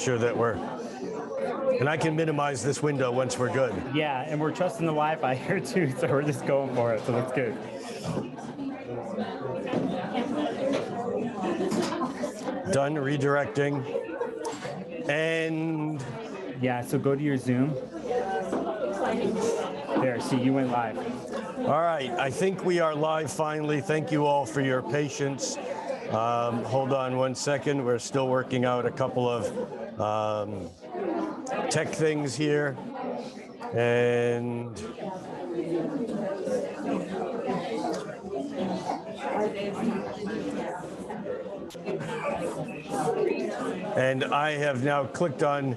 sure that we're, and I can minimize this window once we're good. Yeah, and we're trusting the Wi-Fi here too, so we're just going for it, so that's good. Done redirecting. And yeah, so go to your Zoom. There, see, you went live. All right, I think we are live finally. Thank you all for your patience. Hold on one second. We're still working out a couple of tech things here. And I have now clicked on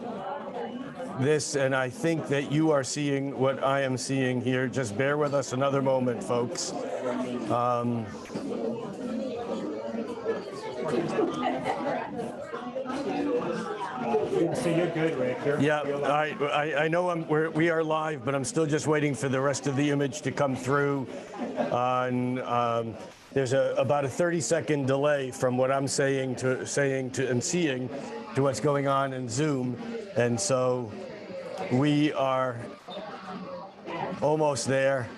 this, and I think that you are seeing what I am seeing here. Just bear with us another moment, folks. Yeah, so you're good, Rick. I know we are live, but I'm still just waiting for the rest of the image to come through. There's about a 30-second delay from what I'm saying to and seeing to what's going on in Zoom, and so we are almost there.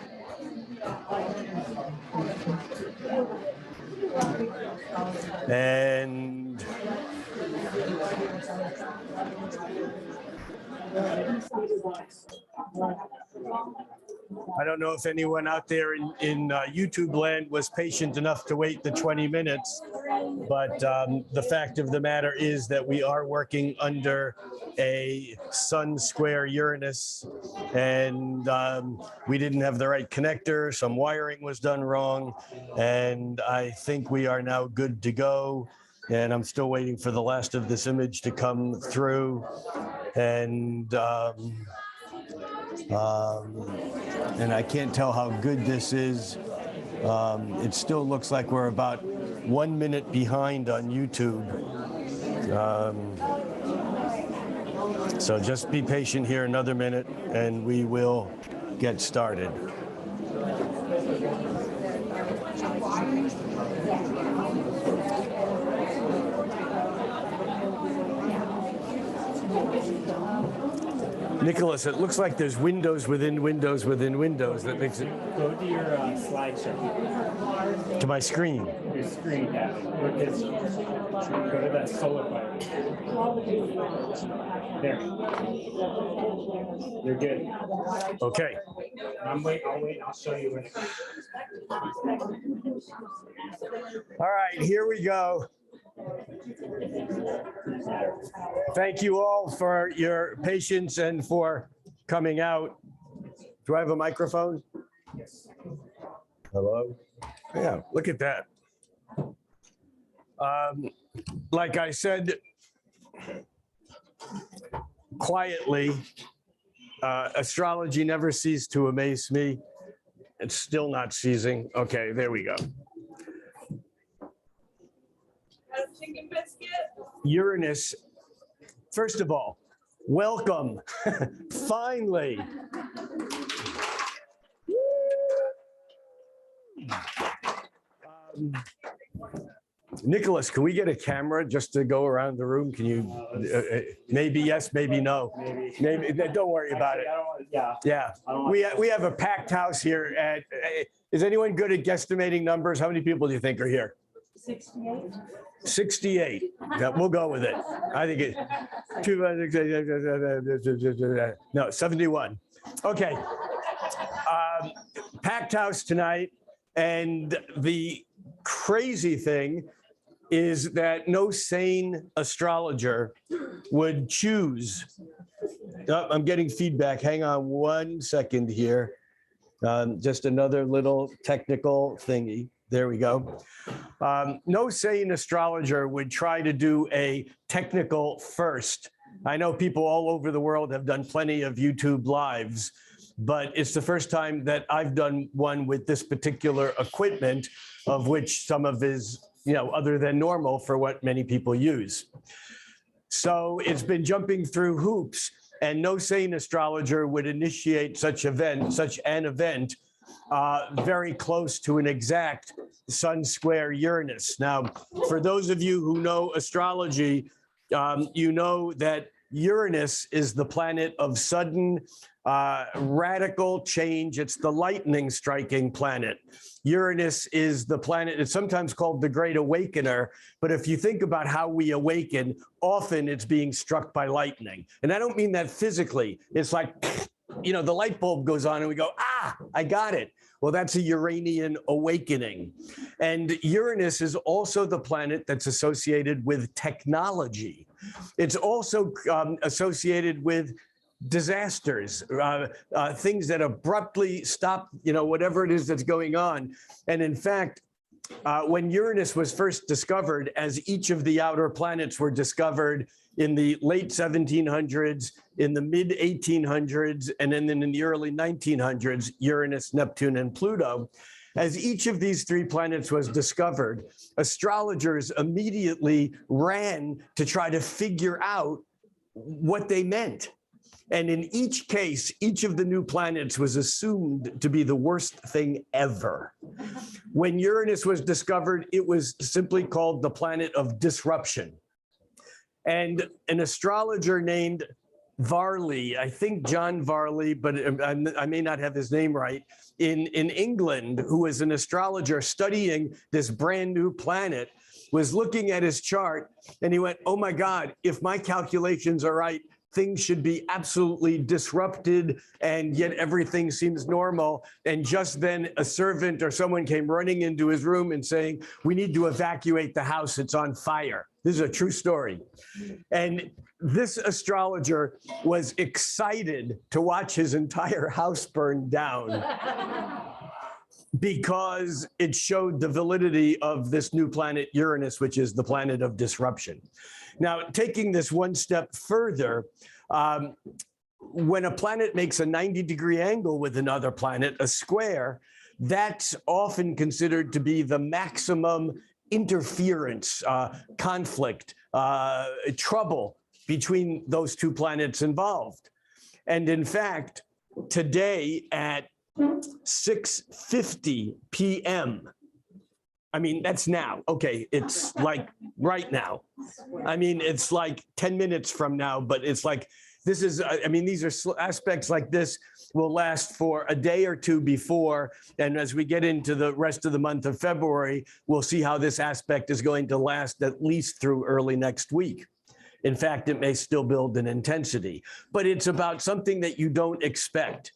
And I don't know if anyone out there in YouTube land was patient enough to wait the 20 minutes, but the fact of the matter is that we are working under a Sun square Uranus, and we didn't have the right connector. Some wiring was done wrong, and I think we are now good to go. And I'm still waiting for the last of this image to come through. And I can't tell how good this is. It still looks like we're about 1 minute behind on YouTube. So just be patient here another minute and we will get started. Nicholas, it looks like there's windows within windows within windows. That makes it. Go to your slideshow. To my screen. Your screen, yeah. Go to that solar fire. There. You're good. Okay. I'll wait. I'll show you when. All right, here we go. Thank you all for your patience and for coming out. Do I have a microphone? Yes. Hello? Yeah, look at that. Like I said, quietly, astrology never ceased to amaze me. It's still not ceasing. Okay, there we go. Chicken biscuit. Uranus, first of all, welcome. Finally. Nicholas, can we get a camera just to go around the room? Can you, maybe yes, maybe no. Maybe don't worry about it. Yeah. We have a packed house here. Is anyone good at guesstimating numbers? How many people do you think are here? 68. 68. Yeah, we'll go with it. I think it. 71. Okay. Packed house tonight, and the crazy thing is that no sane astrologer would choose. I'm getting feedback. Hang on 1 second here. Just another little technical thingy. There we go. No sane astrologer would try to do a technical first. I know people all over the world have done plenty of YouTube lives, but it's the first time that I've done one with this particular equipment, of which some of is, other than normal for what many people use. So it's been jumping through hoops, and no sane astrologer would initiate such an event very close to an exact Sun square Uranus. Now, for those of you who know astrology, you know that Uranus is the planet of sudden radical change. It's the lightning striking planet. Uranus is the planet, it's sometimes called the Great Awakener, but if you think about how we awaken, often it's being struck by lightning. And I don't mean that physically. It's like, you know, the light bulb goes on and we go, ah, I got it. Well, that's a Uranian awakening. And Uranus is also the planet that's associated with technology. It's also associated with disasters, things that abruptly stop, you know, whatever it is that's going on. And in fact, when Uranus was first discovered, as each of the outer planets were discovered in the late 1700s, in the mid 1800s, and then in the early 1900s, Uranus, Neptune, and Pluto, as each of these three planets was discovered, astrologers immediately ran to try to figure out what they meant. And in each case, each of the new planets was assumed to be the worst thing ever. When Uranus was discovered, it was simply called the planet of disruption. And an astrologer named Varley, I think John Varley, but I may not have his name right, in England, who was an astrologer studying this brand new planet, was looking at his chart and he went, oh my God, if my calculations are right, things should be absolutely disrupted, and yet everything seems normal. And just then a servant or someone came running into his room and saying, we need to evacuate the house, it's on fire. This is a true story. And this astrologer was excited to watch his entire house burn down because it showed the validity of this new planet Uranus, which is the planet of disruption. Now, taking this one step further, when a planet makes a 90-degree angle with another planet, a square, that's often considered to be the maximum interference, conflict, trouble between those two planets involved. And in fact, today at 6:50 p.m., I mean, that's now. Okay, it's like right now. I mean, it's like 10 minutes from now, but it's like, this is, I mean, these are aspects like this will last for a day or two before. And as we get into the rest of the month of February, we'll see how this aspect is going to last at least through early next week. In fact, it may still build in intensity, but it's about something that you don't expect.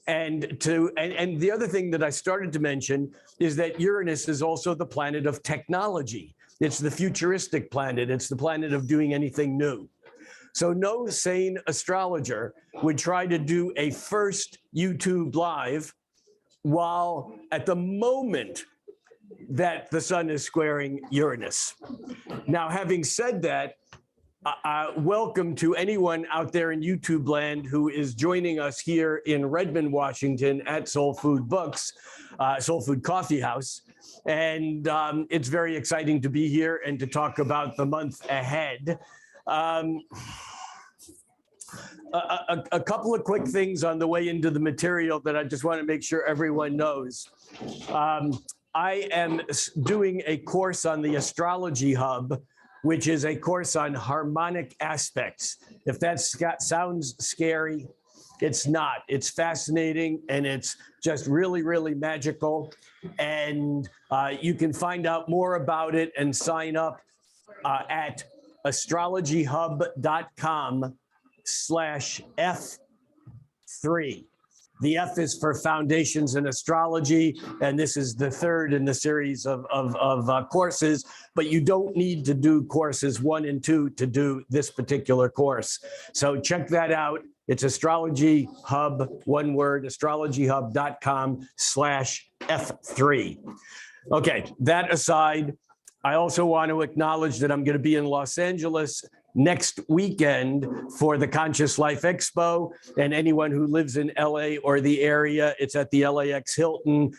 And the other thing that I started to mention is that Uranus is also the planet of technology. It's the futuristic planet. It's the planet of doing anything new. So no sane astrologer would try to do a first YouTube live while at the moment that the sun is squaring Uranus. Now, having said that, welcome to anyone out there in YouTube land who is joining us here in Redmond, Washington at SoulFood Coffeehouse. And it's very exciting to be here and to talk about the month ahead. A couple of quick things on the way into the material that I just want to make sure everyone knows. I am doing a course on the Astrology Hub, which is a course on harmonic aspects. If that sounds scary, it's not. It's fascinating and it's just really, really magical. And you can find out more about it and sign up at astrologyhub.com/F3. The F is for Foundations in Astrology, and this is the third in the series of courses, but you don't need to do courses 1 and 2 to do this particular course. So check that out. It's Astrology Hub, one word, astrologyhub.com/F3. Okay, that aside, I also want to acknowledge that I'm going to be in Los Angeles next weekend for the Conscious Life Expo, and anyone who lives in LA or the area, it's at the LAX Hilton.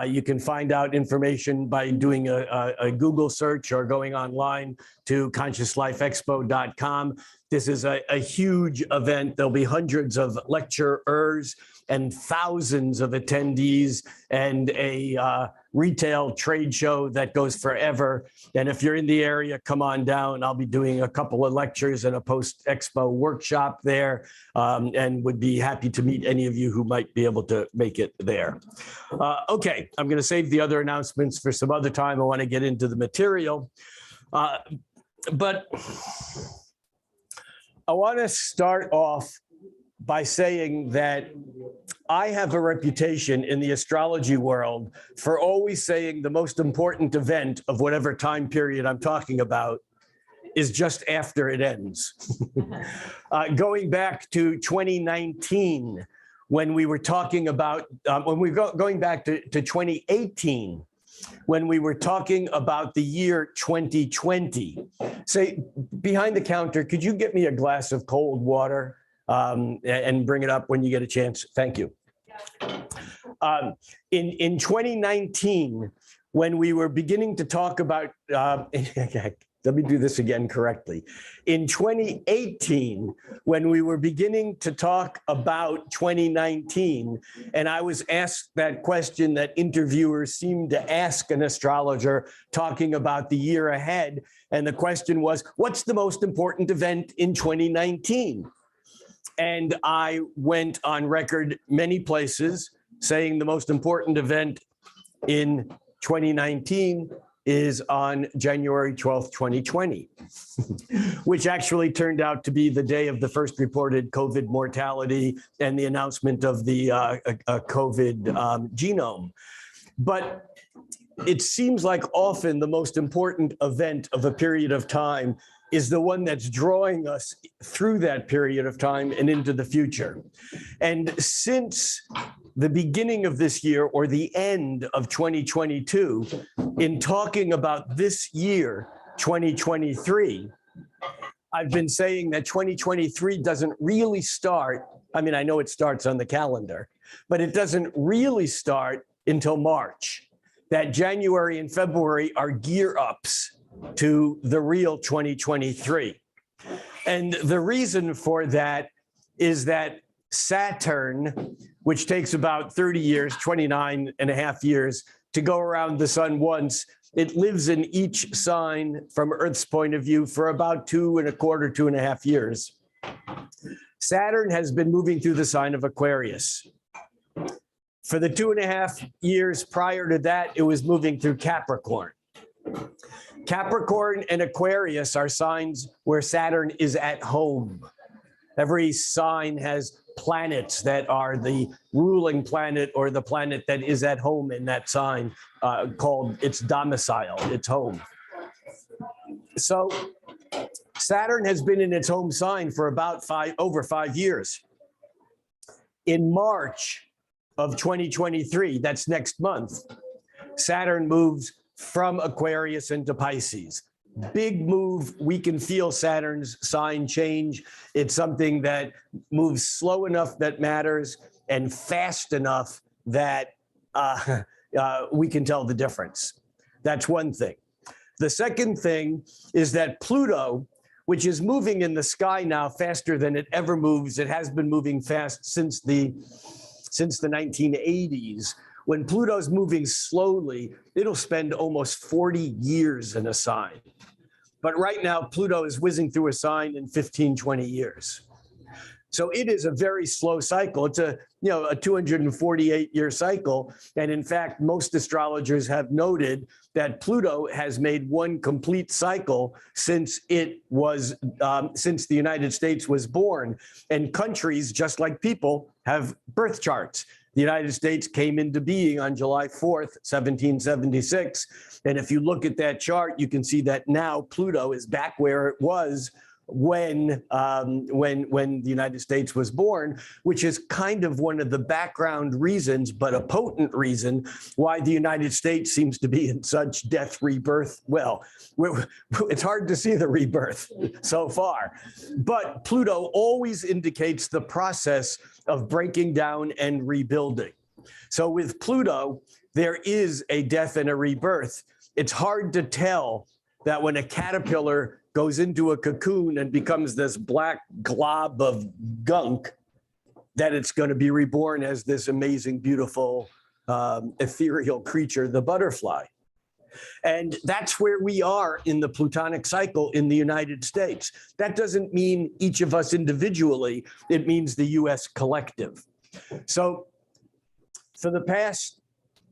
You can find out information by doing a Google search or going online to consciouslifeexpo.com. This is a huge event. There'll be hundreds of lecturers and thousands of attendees and a retail trade show that goes forever. And if you're in the area, come on down. I'll be doing a couple of lectures and a post-expo workshop there, and would be happy to meet any of you who might be able to make it there. Okay, I'm going to save the other announcements for some other time. I want to get into the material. But I want to start off by saying that I have a reputation in the astrology world for always saying the most important event of whatever time period I'm talking about is just after it ends. Going back to 2019, when we were talking about, going back to 2018, when we were talking about the year 2020. Say, behind the counter, could you get me a glass of cold water and bring it up when you get a chance? Thank you. In 2019, when we were beginning to talk about, let me do this again correctly. In 2018, when we were beginning to talk about 2019, and I was asked that question that interviewers seem to ask an astrologer talking about the year ahead, and the question was, what's the most important event in 2019? And I went on record many places saying the most important event in 2019 is on January 12th, 2020, which actually turned out to be the day of the first reported COVID mortality and the announcement of the COVID genome. But it seems like often the most important event of a period of time is the one that's drawing us through that period of time and into the future. And since the beginning of this year or the end of 2022, in talking about this year, 2023, I've been saying that 2023 doesn't really start. I mean, I know it starts on the calendar, but it doesn't really start until March. That January and February are gear ups to the real 2023. And the reason for that is that Saturn, which takes about 30 years, 29 and a half years to go around the sun once, it lives in each sign from Earth's point of view for about 2.25, 2.5 years. Saturn has been moving through the sign of Aquarius. For the 2.5 years prior to that, it was moving through Capricorn. Capricorn and Aquarius are signs where Saturn is at home. Every sign has planets that are the ruling planet or the planet that is at home in that sign, called its domicile, its home. So Saturn has been in its home sign for about over 5 years. In March of 2023, that's next month, Saturn moves from Aquarius into Pisces. Big move. We can feel Saturn's sign change. It's something that moves slow enough that matters and fast enough that we can tell the difference. That's one thing. The second thing is that Pluto, which is moving in the sky now faster than it ever moves, it has been moving fast since the 1980s. When Pluto's moving slowly, it'll spend almost 40 years in a sign. But right now, Pluto is whizzing through a sign in 15, 20 years. So it is a very slow cycle. It's a 248-year cycle. And in fact, most astrologers have noted that Pluto has made one complete cycle since the United States was born. And countries, just like people, have birth charts. The United States came into being on July 4th, 1776. And if you look at that chart, you can see that now Pluto is back where it was when the United States was born, which is kind of one of the background reasons, but a potent reason why the United States seems to be in such death rebirth. Well, it's hard to see the rebirth so far, but Pluto always indicates the process of breaking down and rebuilding. So with Pluto, there is a death and a rebirth. It's hard to tell that when a caterpillar goes into a cocoon and becomes this black glob of gunk, that it's going to be reborn as this amazing, beautiful, ethereal creature, the butterfly. And that's where we are in the Plutonic cycle in the United States. That doesn't mean each of us individually, it means the US collective. So for the past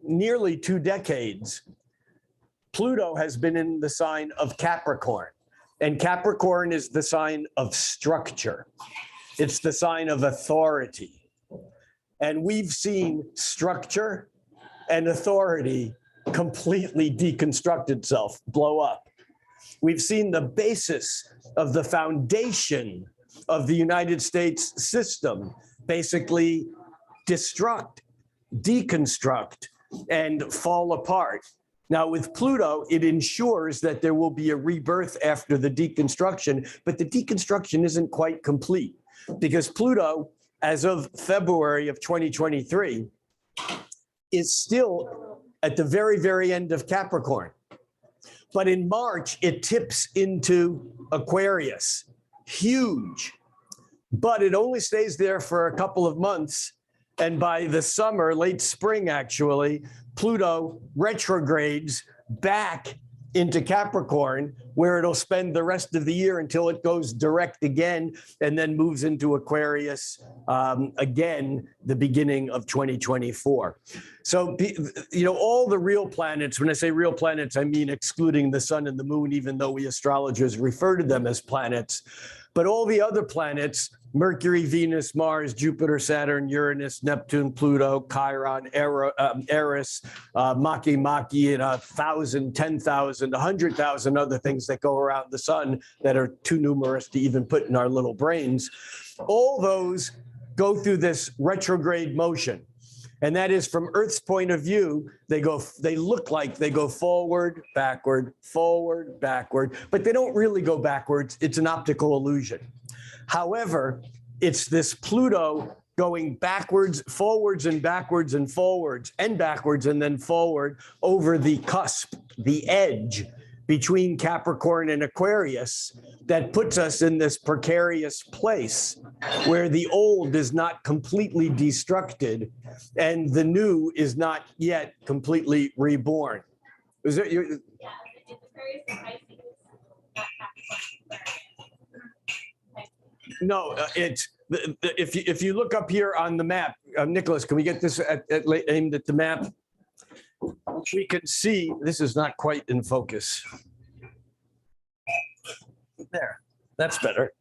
nearly 2 decades, Pluto has been in the sign of Capricorn. And Capricorn is the sign of structure. It's the sign of authority. And we've seen structure and authority completely deconstruct itself, blow up. We've seen the basis of the foundation of the United States system basically destruct, deconstruct, and fall apart. Now, with Pluto, it ensures that there will be a rebirth after the deconstruction, but the deconstruction isn't quite complete because Pluto, as of February of 2023, is still at the very, very end of Capricorn. But in March, it tips into Aquarius, huge, but it only stays there for a couple of months. And by the summer, late spring, actually, Pluto retrogrades back into Capricorn, where it'll spend the rest of the year until it goes direct again and then moves into Aquarius again, the beginning of 2024. So, you know, all the real planets, when I say real planets, I mean excluding the sun and the moon, even though we astrologers refer to them as planets. But all the other planets, Mercury, Venus, Mars, Jupiter, Saturn, Uranus, Neptune, Pluto, Chiron, Eris, Maki, and 1,000, 10,000, 100,000 other things that go around the sun that are too numerous to even put in our little brains. All those go through this retrograde motion. And that is, from Earth's point of view, they look like they go forward, backward, but they don't really go backwards. It's an optical illusion. However, it's this Pluto going backwards, forwards, and backwards, and forwards, and backwards, and then forward over the cusp, the edge between Capricorn and Aquarius, that puts us in this precarious place where the old is not completely destructed and the new is not yet completely reborn. Is it your? Yeah, it's Aquarius and Pisces, not Capricorn. No, it's if you look up here on the map, Nicholas, can we get this aimed at the map? We can see this is not quite in focus. There, that's better.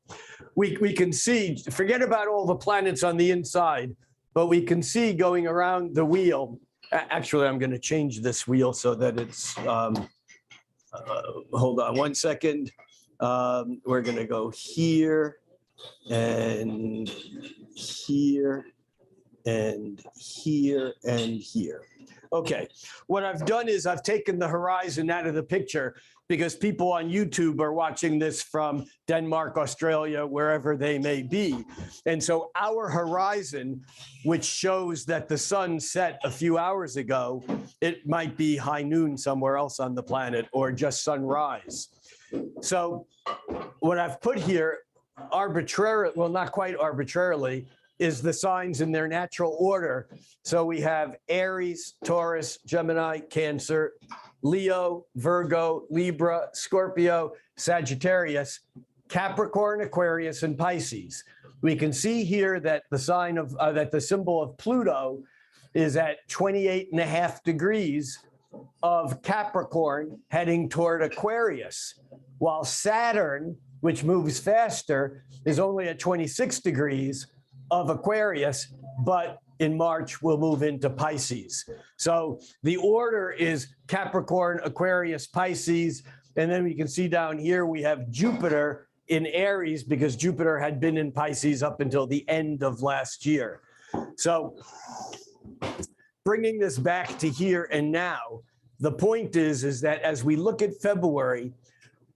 We can see, forget about all the planets on the inside, but we can see going around the wheel. Actually, I'm going to change this wheel so that it's, hold on one second. We're going to go here and here and here and here. Okay, what I've done is I've taken the horizon out of the picture because people on YouTube are watching this from Denmark, Australia, wherever they may be. And so our horizon, which shows that the sun set a few hours ago, it might be high noon somewhere else on the planet or just sunrise. So what I've put here arbitrarily, well, not quite arbitrarily, is the signs in their natural order. So we have Aries, Taurus, Gemini, Cancer, Leo, Virgo, Libra, Scorpio, Sagittarius, Capricorn, Aquarius, and Pisces. We can see here that the sign of, that the symbol of Pluto is at 28.5 degrees of Capricorn heading toward Aquarius, while Saturn, which moves faster, is only at 26 degrees of Aquarius, but in March we'll move into Pisces. So the order is Capricorn, Aquarius, Pisces, and then we can see down here we have Jupiter in Aries because Jupiter had been in Pisces up until the end of last year. So bringing this back to here and now, the point is that as we look at February,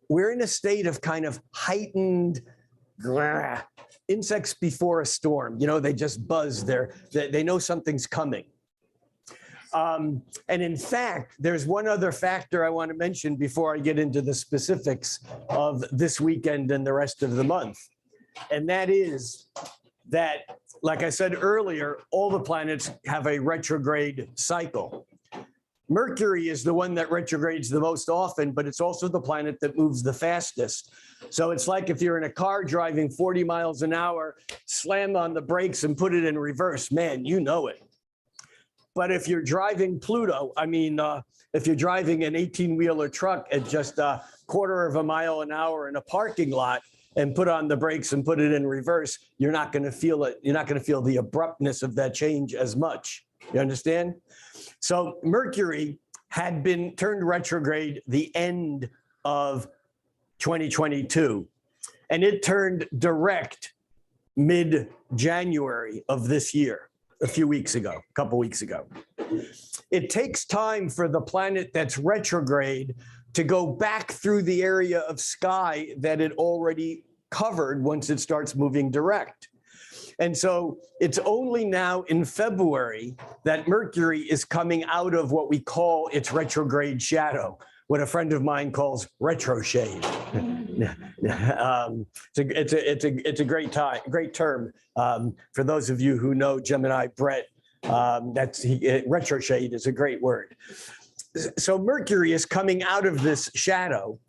we're in a state of kind of heightened insects before a storm. You know, they just buzz. They know something's coming. And in fact, there's one other factor I want to mention before I get into the specifics of this weekend and the rest of the month. And that is that, like I said earlier, all the planets have a retrograde cycle. Mercury is the one that retrogrades the most often, but it's also the planet that moves the fastest. So it's like if you're in a car driving 40 miles an hour, slam on the brakes and put it in reverse, man, you know it. But if you're driving Pluto, if you're driving an 18-wheeler truck at just a quarter of a mile an hour in a parking lot and put on the brakes and put it in reverse, you're not going to feel it. You're not going to feel the abruptness of that change as much. You understand? So Mercury had been turned retrograde the end of 2022, and it turned direct mid-January of this year, a couple weeks ago. It takes time for the planet that's retrograde to go back through the area of sky that it already covered once it starts moving direct. And so it's only now in February that Mercury is coming out of what we call its retrograde shadow, what a friend of mine calls retro shade. It's a great term. For those of you who know Gemini Brett, retro shade is a great word. So Mercury is coming out of this shadow,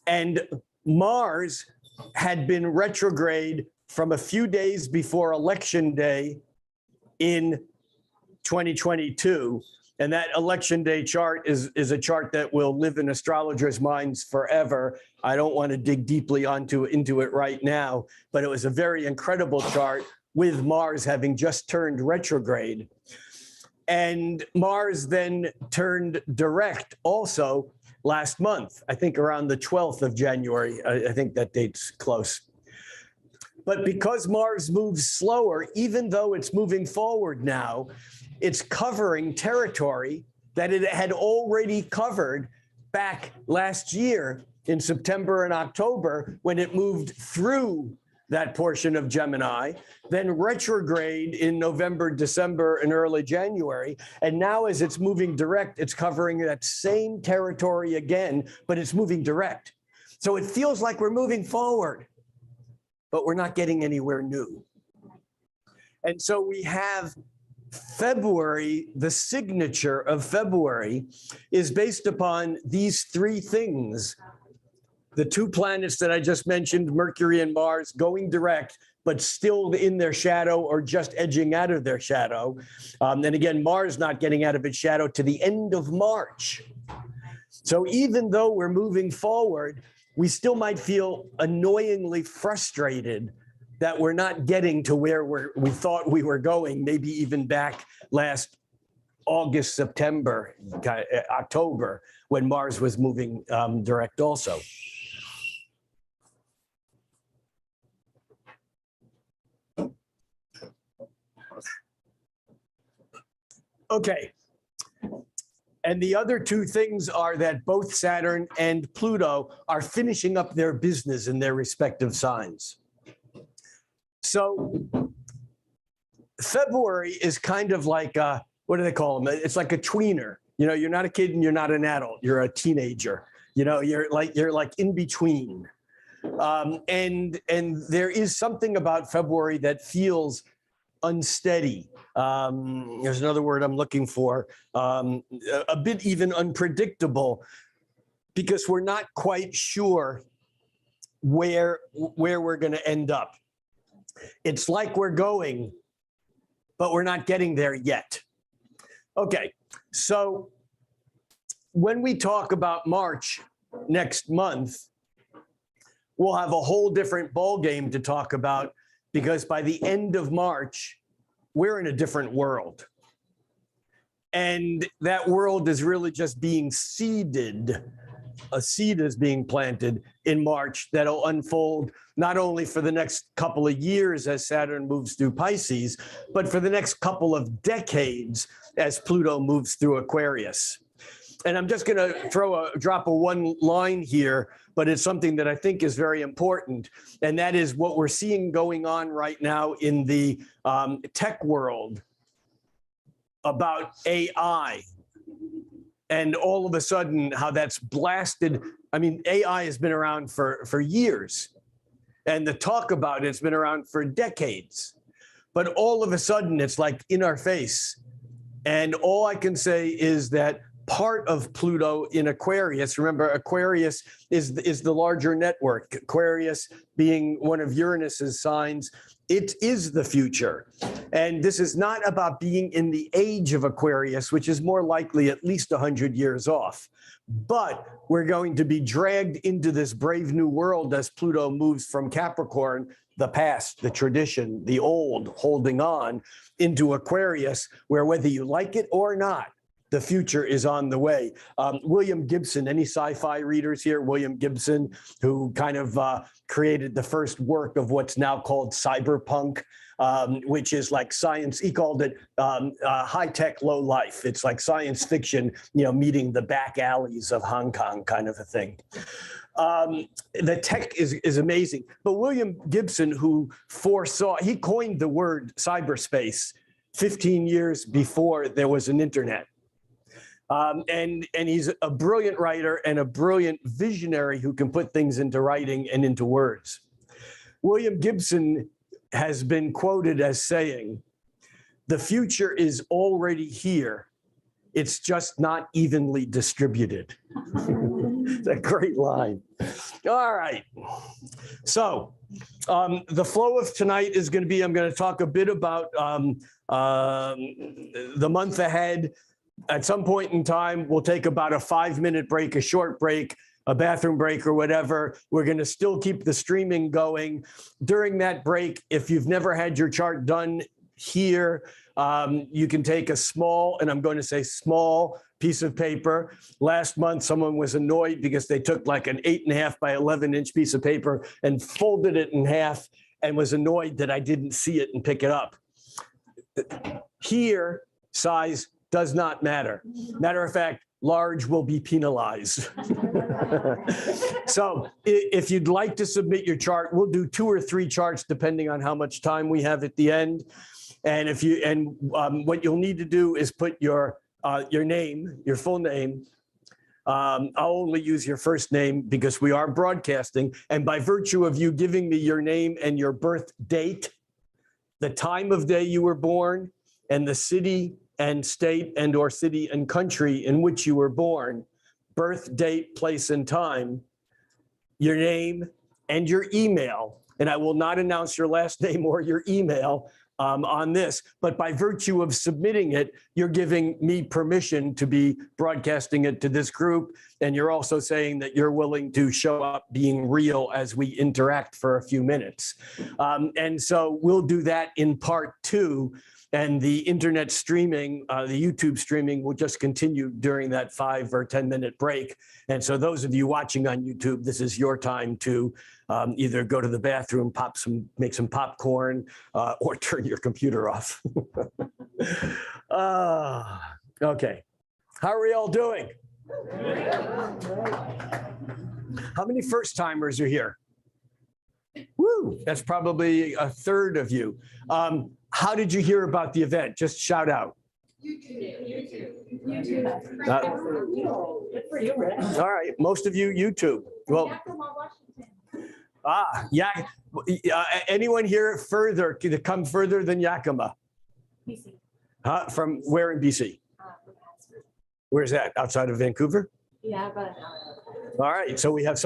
and Mars had been retrograde from a few days before Election Day in 2022. And that Election Day chart is a chart that will live in astrologers' minds forever. I don't want to dig deeply into it right now, but it was a very incredible chart with Mars having just turned retrograde. And Mars then turned direct also last month, I think around the 12th of January. I think that date's close. But because Mars moves slower, even though it's moving forward now, it's covering territory that it had already covered back last year in September and October when it moved through that portion of Gemini, then retrograde in November, December, and early January. And now as it's moving direct, it's covering that same territory again, but it's moving direct. So it feels like we're moving forward, but we're not getting anywhere new. And so we have February, the signature of February is based upon these three things. The two planets that I just mentioned, Mercury and Mars, going direct, but still in their shadow or just edging out of their shadow. And again, Mars not getting out of its shadow to the end of March. So even though we're moving forward, we still might feel annoyingly frustrated that we're not getting to where we thought we were going, maybe even back last August, September, October, when Mars was moving direct also. Okay. And the other two things are that both Saturn and Pluto are finishing up their business in their respective signs. So February is kind of like, what do they call them? It's like a tweener. You know, you're not a kid and you're not an adult. You're a teenager. You know, you're like in between. And there is something about February that feels unsteady. There's another word I'm looking for, a bit even unpredictable, because we're not quite sure where we're going to end up. It's like we're going, but we're not getting there yet. Okay, so when we talk about March next month, we'll have a whole different ballgame to talk about, because by the end of March, we're in a different world. And that world is really just being seeded. A seed is being planted in March that'll unfold not only for the next couple of years as Saturn moves through Pisces, but for the next couple of decades as Pluto moves through Aquarius. And I'm just going to drop a one line here, but it's something that I think is very important. And that is what we're seeing going on right now in the tech world about AI. And all of a sudden, how that's blasted. I mean, AI has been around for years. And the talk about it's been around for decades. But all of a sudden, it's like in our face. And all I can say is that part of Pluto in Aquarius, remember, Aquarius is the larger network. Aquarius being one of Uranus's signs, it is the future. And this is not about being in the age of Aquarius, which is more likely at least 100 years off. But we're going to be dragged into this brave new world as Pluto moves from Capricorn, the past, the tradition, the old, holding on, into Aquarius, where whether you like it or not, the future is on the way. William Gibson, any sci-fi readers here? William Gibson, who kind of created the first work of what's now called cyberpunk, which is like science. He called it high-tech, low life. It's like science fiction, meeting the back alleys of Hong Kong kind of a thing. The tech is amazing. But William Gibson, who he coined the word cyberspace 15 years before there was an internet. And he's a brilliant writer and a brilliant visionary who can put things into writing and into words. William Gibson has been quoted as saying, "The future is already here. It's just not evenly distributed." It's a great line. All right. So the flow of tonight is going to be, I'm going to talk a bit about the month ahead. At some point in time, we'll take about a 5-minute break, a short break, a bathroom break or whatever. We're going to still keep the streaming going. During that break, if you've never had your chart done here, you can take a small, and I'm going to say small, piece of paper. Last month, someone was annoyed because they took like an 8.5 by 11-inch piece of paper and folded it in half and was annoyed that I didn't see it and pick it up. Here, size does not matter. Matter of fact, large will be penalized. So if you'd like to submit your chart, we'll do 2 or 3 charts depending on how much time we have at the end. And what you'll need to do is put your name, your full name. I'll only use your first name because we are broadcasting. And by virtue of you giving me your name and your birth date, the time of day you were born, and the city and state and or city and country in which you were born, birth date, place, and time, your name and your email. And I will not announce your last name or your email on this, but by virtue of submitting it, you're giving me permission to be broadcasting it to this group. And you're also saying that you're willing to show up being real as we interact for a few minutes. And so we'll do that in part 2. And the internet streaming, the YouTube streaming will just continue during that 5 or 10-minute break. And so those of you watching on YouTube, this is your time to either go to the bathroom, make some popcorn, or turn your computer off. Okay. How are we all doing? How many first-timers are here? Woo, that's probably a third of you. How did you hear about the event? Just shout out. YouTube. Good for you, Rick. All right, most of you YouTube. Well, Yakima, Washington. yeah. Anyone here further, to come further than Yakima? BC. From where in BC? From Oxford. Where's that? Outside of Vancouver? Yeah, but All right, so we have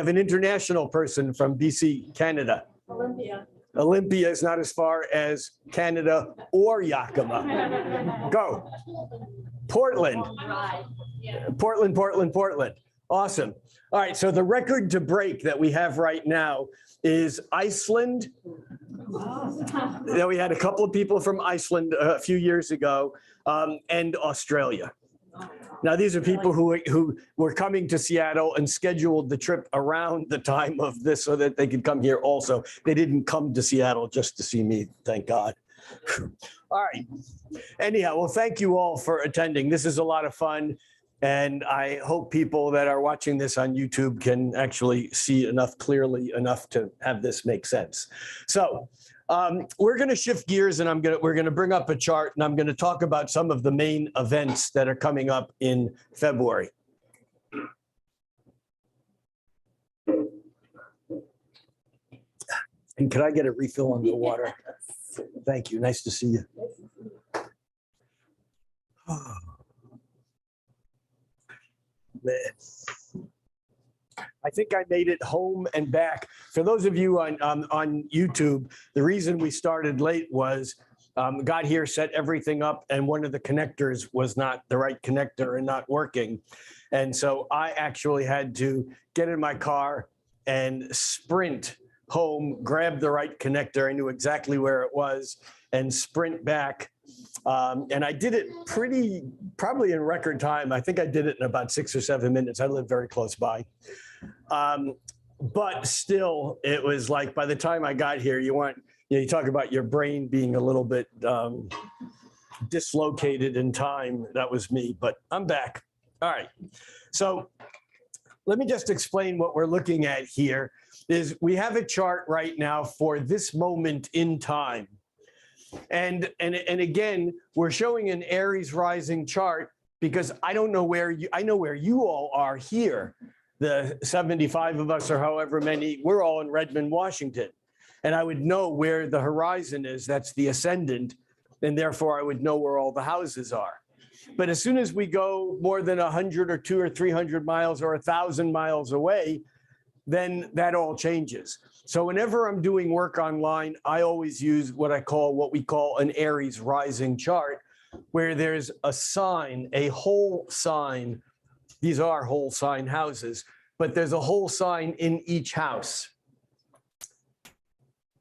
an international person from BC, Canada. Olympia. Olympia is not as far as Canada or Yakima. Go. Portland. Right. Yeah. Portland. Awesome. All right, so the record to break that we have right now is Iceland. We had a couple of people from Iceland a few years ago, and Australia. Now, these are people who were coming to Seattle and scheduled the trip around the time of this so that they could come here also. They didn't come to Seattle just to see me, thank God. All right. Anyhow, well, thank you all for attending. This is a lot of fun. And I hope people that are watching this on YouTube can actually see clearly enough to have this make sense. So We're going to shift gears, and we're going to bring up a chart, and I'm going to talk about some of the main events that are coming up in February. And can I get a refill on the water? Thank you. Nice to see you. Oh, man. I think I made it home and back. For those of you on YouTube, the reason we started late was got here, set everything up, and one of the connectors was not the right connector and not working. And so I actually had to get in my car and sprint home, grab the right connector. I knew exactly where it was, and sprint back. And I did it probably in record time. I think I did it in about 6 or 7 minutes. I live very close by. But still, it was like, by the time I got here, you talk about your brain being a little bit dislocated in time. That was me, but I'm back. All right. So let me just explain what we're looking at here. Is we have a chart right now for this moment in time. And again, we're showing an Aries rising chart because I know where you all are here. The 75 of us or however many, we're all in Redmond, Washington. And I would know where the horizon is, that's the ascendant, and therefore I would know where all the houses are. But as soon as we go more than 100 or 200 or 300 miles or 1,000 miles away, then that all changes. So whenever I'm doing work online, I always use what we call an Aries rising chart, where there's a sign, a whole sign. These are whole sign houses, but there's a whole sign in each house.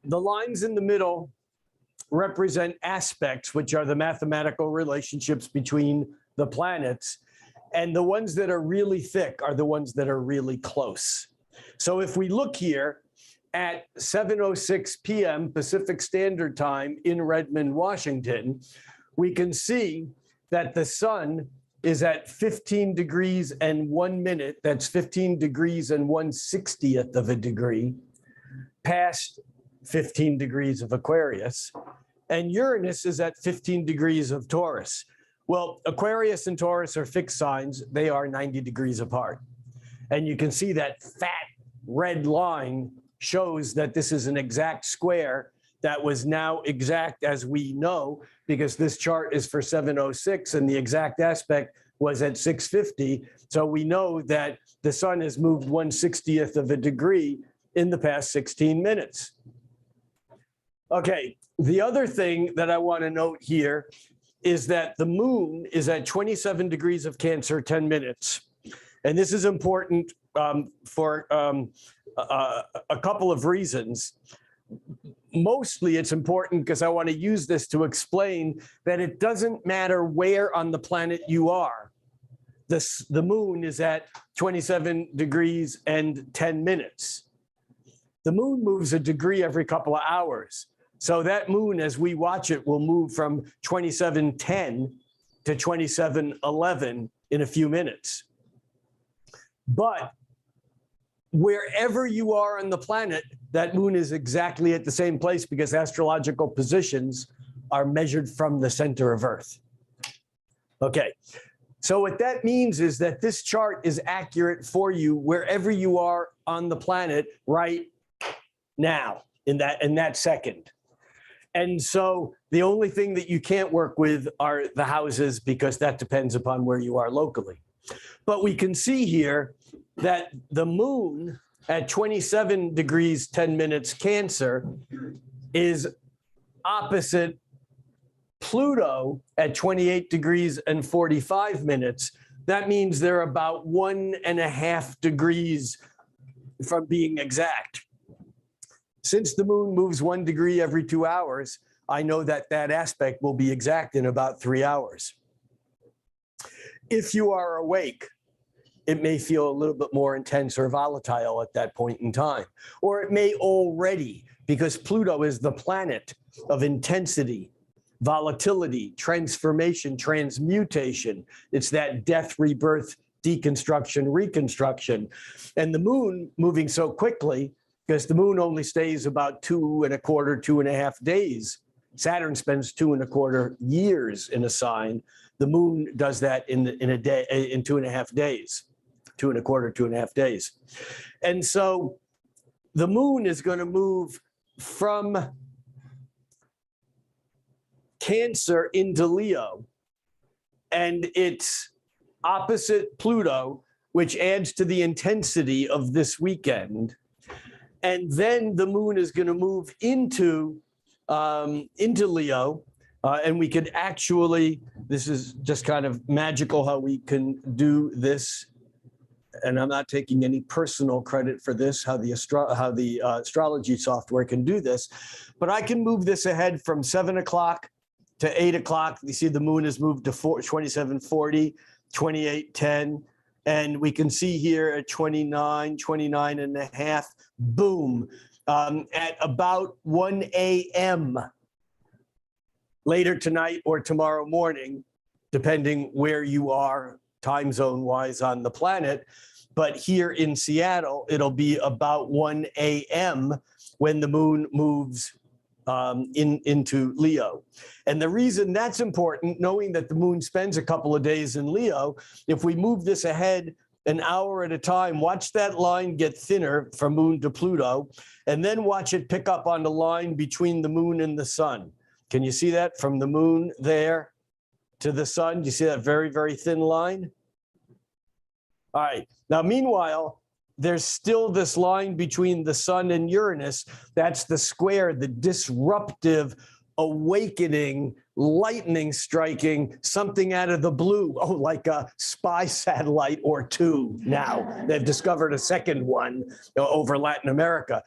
The lines in the middle represent aspects, which are the mathematical relationships between the planets. And the ones that are really thick are the ones that are really close. So if we look here at 7:06 p.m. Pacific Standard Time in Redmond, Washington, we can see that the sun is at 15 degrees and 1 minute. That's 15 degrees and 1/60th of a degree past 15 degrees of Aquarius. And Uranus is at 15 degrees of Taurus. Well, Aquarius and Taurus are fixed signs. They are 90 degrees apart. And you can see that fat red line shows that this is an exact square that was now exact as we know, because this chart is for 7:06 and the exact aspect was at 6:50. So we know that the sun has moved 1/60th of a degree in the past 16 minutes. Okay, the other thing that I want to note here is that the moon is at 27 degrees of Cancer, 10 minutes. And this is important for a couple of reasons. Mostly it's important because I want to use this to explain that it doesn't matter where on the planet you are. The moon is at 27 degrees and 10 minutes. The moon moves a degree every couple of hours. So that moon, as we watch it, will move from 27:10 to 27:11 in a few minutes. But wherever you are on the planet, that moon is exactly at the same place because astrological positions are measured from the center of Earth. Okay, so what that means is that this chart is accurate for you wherever you are on the planet right now, in that second. And so the only thing that you can't work with are the houses because that depends upon where you are locally. But we can see here that the moon at 27 degrees, 10 minutes Cancer is opposite Pluto at 28 degrees and 45 minutes. That means they're about 1.5 degrees from being exact. Since the moon moves 1 degree every 2 hours, I know that that aspect will be exact in about 3 hours. If you are awake, it may feel a little bit more intense or volatile at that point in time. Or it may already, because Pluto is the planet of intensity, volatility, transformation, transmutation. It's that death, rebirth, deconstruction, reconstruction. And the moon moving so quickly because the moon only stays about 2.25, 2.5 days. Saturn spends 2.25 years in a sign. The moon does that in a day, in 2.5 days, 2.25, 2.5 days. And so the moon is going to move from Cancer into Leo, and it's opposite Pluto, which adds to the intensity of this weekend. And then the moon is going to move into Leo, and we could actually, this is just kind of magical how we can do this. And I'm not taking any personal credit for this, how the astrology software can do this, but I can move this ahead from 7 o'clock to 8 o'clock. You see the moon has moved to 27:40, 28:10, and we can see here at 29 and a half, boom, at about 1 a.m. later tonight or tomorrow morning, depending where you are time zone wise on the planet. But here in Seattle, it'll be about 1 a.m. when the moon moves into Leo. And the reason that's important, knowing that the moon spends a couple of days in Leo, if we move this ahead an hour at a time, watch that line get thinner from moon to Pluto, and then watch it pick up on the line between the moon and the sun. Can you see that from the moon there to the sun? Do you see that very, very thin line? All right. Now, meanwhile, there's still this line between the sun and Uranus. That's the square, the disruptive, awakening, lightning striking, something out of the blue. Oh, like a spy satellite or two now. They've discovered a second one over Latin America.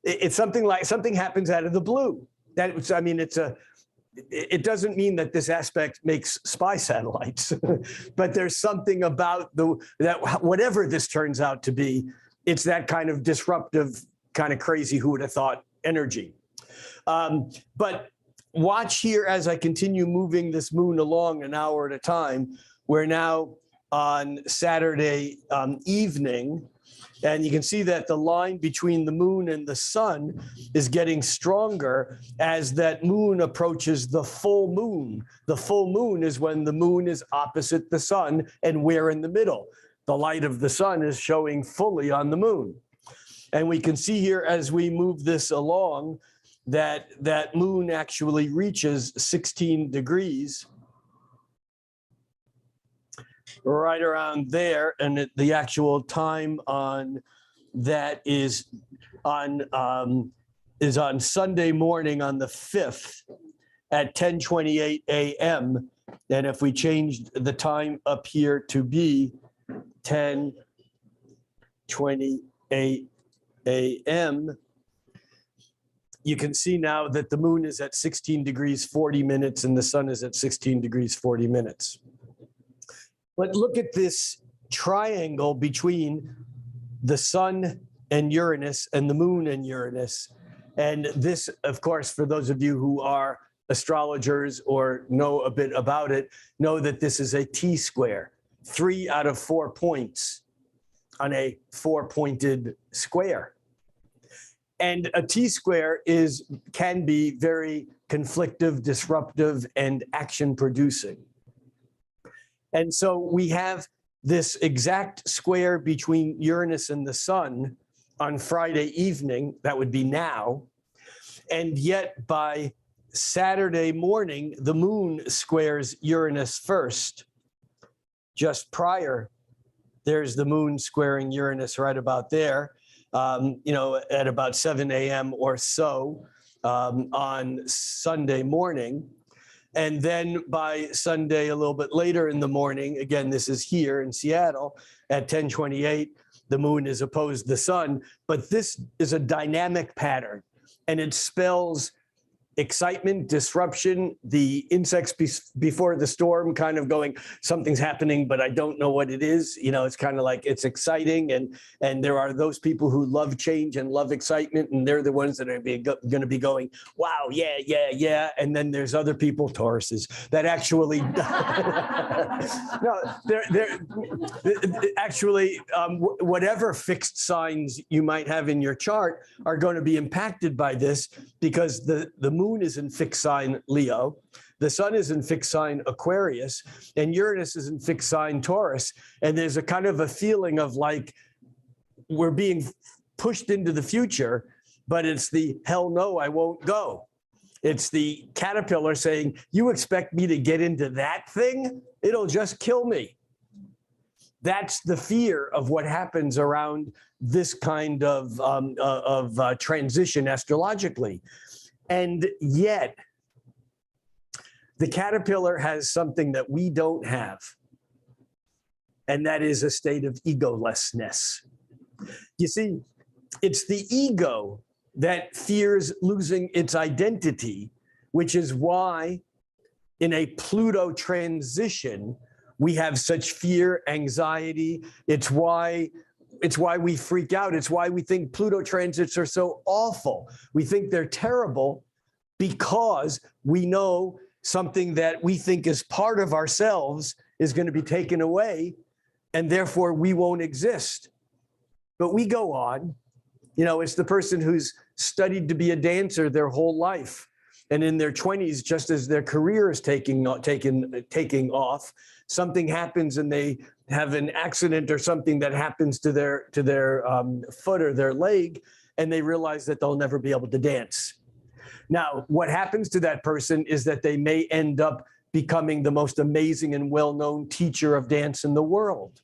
It's something like something happens out of the blue. I mean, it doesn't mean that this aspect makes spy satellites, but there's something about that whatever this turns out to be, it's that kind of disruptive, kind of crazy, who would have thought energy. But watch here as I continue moving this moon along an hour at a time. We're now on Saturday evening. And you can see that the line between the moon and the sun is getting stronger as that moon approaches the full moon. The full moon is when the moon is opposite the sun and we're in the middle. The light of the sun is showing fully on the moon. And we can see here as we move this along that that moon actually reaches 16 degrees. Right around there, and the actual time on that is on Sunday morning on the 5th at 10:28 a.m. And if we changed the time up here to be 10:28 a.m., you can see now that the moon is at 16 degrees 40 minutes and the sun is at 16 degrees 40 minutes. But look at this triangle between the sun and Uranus and the moon and Uranus. And this, of course, for those of you who are astrologers or know a bit about it, know that this is a T-square, 3 out of 4 points on a 4-pointed square. And a T-square can be very conflictive, disruptive, and action-producing. And so we have this exact square between Uranus and the sun on Friday evening, that would be now, and yet by Saturday morning, the moon squares Uranus first. Just prior, there's the moon squaring Uranus right about there, at about 7 a.m. or so on Sunday morning. And then by Sunday, a little bit later in the morning, again, this is here in Seattle at 10:28, the moon is opposed the sun, but this is a dynamic pattern, and it spells excitement, disruption, the insects before the storm, kind of going, something's happening, but I don't know what it is. You know, it's kind of like it's exciting, and there are those people who love change and love excitement, and they're the ones that are going to be going, wow, yeah, yeah, yeah. And then there's other people, Tauruses, that actually no, they're actually whatever fixed signs you might have in your chart are going to be impacted by this, because the moon is in fixed sign Leo, the sun is in fixed sign Aquarius, and Uranus is in fixed sign Taurus. And there's a kind of a feeling of like we're being pushed into the future, but it's the hell no, I won't go. It's the caterpillar saying, you expect me to get into that thing? It'll just kill me. That's the fear of what happens around this kind of transition astrologically. And yet, the caterpillar has something that we don't have, and that is a state of egolessness. You see, it's the ego that fears losing its identity, which is why in a Pluto transition, we have such fear, anxiety. It's why we freak out. It's why we think Pluto transits are so awful. We think they're terrible because we know something that we think is part of ourselves is going to be taken away, and therefore we won't exist. But we go on. You know, it's the person who's studied to be a dancer their whole life, and in their 20s, just as their career is taking off, something happens and they have an accident or something that happens to their foot or their leg, and they realize that they'll never be able to dance. Now, what happens to that person is that they may end up becoming the most amazing and well-known teacher of dance in the world,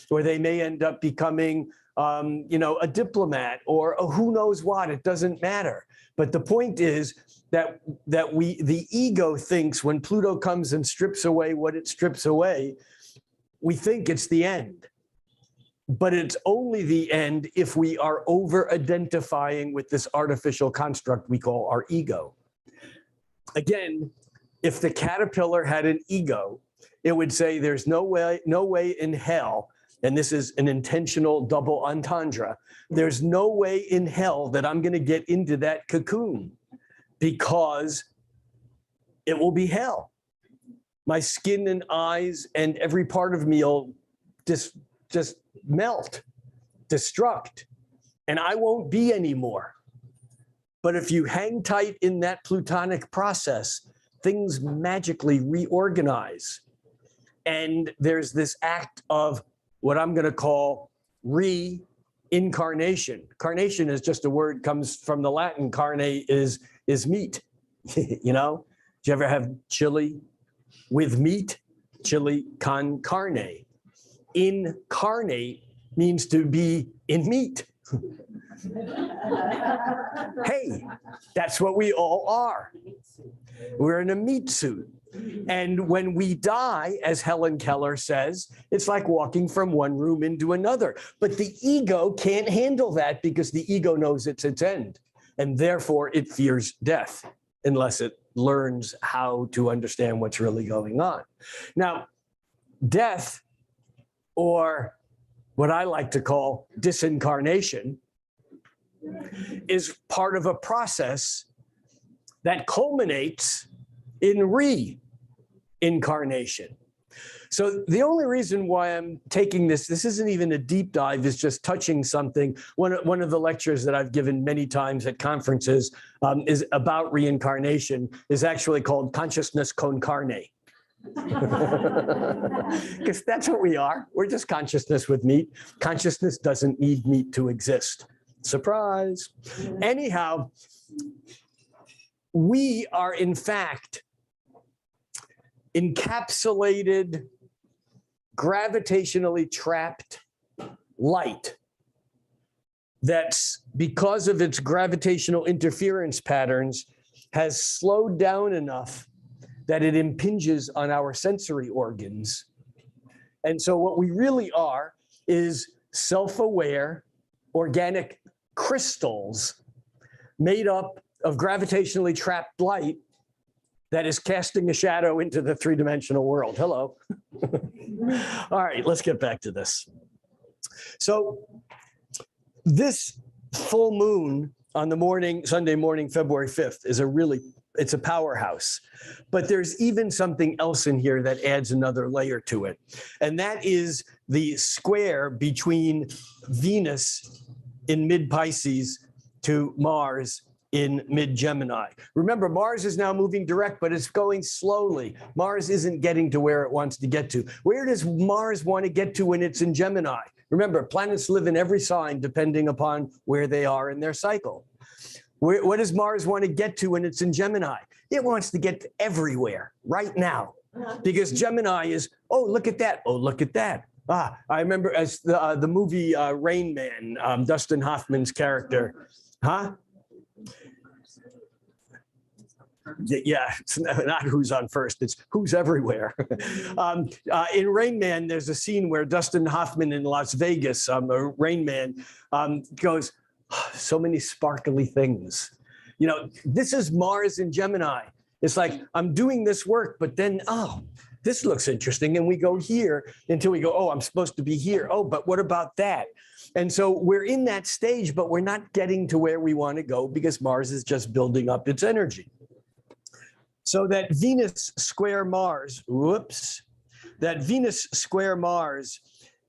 or they may end up becoming a diplomat or a who knows what. It doesn't matter. But the point is that the ego thinks when Pluto comes and strips away what it strips away, we think it's the end. But it's only the end if we are over-identifying with this artificial construct we call our ego. Again, if the caterpillar had an ego, it would say there's no way in hell, and this is an intentional double entendre, there's no way in hell that I'm going to get into that cocoon, because it will be hell. My skin and eyes and every part of me will just melt, destruct, and I won't be anymore. But if you hang tight in that plutonic process, things magically reorganize. And there's this act of what I'm going to call reincarnation. Carnation is just a word, comes from the Latin. Carne is meat. You know, do you ever have chili with meat? Chili con carne. Incarnate means to be in meat. Hey, that's what we all are. We're in a meat suit. And when we die, as Helen Keller says, it's like walking from one room into another. But the ego can't handle that, because the ego knows it's its end. And therefore, it fears death unless it learns how to understand what's really going on. Now, death, or what I like to call disincarnation, is part of a process that culminates in reincarnation. So the only reason why I'm taking this isn't even a deep dive, is just touching something. One of the lectures that I've given many times at conferences is about reincarnation, is actually called Consciousness Con Carne. Because that's what we are. We're just consciousness with meat. Consciousness doesn't need meat to exist. Surprise. Anyhow, we are in fact encapsulated, gravitationally trapped light that's, because of its gravitational interference patterns, has slowed down enough that it impinges on our sensory organs. And so what we really are is self-aware organic crystals made up of gravitationally trapped light that is casting a shadow into the three-dimensional world. Hello. All right, let's get back to this. So this full moon on the morning, Sunday morning, February 5th is it's a powerhouse. But there's even something else in here that adds another layer to it. And that is the square between Venus in mid-Pisces to Mars in mid-Gemini. Remember, Mars is now moving direct, but it's going slowly. Mars isn't getting to where it wants to get to. Where does Mars want to get to when it's in Gemini? Remember, planets live in every sign depending upon where they are in their cycle. What does Mars want to get to when it's in Gemini? It wants to get to everywhere right now, because Gemini is, oh, look at that. Oh, look at that. I remember as the movie Rain Man, Dustin Hoffman's character. Huh? Yeah, it's not who's on first, it's who's everywhere. In Rain Man, there's a scene where Dustin Hoffman in Las Vegas, Rain Man, goes, oh, so many sparkly things. You know, this is Mars in Gemini. It's like, I'm doing this work, but then, oh, this looks interesting. And we go here until we go, oh, I'm supposed to be here. Oh, but what about that? And so we're in that stage, but we're not getting to where we want to go because Mars is just building up its energy. So that Venus square Mars, that Venus square Mars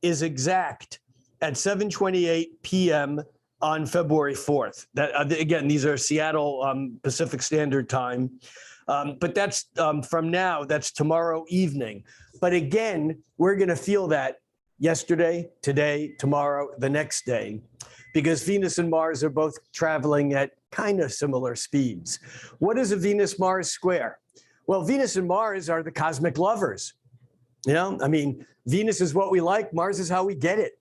is exact at 7:28 p.m. on February 4th. That, again, these are Seattle Pacific Standard Time. But that's from now, that's tomorrow evening. But again, we're going to feel that yesterday, today, tomorrow, the next day, because Venus and Mars are both traveling at kind of similar speeds. What is a Venus-Mars square? Well, Venus and Mars are the cosmic lovers. You know, I mean, Venus is what we like, Mars is how we get it.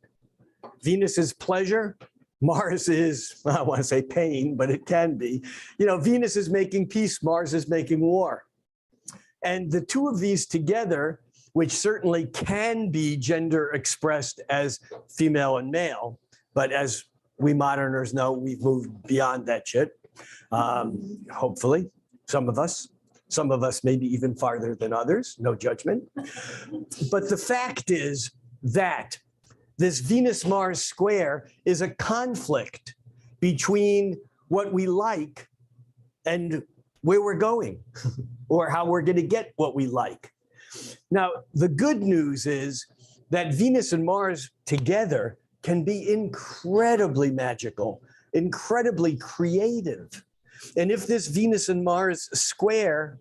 Venus is pleasure, Mars is, I want to say pain, but it can be. You know, Venus is making peace, Mars is making war. And the two of these together, which certainly can be gender expressed as female and male, but as we moderners know, we've moved beyond that shit. Hopefully, some of us maybe even farther than others, no judgment. But the fact is that this Venus-Mars square is a conflict between what we like and where we're going, or how we're going to get what we like. Now, the good news is that Venus and Mars together can be incredibly magical, incredibly creative. And if this Venus and Mars square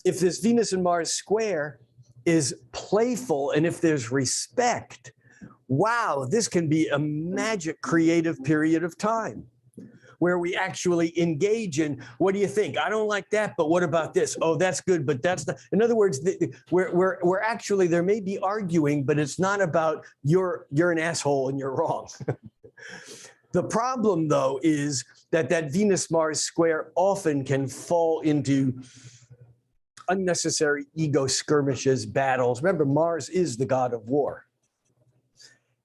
is playful, and if there's respect, wow, this can be a magic creative period of time where we actually engage in, what do you think? I don't like that, but what about this? Oh, that's good, but that's not. In other words, we're actually, there may be arguing, but it's not about you're an asshole and you're wrong. The problem, though, is that Venus-Mars square often can fall into unnecessary ego skirmishes, battles. Remember, Mars is the god of war.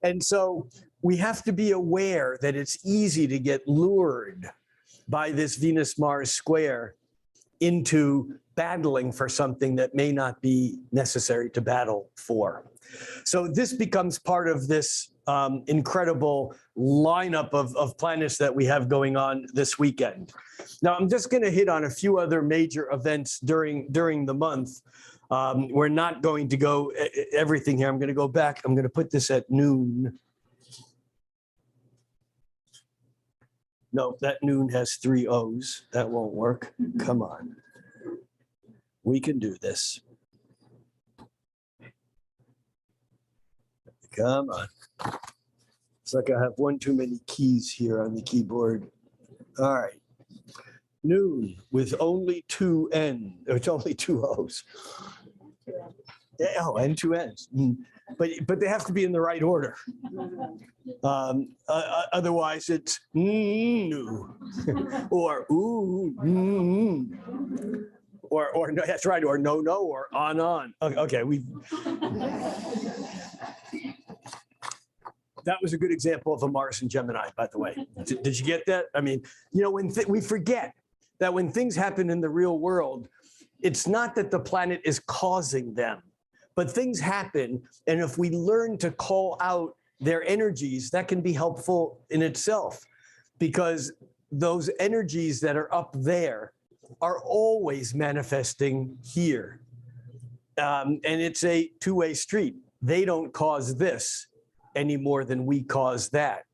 And so we have to be aware that it's easy to get lured by this Venus-Mars square into battling for something that may not be necessary to battle for. So this becomes part of this incredible lineup of planets that we have going on this weekend. Now, I'm just going to hit on a few other major events during the month. We're not going to go everything here. I'm going to go back. I'm going to put this at noon. No, that noon has 3 O's. That won't work. Come on. We can do this. Come on. It's like I have one too many keys here on the keyboard. All right. Noon with only 2 N. It's only 2 O's. Yeah, oh, and 2 N's. But they have to be in the right order. Otherwise, it's new or ooh, or no, that's right, or no, or on. Okay, we. That was a good example of a Mars and Gemini, by the way. Did you get that? I mean, you know, when we forget that when things happen in the real world, it's not that the planet is causing them, but things happen. And if we learn to call out their energies, that can be helpful in itself, because those energies that are up there are always manifesting here. And it's a two-way street. They don't cause this any more than we cause that.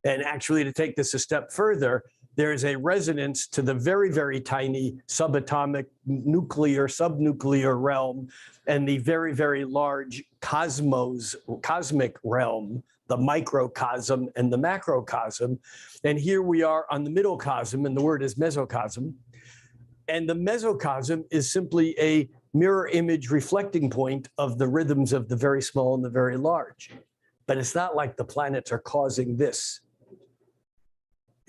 And actually, to take this a step further, there is a resonance to the very, very tiny subatomic, nuclear, subnuclear realm, and the very, very large cosmic realm, the microcosm and the macrocosm. And here we are on the middle cosm, and the word is mesocosm. And the mesocosm is simply a mirror image reflecting point of the rhythms of the very small and the very large. But it's not like the planets are causing this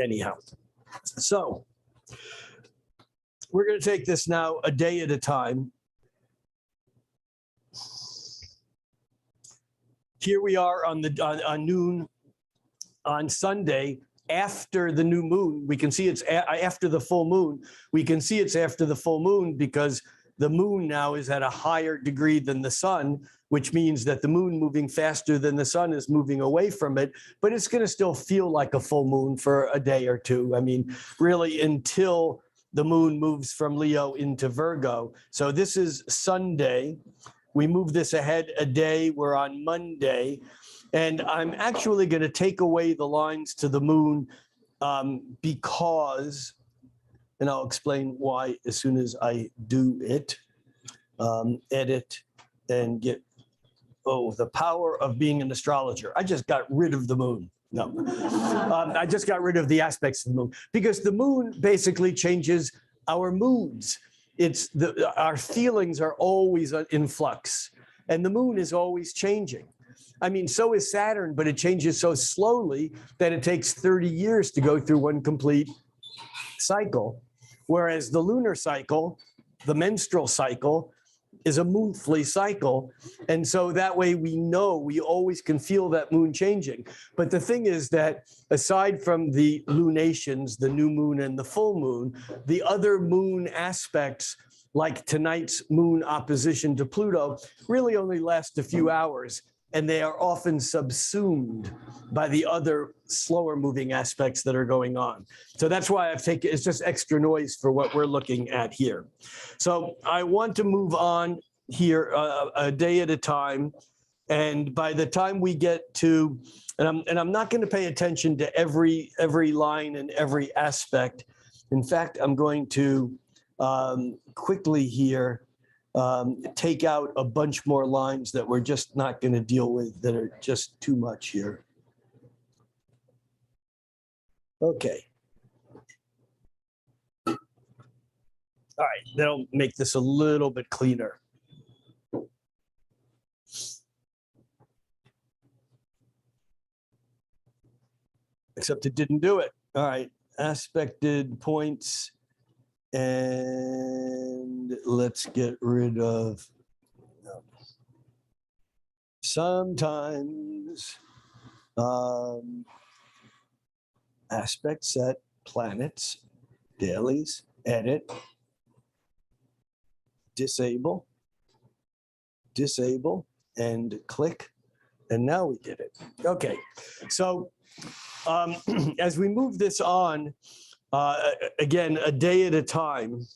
anyhow. So we're going to take this now a day at a time. Here we are on noon on Sunday after the new moon. We can see it's after the full moon. We can see it's after the full moon because the moon now is at a higher degree than the sun, which means that the moon moving faster than the sun is moving away from it, but it's going to still feel like a full moon for a day or two. I mean, really until the moon moves from Leo into Virgo. So this is Sunday. We move this ahead a day. We're on Monday. And I'm actually going to take away the lines to the moon because, and I'll explain why as soon as I do it, edit and get, the power of being an astrologer. I just got rid of the moon. No, I just got rid of the aspects of the moon because the moon basically changes our moods. Our feelings are always in flux and the moon is always changing. I mean, so is Saturn, but it changes so slowly that it takes 30 years to go through one complete cycle. Whereas the lunar cycle, the menstrual cycle, is a monthly cycle. And so that way we know, we always can feel that moon changing. But the thing is that aside from the lunations, the new moon and the full moon, the other moon aspects, like tonight's moon opposition to Pluto, really only last a few hours. And they are often subsumed by the other slower moving aspects that are going on. So that's why I've taken, it's just extra noise for what we're looking at here. So I want to move on here a day at a time. And by the time we get to, and I'm not going to pay attention to every line and every aspect. In fact, I'm going to quickly here take out a bunch more lines that we're just not going to deal with that are just too much here. Okay. All right, that'll make this a little bit cleaner. Except it didn't do it. All right, aspected points. And let's get rid of sometimes aspect set, planets, dailies, edit, disable, and click. And now we did it. Okay, so as we move this on, again, a day at a time.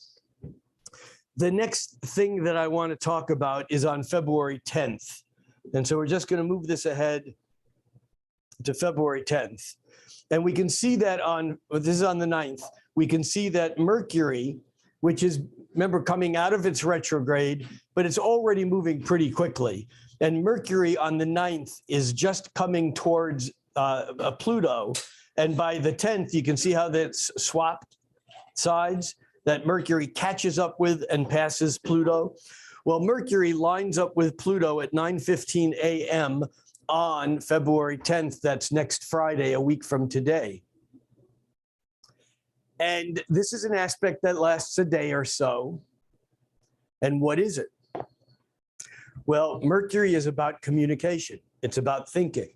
The next thing that I want to talk about is on February 10th. And so we're just going to move this ahead to February 10th. And we can see that this is on the 9th, we can see that Mercury, which is, remember, coming out of its retrograde, but it's already moving pretty quickly. And Mercury on the 9th is just coming towards Pluto. And by the 10th, you can see how that's swapped sides, that Mercury catches up with and passes Pluto. Well, Mercury lines up with Pluto at 9:15 a.m. on February 10th. That's next Friday, a week from today. And this is an aspect that lasts a day or so. And what is it? Well, Mercury is about communication. It's about thinking.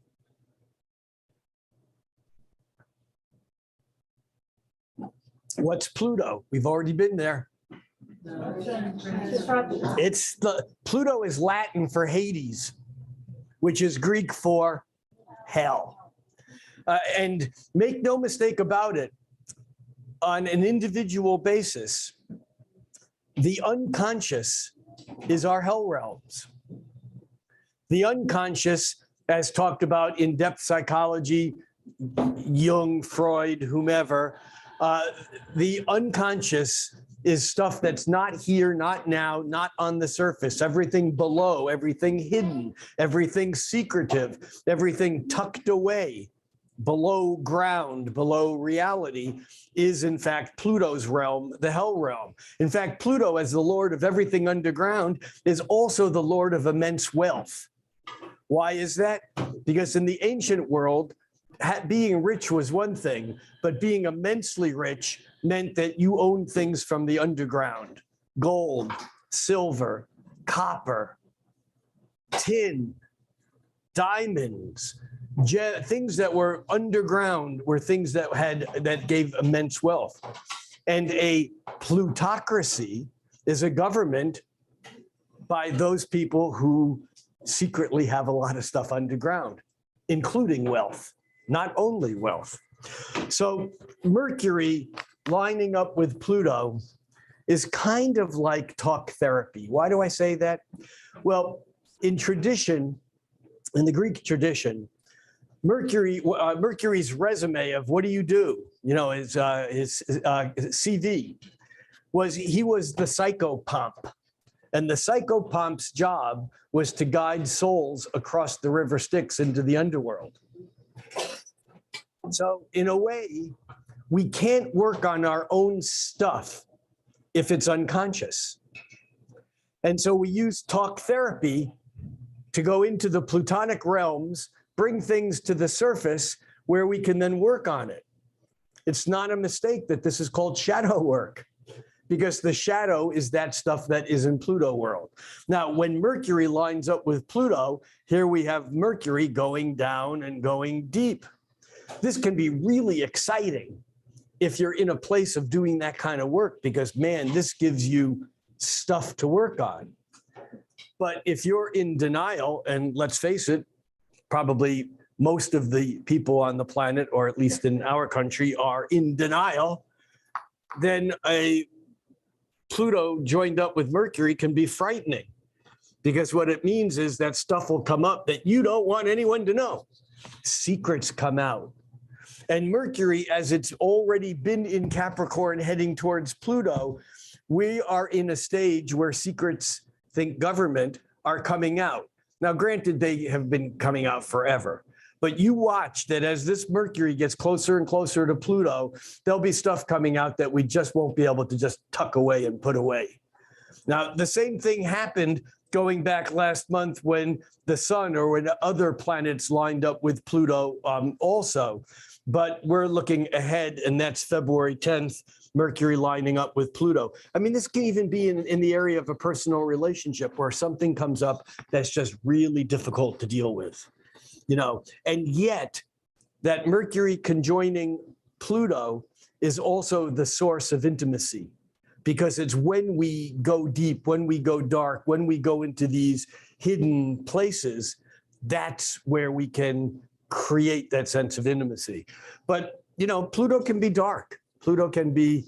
What's Pluto? We've already been there. Pluto is Latin for Hades, which is Greek for hell. And make no mistake about it, on an individual basis, the unconscious is our hell realms. The unconscious, as talked about in depth psychology, Jung, Freud, whomever, the unconscious is stuff that's not here, not now, not on the surface, everything below, everything hidden, everything secretive, everything tucked away, below ground, below reality, is in fact Pluto's realm, the hell realm. In fact, Pluto, as the lord of everything underground, is also the lord of immense wealth. Why is that? Because in the ancient world, being rich was one thing, but being immensely rich meant that you owned things from the underground: gold, silver, copper, tin, diamonds, things that were underground were things that gave immense wealth. And a plutocracy is a government by those people who secretly have a lot of stuff underground, including wealth, not only wealth. So Mercury lining up with Pluto is kind of like talk therapy. Why do I say that? Well, in tradition, in the Greek tradition, Mercury's resume of what do you do, his CV was he was the psychopomp. And the psychopomp's job was to guide souls across the river Styx into the underworld. So in a way, we can't work on our own stuff if it's unconscious. And so we use talk therapy to go into the plutonic realms, bring things to the surface where we can then work on it. It's not a mistake that this is called shadow work, because the shadow is that stuff that is in Pluto world. Now, when Mercury lines up with Pluto, here we have Mercury going down and going deep. This can be really exciting if you're in a place of doing that kind of work, because man, this gives you stuff to work on. But if you're in denial, and let's face it, probably most of the people on the planet, or at least in our country, are in denial, then a Pluto joined up with Mercury can be frightening, because what it means is that stuff will come up that you don't want anyone to know. Secrets come out. And Mercury, as it's already been in Capricorn heading towards Pluto, we are in a stage where secrets, think government, are coming out. Now, granted, they have been coming out forever. But you watch that as this Mercury gets closer and closer to Pluto, there'll be stuff coming out that we just won't be able to just tuck away and put away. Now, the same thing happened going back last month when the sun or when other planets lined up with Pluto also. But we're looking ahead, and that's February 10th, Mercury lining up with Pluto. I mean, this can even be in the area of a personal relationship where something comes up that's just really difficult to deal with. And yet that Mercury conjoining Pluto is also the source of intimacy, because it's when we go deep, when we go dark, when we go into these hidden places, that's where we can create that sense of intimacy. But, Pluto can be dark. Pluto can be,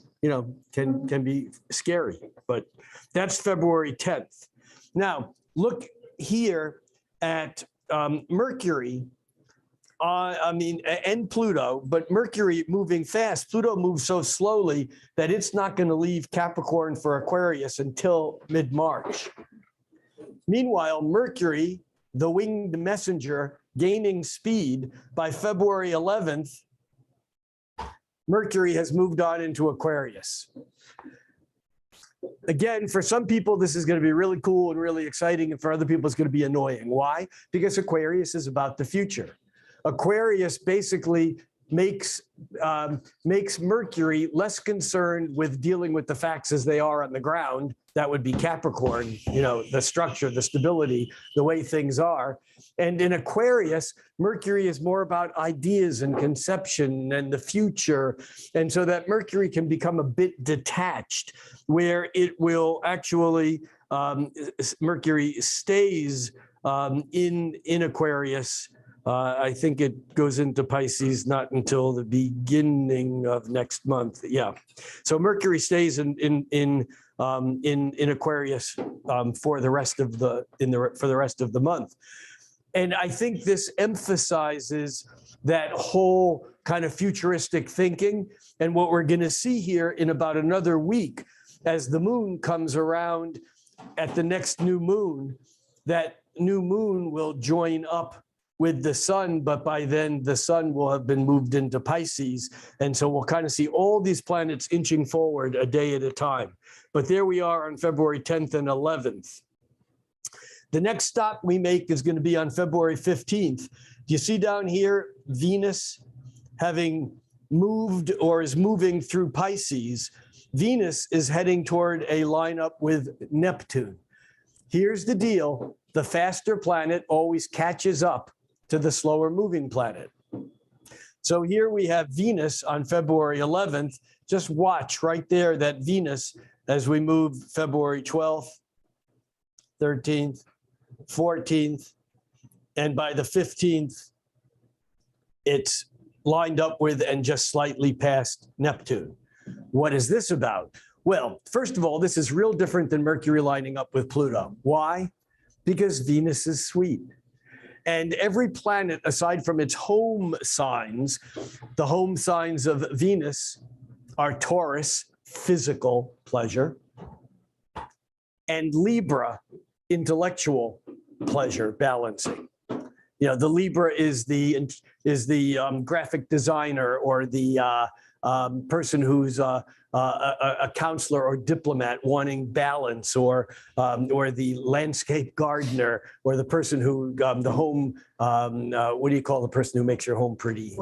can be scary, but that's February 10th. Now, look here at Mercury, and Pluto, but Mercury moving fast. Pluto moves so slowly that it's not going to leave Capricorn for Aquarius until mid-March. Meanwhile, Mercury, the winged messenger, gaining speed by February 11th, Mercury has moved on into Aquarius. Again, for some people, this is going to be really cool and really exciting, and for other people, it's going to be annoying. Why? Because Aquarius is about the future. Aquarius basically makes Mercury less concerned with dealing with the facts as they are on the ground. That would be Capricorn, the structure, the stability, the way things are. And in Aquarius, Mercury is more about ideas and conception and the future. And so that Mercury can become a bit detached, where it will actually, Mercury stays in Aquarius. I think it goes into Pisces not until the beginning of next month. Yeah, so Mercury stays in Aquarius for the rest of the month, and I think this emphasizes that whole kind of futuristic thinking. And what we're going to see here in about another week, as the moon comes around at the next new moon, that new moon will join up with the sun, but by then the sun will have been moved into Pisces. And so we'll kind of see all these planets inching forward a day at a time. But there we are on February 10th and 11th. The next stop we make is going to be on February 15th. Do you see down here, Venus having moved or is moving through Pisces? Venus is heading toward a lineup with Neptune. Here's the deal. The faster planet always catches up to the slower moving planet. So here we have Venus on February 11th. Just watch right there that Venus as we move February 12th, 13th, 14th, and by the 15th, it's lined up with and just slightly past Neptune. What is this about? Well, first of all, this is real different than Mercury lining up with Pluto. Why? Because Venus is sweet. And every planet, aside from its home signs, the home signs of Venus are Taurus, physical pleasure, and Libra, intellectual pleasure, balancing. The Libra is the graphic designer or the person who's a counselor or diplomat wanting balance, or the landscape gardener, or the person who the home what do you call the person who makes your home pretty?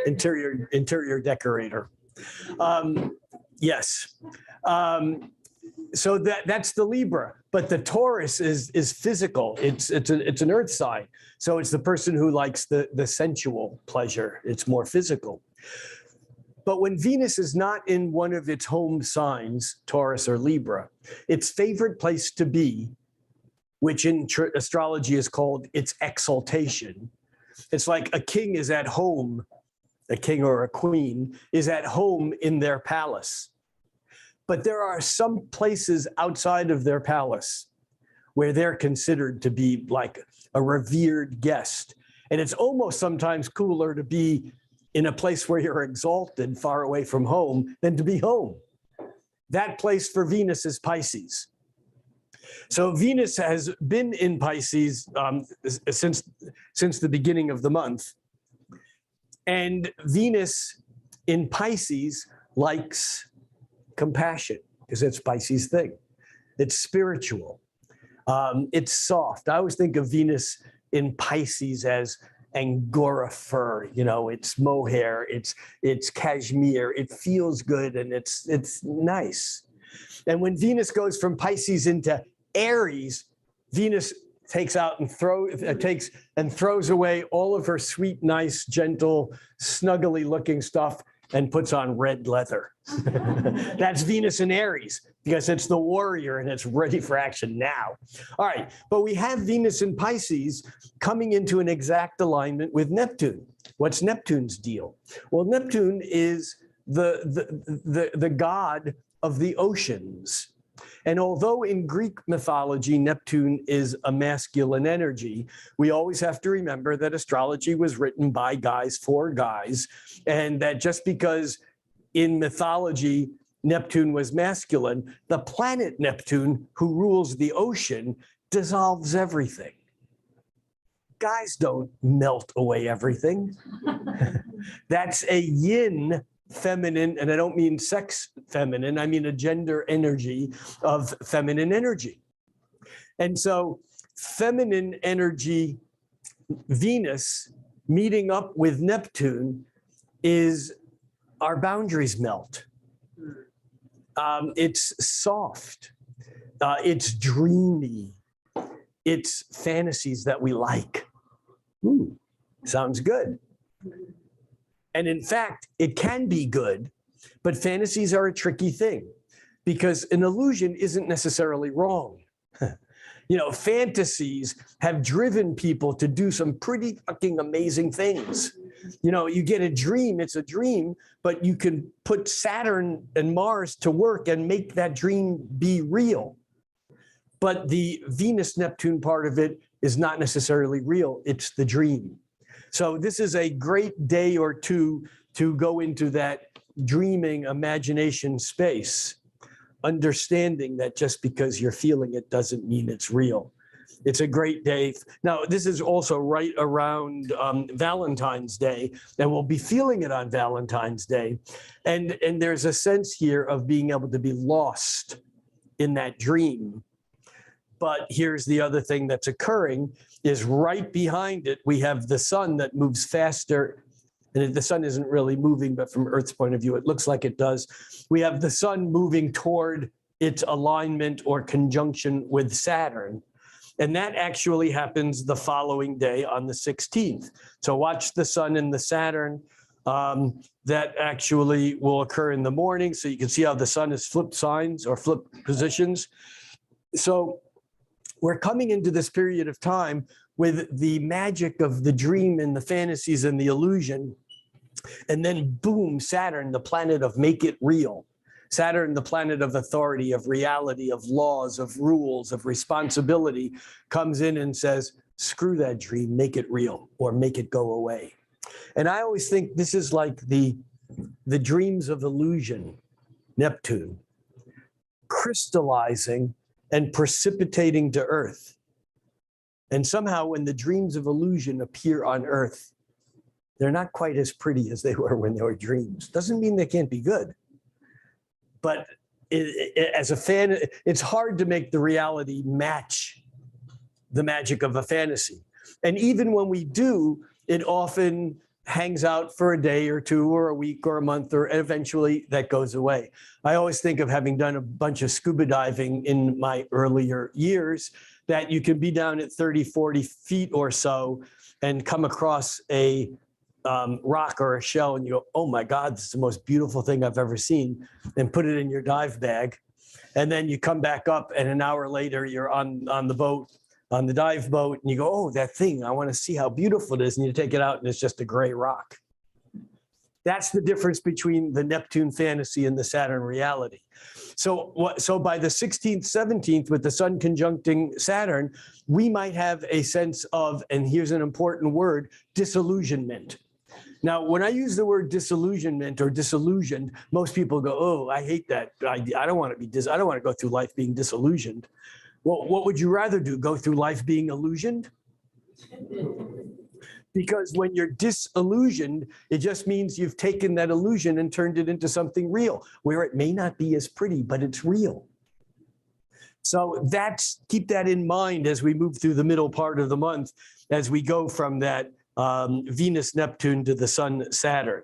Interior decorator. Yes. So that's the Libra, but the Taurus is physical. It's an earth sign. So it's the person who likes the sensual pleasure. It's more physical. But when Venus is not in one of its home signs, Taurus or Libra, its favorite place to be, which in astrology is called its exaltation. It's like a king is at home, a king or a queen is at home in their palace. But there are some places outside of their palace where they're considered to be like a revered guest. And it's almost sometimes cooler to be in a place where you're exalted, far away from home, than to be home. That place for Venus is Pisces. So Venus has been in Pisces since the beginning of the month. And Venus in Pisces likes compassion, because it's Pisces thing. It's spiritual. It's soft. I always think of Venus in Pisces as Angora fur, it's mohair, it's cashmere, it feels good, and it's nice. And when Venus goes from Pisces into Aries, Venus takes and throws away all of her sweet, nice, gentle, snuggly looking stuff and puts on red leather. That's Venus in Aries, because it's the warrior and it's ready for action now. All right, but we have Venus in Pisces coming into an exact alignment with Neptune. What's Neptune's deal? Well, Neptune is the god of the oceans. And although in Greek mythology, Neptune is a masculine energy, we always have to remember that astrology was written by guys for guys, and that just because in mythology Neptune was masculine, the planet Neptune, who rules the ocean, dissolves everything. Guys don't melt away everything. That's a yin feminine, and I don't mean sex feminine, I mean a gender energy of feminine energy. And so feminine energy, Venus, meeting up with Neptune is our boundaries melt. It's soft. It's dreamy. It's fantasies that we like. Ooh, sounds good. And in fact, it can be good, but fantasies are a tricky thing because an illusion isn't necessarily wrong. You know, fantasies have driven people to do some pretty fucking amazing things. You know, you get a dream, it's a dream, but you can put Saturn and Mars to work and make that dream be real. But the Venus-Neptune part of it is not necessarily real, it's the dream. So this is a great day or two to go into that dreaming imagination space, understanding that just because you're feeling it doesn't mean it's real. It's a great day. Now, this is also right around Valentine's Day, and we'll be feeling it on Valentine's Day. And there's a sense here of being able to be lost in that dream. But here's the other thing that's occurring is right behind it, we have the sun that moves faster. And the sun isn't really moving, but from Earth's point of view, it looks like it does. We have the sun moving toward its alignment or conjunction with Saturn. And that actually happens the following day on the 16th. So watch the sun and the Saturn. That actually will occur in the morning. So you can see how the sun is flipped signs or flipped positions. So we're coming into this period of time with the magic of the dream and the fantasies and the illusion. And then boom, Saturn, the planet of make it real. Saturn, the planet of authority, of reality, of laws, of rules, of responsibility, comes in and says, screw that dream, make it real or make it go away. And I always think this is like the dreams of illusion, Neptune, crystallizing and precipitating to Earth. And somehow when the dreams of illusion appear on Earth, they're not quite as pretty as they were when they were dreams. Doesn't mean they can't be good. But as a fan, it's hard to make the reality match the magic of a fantasy. And even when we do, it often hangs out for a day or two or a week or a month, or eventually that goes away. I always think of having done a bunch of scuba diving in my earlier years, that you can be down at 30, 40 feet or so and come across a rock or a shell and you go, oh my God, this is the most beautiful thing I've ever seen, and put it in your dive bag. And then you come back up and an hour later you're on the boat, on the dive boat, and you go, oh, that thing, I want to see how beautiful it is. And you take it out and it's just a gray rock. That's the difference between the Neptune fantasy and the Saturn reality. So by the 16th, 17th, with the sun conjuncting Saturn, we might have a sense of, and here's an important word, disillusionment. Now, when I use the word disillusionment or disillusioned, most people go, oh, I hate that. I don't want to I don't want to go through life being disillusioned. Well, what would you rather do? Go through life being illusioned? Because when you're disillusioned, it just means you've taken that illusion and turned it into something real, where it may not be as pretty, but it's real. So keep that in mind as we move through the middle part of the month, as we go from that Venus, Neptune to the sun, Saturn.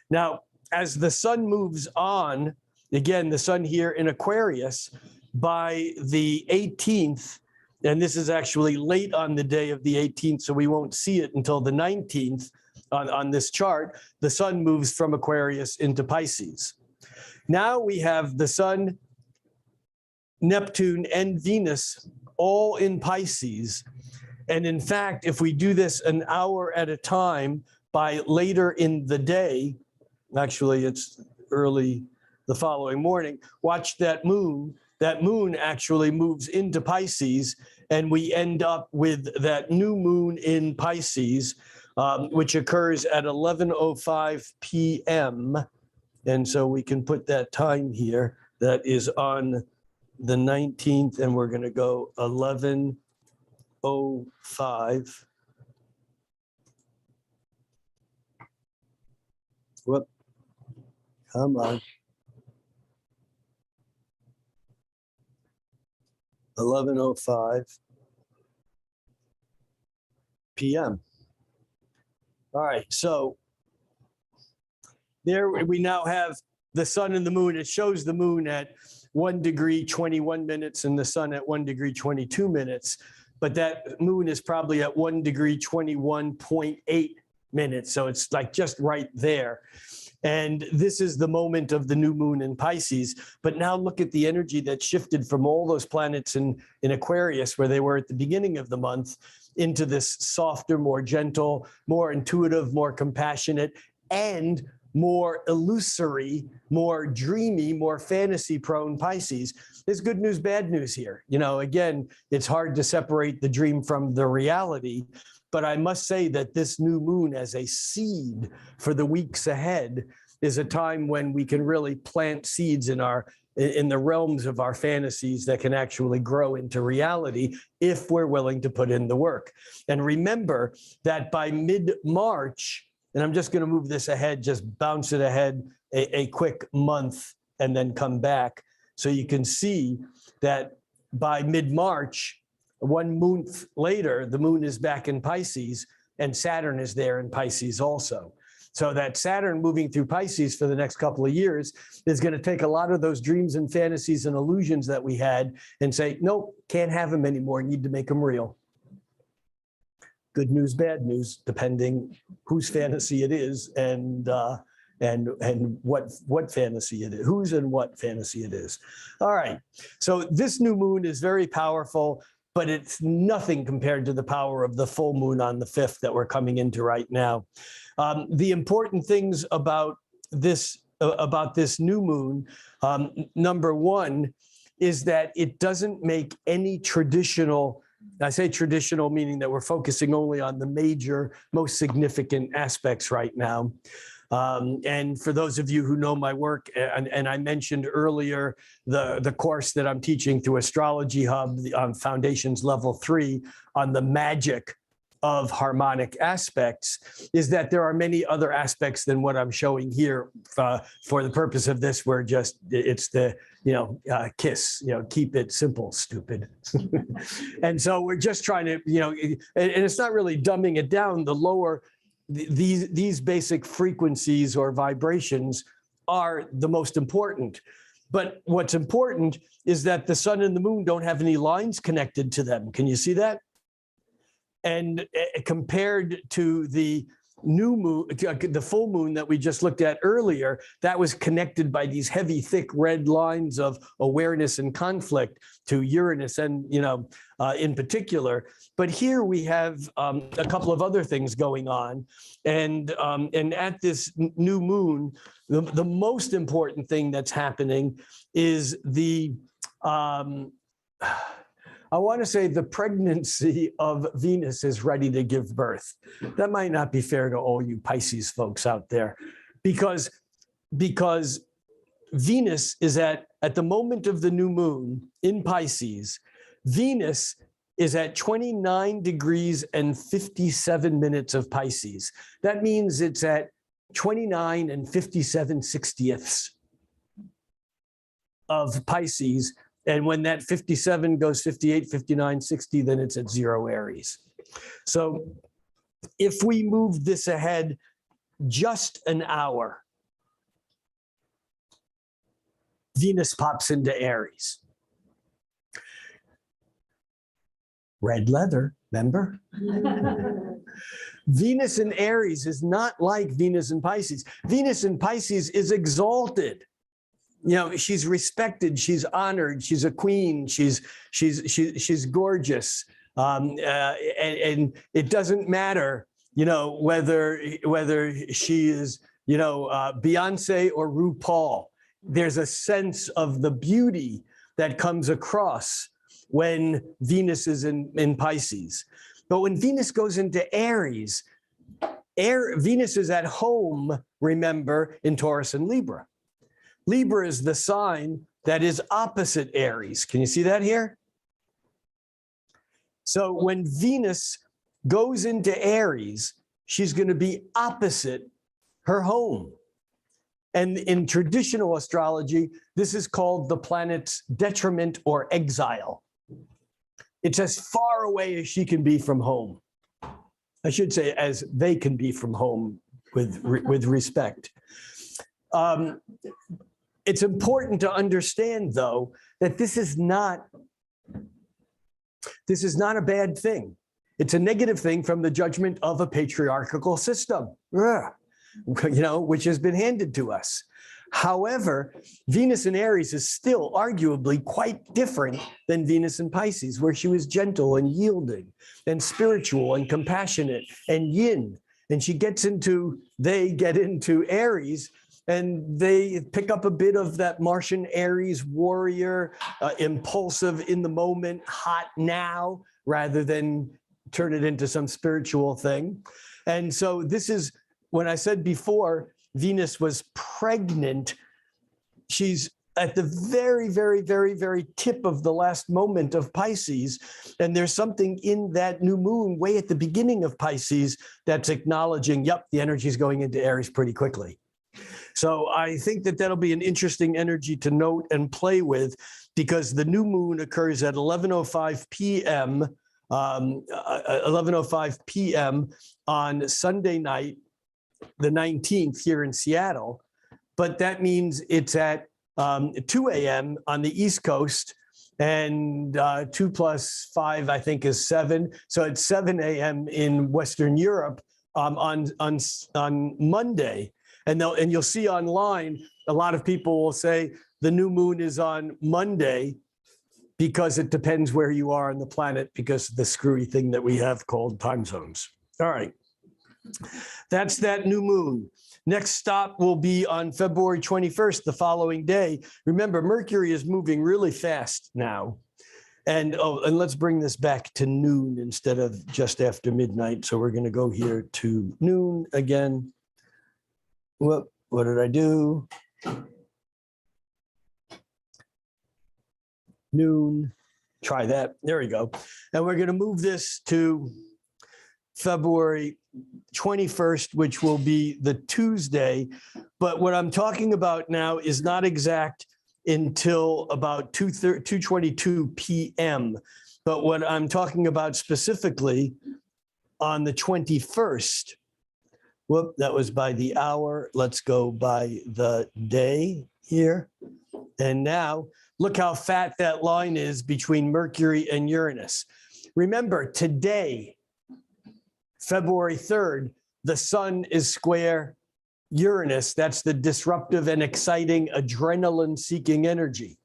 Now, as the sun moves on, again, the sun here in Aquarius, by the 18th, and this is actually late on the day of the 18th, so we won't see it until the 19th on this chart, the sun moves from Aquarius into Pisces. Now we have the sun, Neptune, and Venus all in Pisces. And in fact, if we do this an hour at a time, by later in the day, actually it's early the following morning, watch that moon. That moon actually moves into Pisces, and we end up with that new moon in Pisces, which occurs at 11:05 p.m. And so we can put that time here. That is on the 19th, and we're going to go 11:05. Whoop. Come on. 11:05 p.m. All right, so there we now have the sun and the moon. It shows the moon at 1 degree 21 minutes and the sun at 1 degree 22 minutes. But that moon is probably at 1 degree 21.8 minutes. So it's like just right there. And this is the moment of the new moon in Pisces. But now look at the energy that shifted from all those planets in Aquarius, where they were at the beginning of the month, into this softer, more gentle, more intuitive, more compassionate, and more illusory, more dreamy, more fantasy-prone Pisces. There's good news, bad news here. You know, again, it's hard to separate the dream from the reality, but I must say that this new moon as a seed for the weeks ahead is a time when we can really plant seeds in the realms of our fantasies that can actually grow into reality if we're willing to put in the work. And remember that by mid-March, and I'm just going to move this ahead, just bounce it ahead a quick month and then come back. So you can see that by mid-March, 1 month later, the moon is back in Pisces and Saturn is there in Pisces also. So that Saturn moving through Pisces for the next couple of years is going to take a lot of those dreams and fantasies and illusions that we had and say, nope, can't have them anymore, need to make them real. Good news, bad news, depending whose fantasy it is and what fantasy it is, whose and what fantasy it is. All right, so this new moon is very powerful, but it's nothing compared to the power of the full moon on the 5th that we're coming into right now. The important things about this new moon, number one, is that it doesn't make any traditional, I say traditional meaning that we're focusing only on the major, most significant aspects right now. And for those of you who know my work, and I mentioned earlier the course that I'm teaching through Astrology Hub on Foundations Level 3 on the magic of harmonic aspects, is that there are many other aspects than what I'm showing here. For the purpose of this, we're just, it's the, KISS, keep it simple, stupid. And so we're just trying to, and it's not really dumbing it down. The lower, these basic frequencies or vibrations are the most important. But what's important is that the sun and the moon don't have any lines connected to them. Can you see that? And compared to the new moon, the full moon that we just looked at earlier, that was connected by these heavy, thick red lines of awareness and conflict to Uranus and, in particular. But here we have a couple of other things going on. And at this new moon, the most important thing that's happening is I want to say the pregnancy of Venus is ready to give birth. That might not be fair to all you Pisces folks out there, because Venus is at the moment of the new moon in Pisces, Venus is at 29 degrees and 57 minutes of Pisces. That means it's at 29 and 57/60ths of Pisces. And when that 57 goes 58, 59, 60, then it's at 0 Aries. So if we move this ahead just an hour, Venus pops into Aries. Red leather, remember? Venus in Aries is not like Venus in Pisces. Venus in Pisces is exalted. She's respected, she's honored, she's a queen, she's gorgeous, and it doesn't matter, whether she is, Beyonce or RuPaul. There's a sense of the beauty that comes across when Venus is in Pisces. But when Venus goes into Aries, Venus is at home, remember, in Taurus and Libra. Libra is the sign that is opposite Aries. Can you see that here? So when Venus goes into Aries, she's going to be opposite her home. And in traditional astrology, this is called the planet's detriment or exile. It's as far away as she can be from home. I should say as they can be from home with respect. It's important to understand, though, that this is not a bad thing. It's a negative thing from the judgment of a patriarchal system, which has been handed to us. However, Venus in Aries is still arguably quite different than Venus in Pisces, where she was gentle and yielding and spiritual and compassionate and yin. And they get into Aries, and they pick up a bit of that Martian Aries warrior, impulsive in the moment, hot now, rather than turn it into some spiritual thing. And so this is, when I said before, Venus was pregnant, she's at the very, very, very, very tip of the last moment of Pisces. And there's something in that new moon way at the beginning of Pisces that's acknowledging, yep, the energy is going into Aries pretty quickly. So I think that that'll be an interesting energy to note and play with, because the new moon occurs at 11:05 p.m. 11:05 p.m. on Sunday night, the 19th here in Seattle. But that means it's at 2 a.m. on the East Coast, and 2 + 5, I think, is 7. So it's 7 a.m. in Western Europe on Monday. And you'll see online, a lot of people will say the new moon is on Monday because it depends where you are on the planet, because of the screwy thing that we have called time zones. All right. That's that new moon. Next stop will be on February 21st, the following day. Remember, Mercury is moving really fast now. And let's bring this back to noon instead of just after midnight. So we're going to go here to noon again. What did I do? Noon. Try that. There we go. And we're going to move this to February 21st, which will be the Tuesday. But what I'm talking about now is not exact until about 2:22 p.m. But what I'm talking about specifically on the 21st, that was by the hour. Let's go by the day here. And now look how fat that line is between Mercury and Uranus. Remember, today, February 3rd, the sun is square Uranus. That's the disruptive and exciting adrenaline-seeking energy.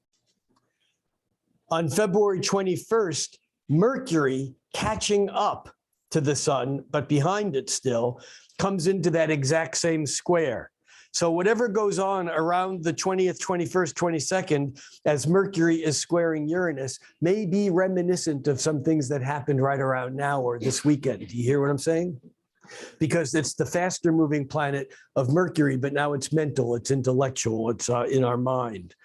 On February 21st, Mercury, catching up to the sun, but behind it still, comes into that exact same square. So whatever goes on around the 20th, 21st, 22nd, as Mercury is squaring Uranus, may be reminiscent of some things that happened right around now or this weekend. Do you hear what I'm saying? Because it's the faster moving planet of Mercury, but now it's mental, it's intellectual, it's in our mind.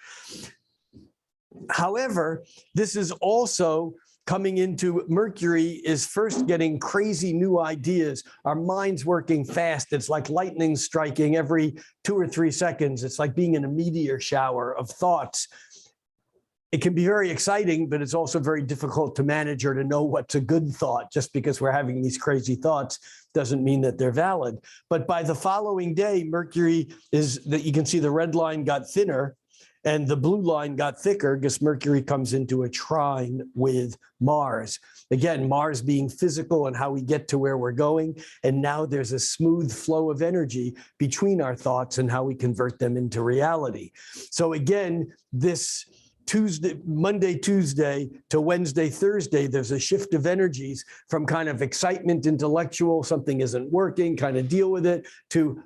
However, this is also coming into Mercury is first getting crazy new ideas. Our mind's working fast. It's like lightning striking every 2 or 3 seconds. It's like being in a meteor shower of thoughts. It can be very exciting, but it's also very difficult to manage or to know what's a good thought. Just because we're having these crazy thoughts doesn't mean that they're valid. But by the following day, Mercury you can see the red line got thinner and the blue line got thicker because Mercury comes into a trine with Mars. Again, Mars being physical and how we get to where we're going. And now there's a smooth flow of energy between our thoughts and how we convert them into reality. So again, this Monday, Tuesday to Wednesday, Thursday, there's a shift of energies from kind of excitement, intellectual, something isn't working, kind of deal with it, to,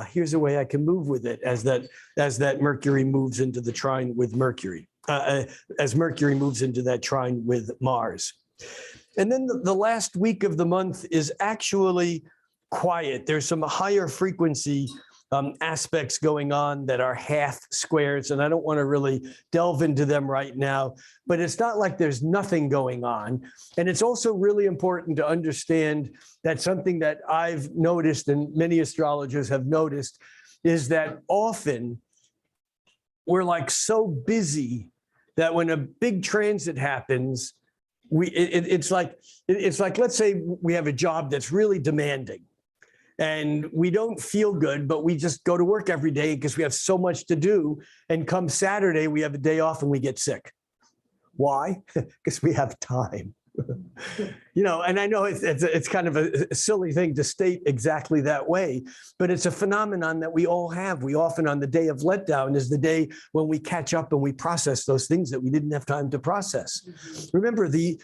here's a way I can move with it as that Mercury moves into the trine with Mercury, as Mercury moves into that trine with Mars. And then the last week of the month is actually quiet. There's some higher frequency aspects going on that are half squares, and I don't want to really delve into them right now, but it's not like there's nothing going on. And it's also really important to understand that something that I've noticed and many astrologers have noticed is that often we're like so busy that when a big transit happens, it's like, let's say we have a job that's really demanding and we don't feel good, but we just go to work every day because we have so much to do. And come Saturday, we have a day off and we get sick. Why? Because we have time. And I know it's kind of a silly thing to state exactly that way, but it's a phenomenon that we all have. We often, on the day of letdown, is the day when we catch up and we process those things that we didn't have time to process. Remember, the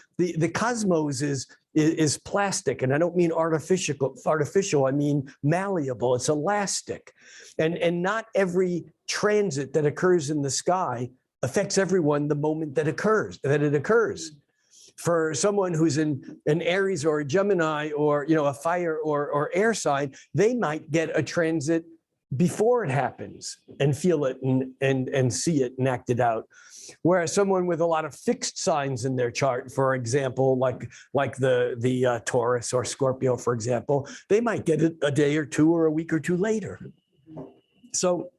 cosmos is plastic, and I don't mean artificial. I mean malleable. It's elastic, and not every transit that occurs in the sky affects everyone the moment that it occurs. For someone who's in an Aries or a Gemini or a fire or air sign, they might get a transit before it happens and feel it and see it and act it out. Whereas someone with a lot of fixed signs in their chart, for example, like the Taurus or Scorpio, for example, they might get it a day or two or a week or two later. So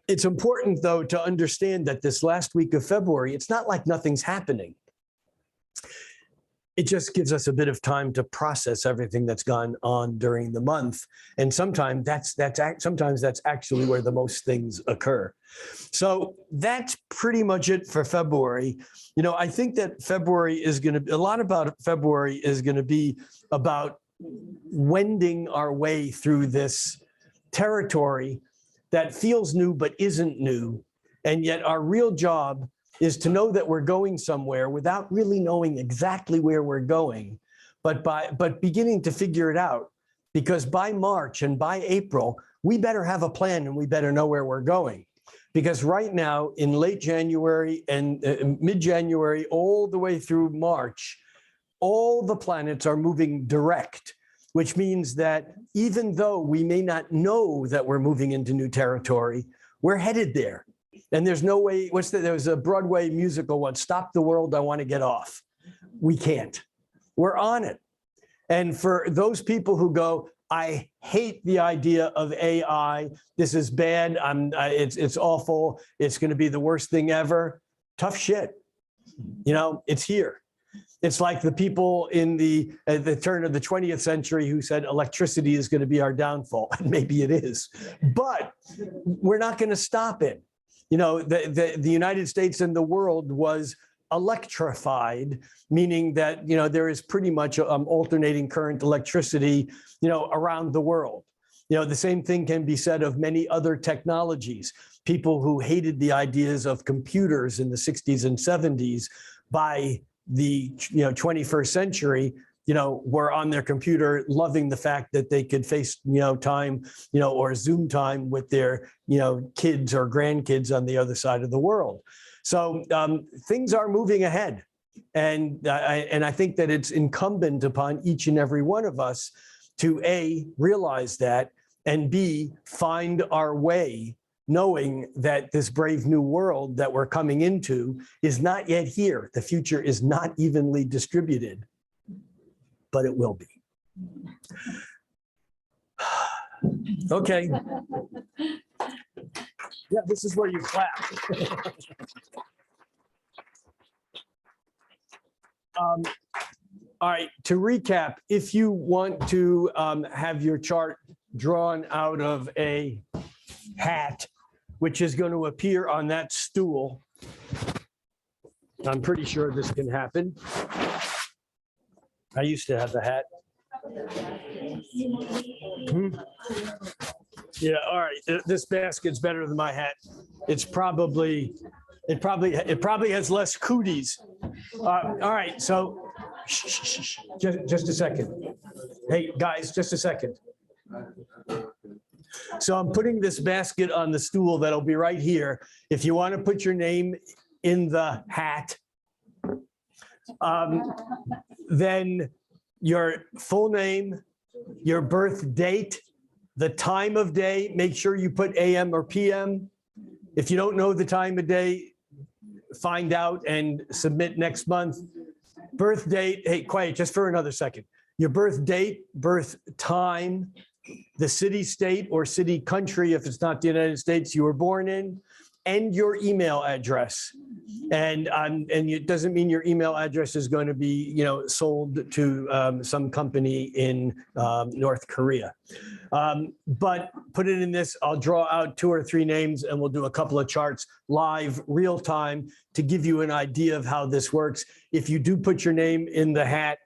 it's important, though, to understand that this last week of February, it's not like nothing's happening. It just gives us a bit of time to process everything that's gone on during the month. And sometimes that's actually where the most things occur. So that's pretty much it for February. I think that February is going to be, a lot about February is going to be about wending our way through this territory that feels new but isn't new. And yet our real job is to know that we're going somewhere without really knowing exactly where we're going, but beginning to figure it out. Because by March and by April, we better have a plan and we better know where we're going. Because right now, in late January and mid-January, all the way through March, all the planets are moving direct, which means that even though we may not know that we're moving into new territory, we're headed there. And there's no way, there was a Broadway musical once, Stop the World, I Want to Get Off. We can't. We're on it. And for those people who go, I hate the idea of AI, this is bad, it's awful, it's going to be the worst thing ever, tough shit. It's here. It's like the people at the turn of the 20th century who said electricity is going to be our downfall. And maybe it is. But we're not going to stop it. The United States and the world was electrified, meaning that, there is pretty much alternating current electricity, around the world. The same thing can be said of many other technologies. People who hated the ideas of computers in the 60s and 70s, by the 21st century, were on their computer loving the fact that they could face, time, or Zoom time with their, kids or grandkids on the other side of the world. So things are moving ahead. And I think that it's incumbent upon each and every one of us to A, realize that, and B, find our way, knowing that this brave new world that we're coming into is not yet here. The future is not evenly distributed, but it will be. Okay. Yeah, this is where you clap. All right, to recap, if you want to have your chart drawn out of a hat, which is going to appear on that stool, I'm pretty sure this can happen. I used to have the hat. Yeah, all right. This basket's better than my hat. It probably has less cooties. All right, so just a second. Hey guys, just a second. So I'm putting this basket on the stool that'll be right here. If you want to put your name in the hat, then your full name, your birth date, the time of day, make sure you put AM or PM. If you don't know the time of day, find out and submit next month. Birth date, hey, quiet just for another second. Your birth date, birth time, the city, state, or city country, if it's not the United States you were born in, and your email address. And it doesn't mean your email address is going to be, sold to some company in North Korea. But put it in this, I'll draw out 2 or 3 names and we'll do a couple of charts live, real time, to give you an idea of how this works. If you do put your name in the hat,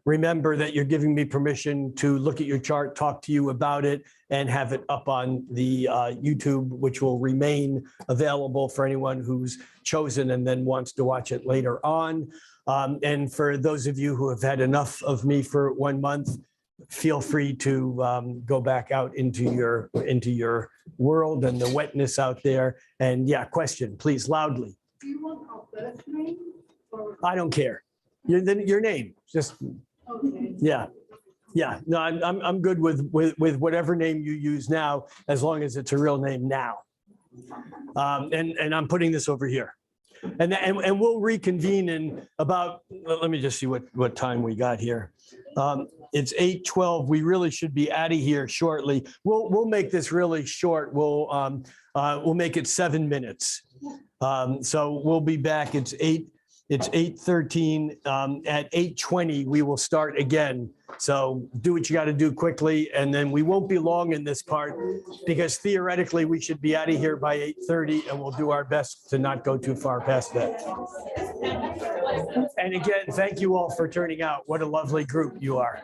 remember that you're giving me permission to look at your chart, talk to you about it, and have it up on the YouTube, which will remain available for anyone who's chosen and then wants to watch it later on. And for those of you who have had enough of me for 1 month, feel free to go back out into your world and the wetness out there. And yeah, question, please, loudly. Do you want a birth name? I don't care. Your name, just. Okay. Yeah. No, I'm good with whatever name you use now, as long as it's a real name now. And I'm putting this over here. And we'll reconvene in about, let me just see what time we got here. It's 8:12. We really should be out of here shortly. We'll make this really short. We'll make it 7 minutes. So we'll be back. It's 8:13. At 8:20, we will start again. So do what you got to do quickly, and then we won't be long in this part because theoretically we should be out of here by 8:30, and we'll do our best to not go too far past that. And again, thank you all for turning out. What a lovely group you are.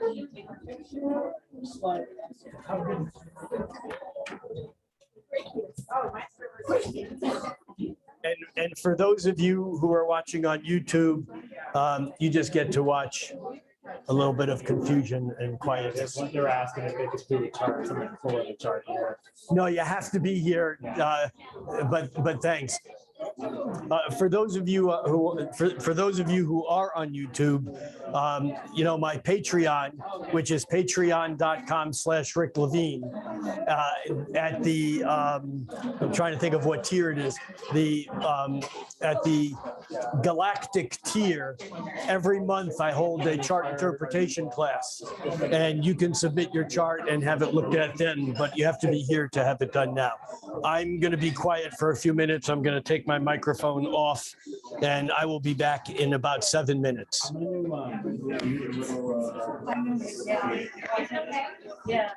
And for those of you who are watching on YouTube, you just get to watch a little bit of confusion and quietness. What they're asking if they could do the chart, I'm like, pull the chart here. No, you have to be here, but thanks. For those of you for those of you who are on YouTube, my Patreon, which is patreon.com/Rick Levine, at the I'm trying to think of what tier it is. At the galactic tier, every month I hold a chart interpretation class, and you can submit your chart and have it looked at then, but you have to be here to have it done now. I'm going to be quiet for a few minutes. I'm going to take my microphone off, and I will be back in about 7 minutes. Yeah.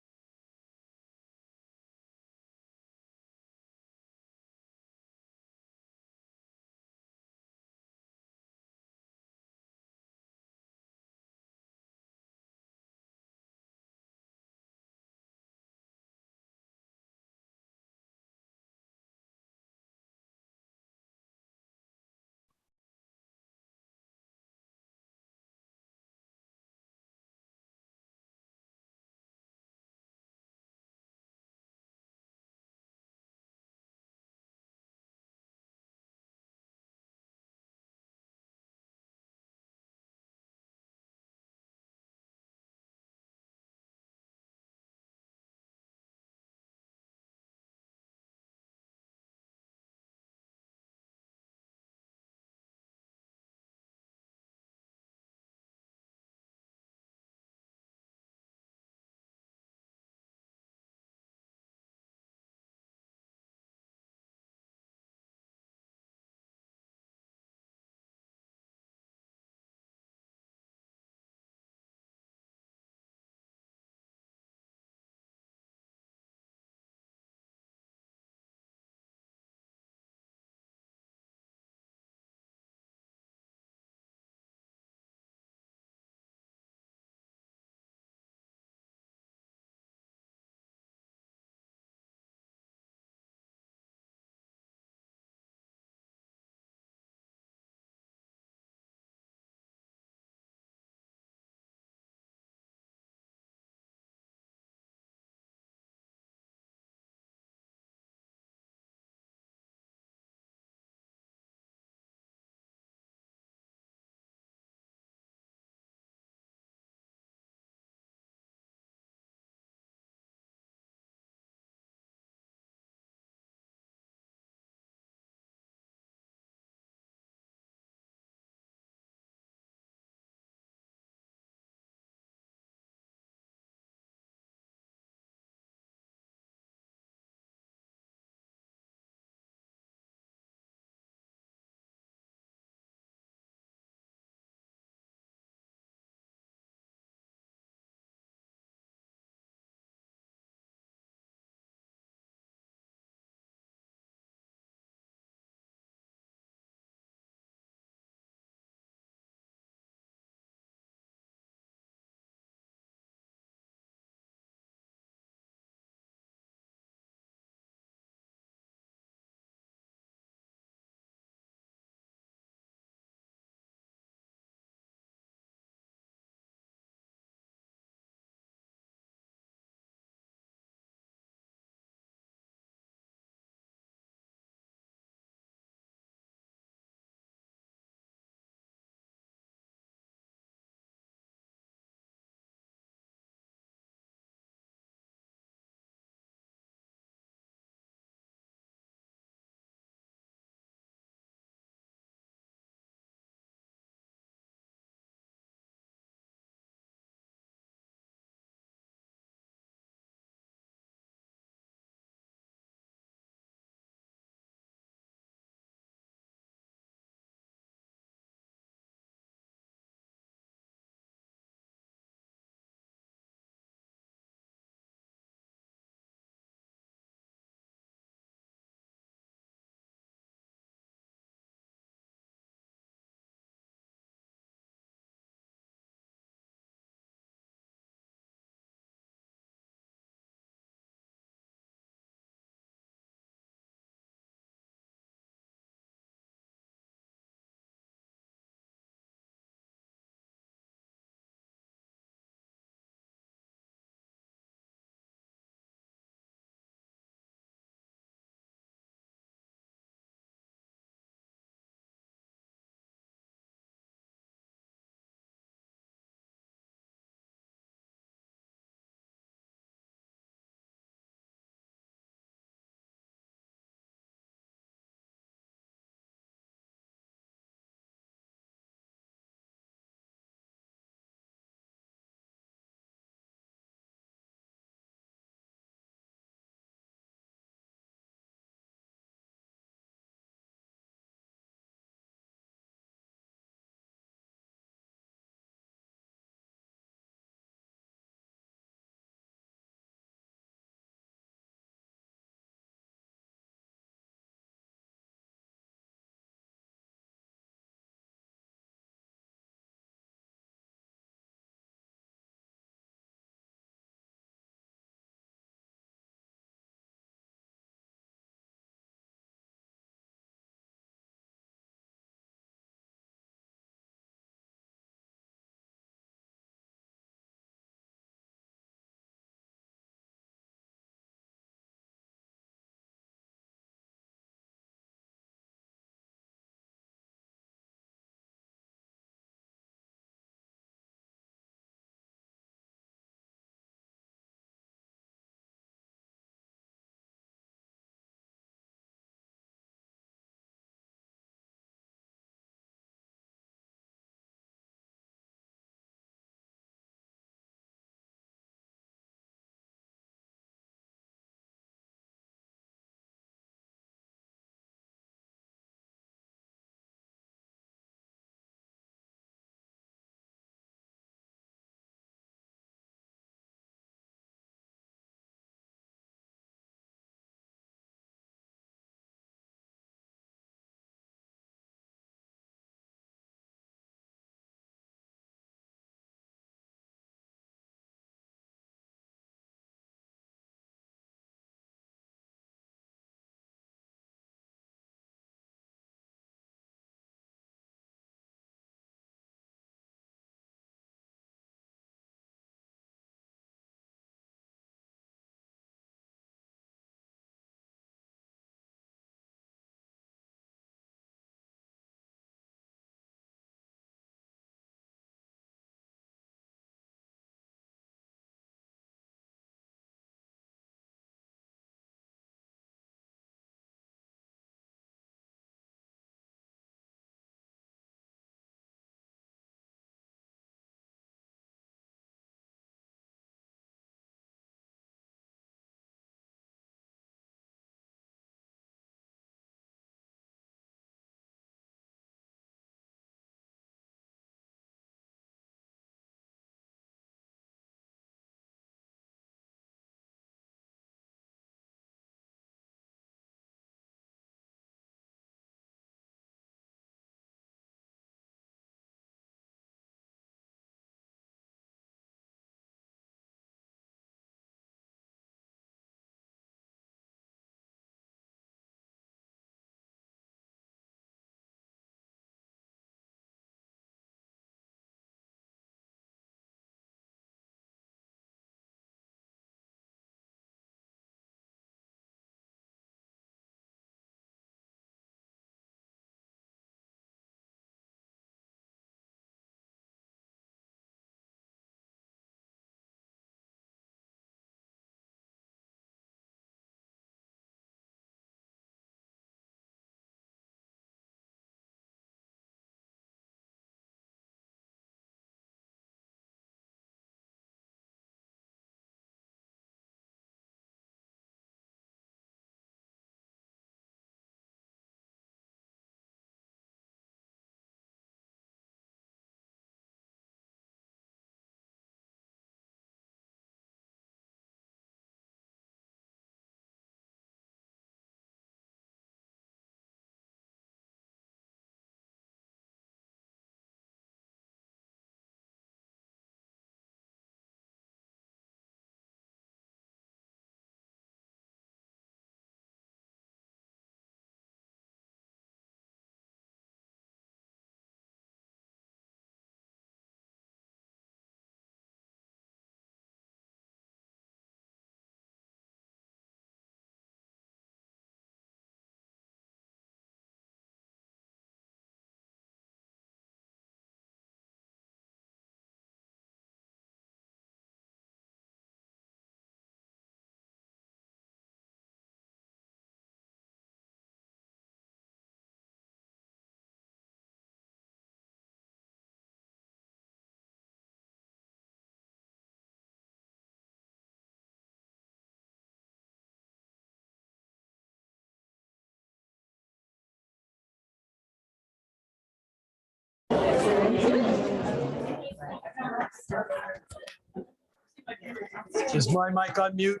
Is my mic on mute?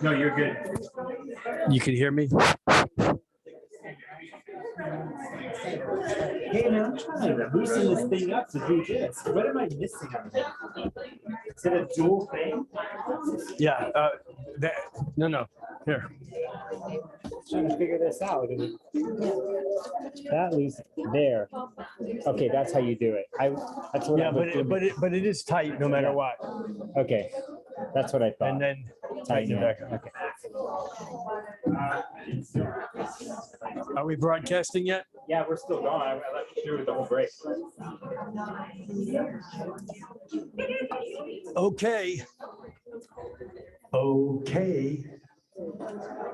No, you're good. You can hear me? Hey man, I'm trying to loosen this thing up to do this. What am I missing on here? Is it a dual thing? Yeah, no, here. Trying to figure this out. That loose there. Okay, that's how you do it. That's what Yeah, I was doing. but it is tight no matter what. Okay, that's what I thought. And then tighten it back up. Okay. Are we broadcasting yet? Yeah, we're still going. I let you through the whole break. Okay. Okay.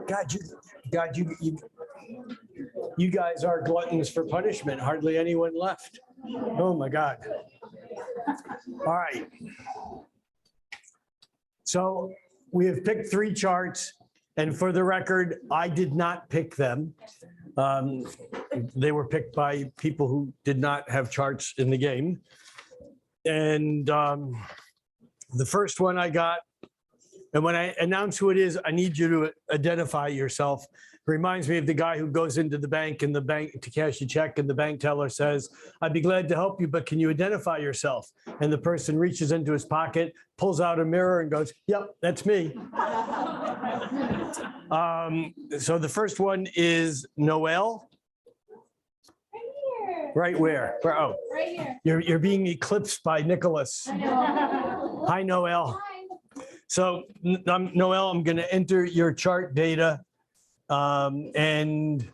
God, you guys are gluttons for punishment. Hardly anyone left. Oh my God. All right. So we have picked 3 charts, and for the record, I did not pick them. They were picked by people who did not have charts in the game. And the first one I got, and when I announce who it is, I need you to identify yourself. It reminds me of the guy who goes into the bank to cash a check, and the bank teller says, "I'd be glad to help you, but can you identify yourself?" And the person reaches into his pocket, pulls out a mirror and goes, "Yep, that's me." So the first one is Noel. Right where? Oh, Right here. you're being eclipsed by Nicholas. I know. Hi, Noel. So, Noel, I'm going to enter your chart data, and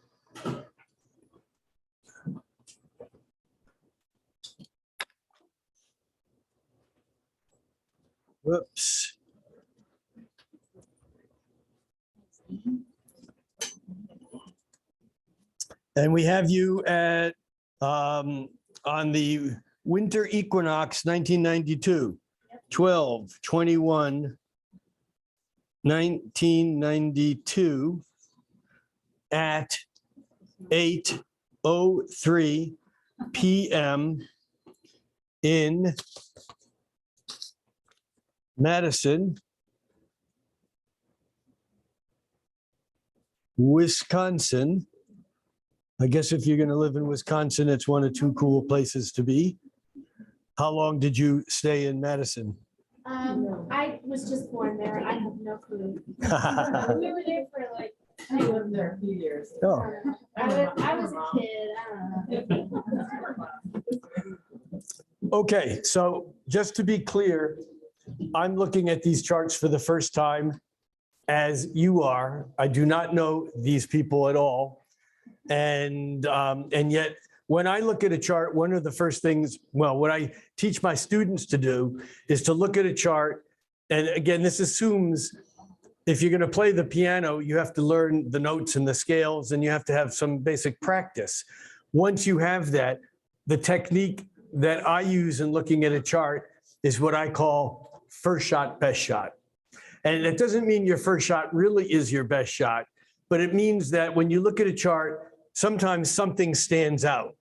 whoops. And we have you at on the winter equinox 1992, 12/21. 1992 at 8:03 p.m. in Madison, Wisconsin. I guess if you're going to live in Wisconsin, it's one of 2 cool places to be. How long did you stay in Madison? I was just born there. I have no clue. We were there for like, I lived there a few years. Oh, I was a kid. I don't know. okay. So just to be clear, I'm looking at these charts for the first time, as you are. I do not know these people at all. And yet, when I look at a chart, one of the first things, well, what I teach my students to do is to look at a chart. And again, this assumes if you're going to play the piano, you have to learn the notes and the scales, and you have to have some basic practice. Once you have that, the technique that I use in looking at a chart is what I call first shot, best shot. And it doesn't mean your first shot really is your best shot, but it means that when you look at a chart, sometimes something stands out.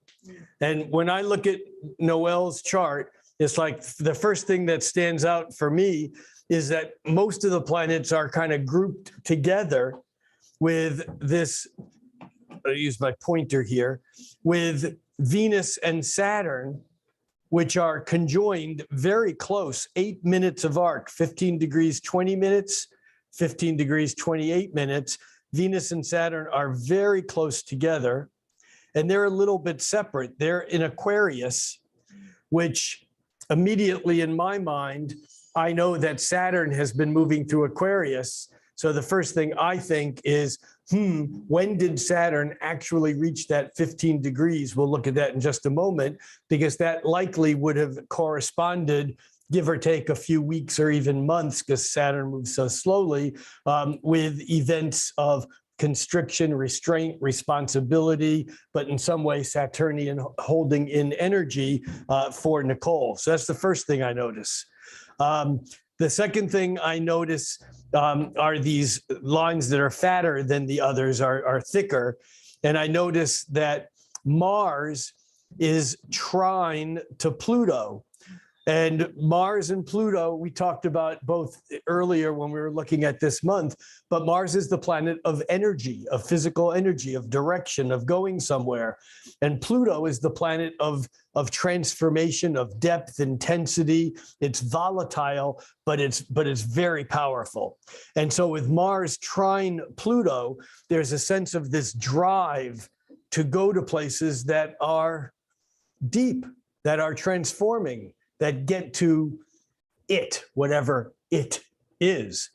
And when I look at Noel's chart, it's like the first thing that stands out for me is that most of the planets are kind of grouped together with this, I'll use my pointer here, with Venus and Saturn, which are conjoined very close, 8 minutes of arc, 15 degrees, 20 minutes, 15 degrees, 28 minutes. Venus and Saturn are very close together, and they're a little bit separate. They're in Aquarius, which immediately in my mind, I know that Saturn has been moving through Aquarius. So the first thing I think is, when did Saturn actually reach that 15 degrees? We'll look at that in just a moment, because that likely would have corresponded, give or take a few weeks or even months, because Saturn moves so slowly, with events of constriction, restraint, responsibility, but in some way Saturnian holding in energy for Nicole. So that's the first thing I notice. The second thing I notice are these lines that are fatter than the others, are thicker. And I notice that Mars is trine to Pluto. And Mars and Pluto, we talked about both earlier when we were looking at this month, but Mars is the planet of energy, of physical energy, of direction, of going somewhere. And Pluto is the planet of transformation, of depth, intensity. It's volatile, but it's very powerful. And so with Mars trine Pluto, there's a sense of this drive to go to places that are deep, that are transforming, that get to it, whatever it is.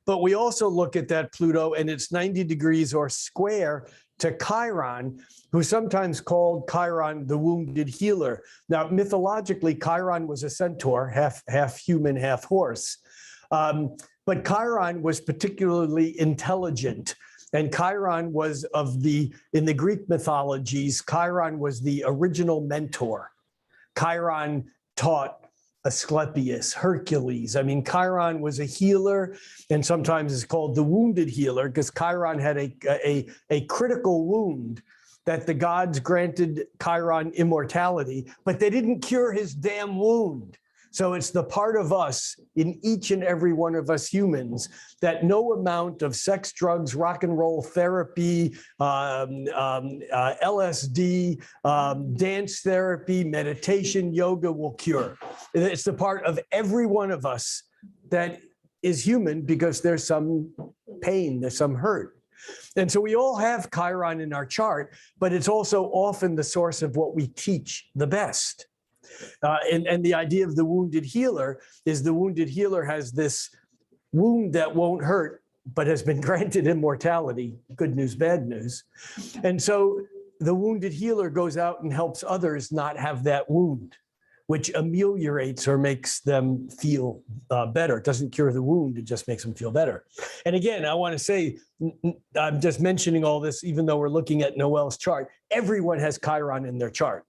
But we also look at that Pluto and it's 90 degrees or square to Chiron, who's sometimes called Chiron the wounded healer. Now, mythologically, Chiron was a centaur, half human, half horse. But Chiron was particularly intelligent. And Chiron was in the Greek mythologies, Chiron was the original mentor. Chiron taught Asclepius, Hercules. I mean, Chiron was a healer, and sometimes it's called the wounded healer because Chiron had a critical wound that the gods granted Chiron immortality, but they didn't cure his damn wound. So it's the part of us, in each and every one of us humans, that no amount of sex, drugs, rock and roll therapy, LSD, dance therapy, meditation, yoga will cure. It's the part of every one of us that is human because there's some pain, there's some hurt. And so we all have Chiron in our chart, but it's also often the source of what we teach the best. And the idea of the wounded healer is the wounded healer has this wound that won't hurt, but has been granted immortality. Good news, bad news. And so the wounded healer goes out and helps others not have that wound, which ameliorates or makes them feel better. It doesn't cure the wound, it just makes them feel better. And again, I want to say, I'm just mentioning all this, even though we're looking at Noel's chart, everyone has Chiron in their chart.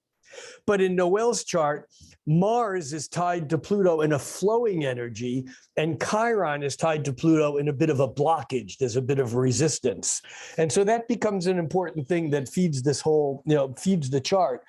But in Noel's chart, Mars is tied to Pluto in a flowing energy, and Chiron is tied to Pluto in a bit of a blockage. There's a bit of resistance. And so that becomes an important thing that feeds this whole, feeds the chart.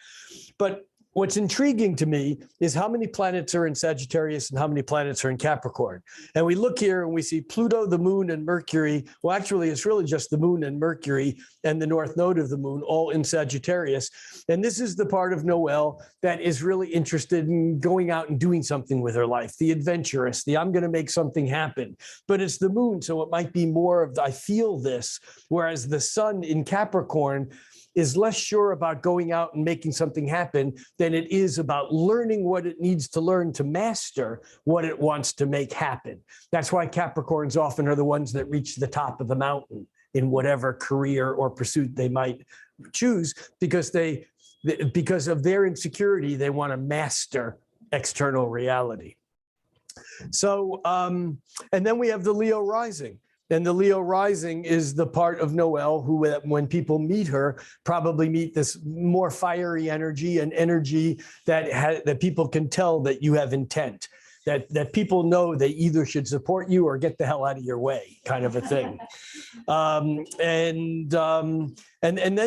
But what's intriguing to me is how many planets are in Sagittarius and how many planets are in Capricorn. And we look here and we see Pluto, the moon, and Mercury. Well, actually, it's really just the moon and Mercury and the north node of the moon, all in Sagittarius. And this is the part of Noel that is really interested in going out and doing something with her life, the adventurous, the I'm going to make something happen. But it's the moon, so it might be more of I feel this, whereas the sun in Capricorn is less sure about going out and making something happen than it is about learning what it needs to learn to master what it wants to make happen. That's why Capricorns often are the ones that reach the top of the mountain in whatever career or pursuit they might choose, because of their insecurity, they want to master external reality. So, and then we have the Leo rising. And the Leo rising is the part of Noel who, when people meet her, probably meet this more fiery energy, an energy that people can tell that you have intent, that people know they either should support you or get the hell out of your way, kind of a thing. And then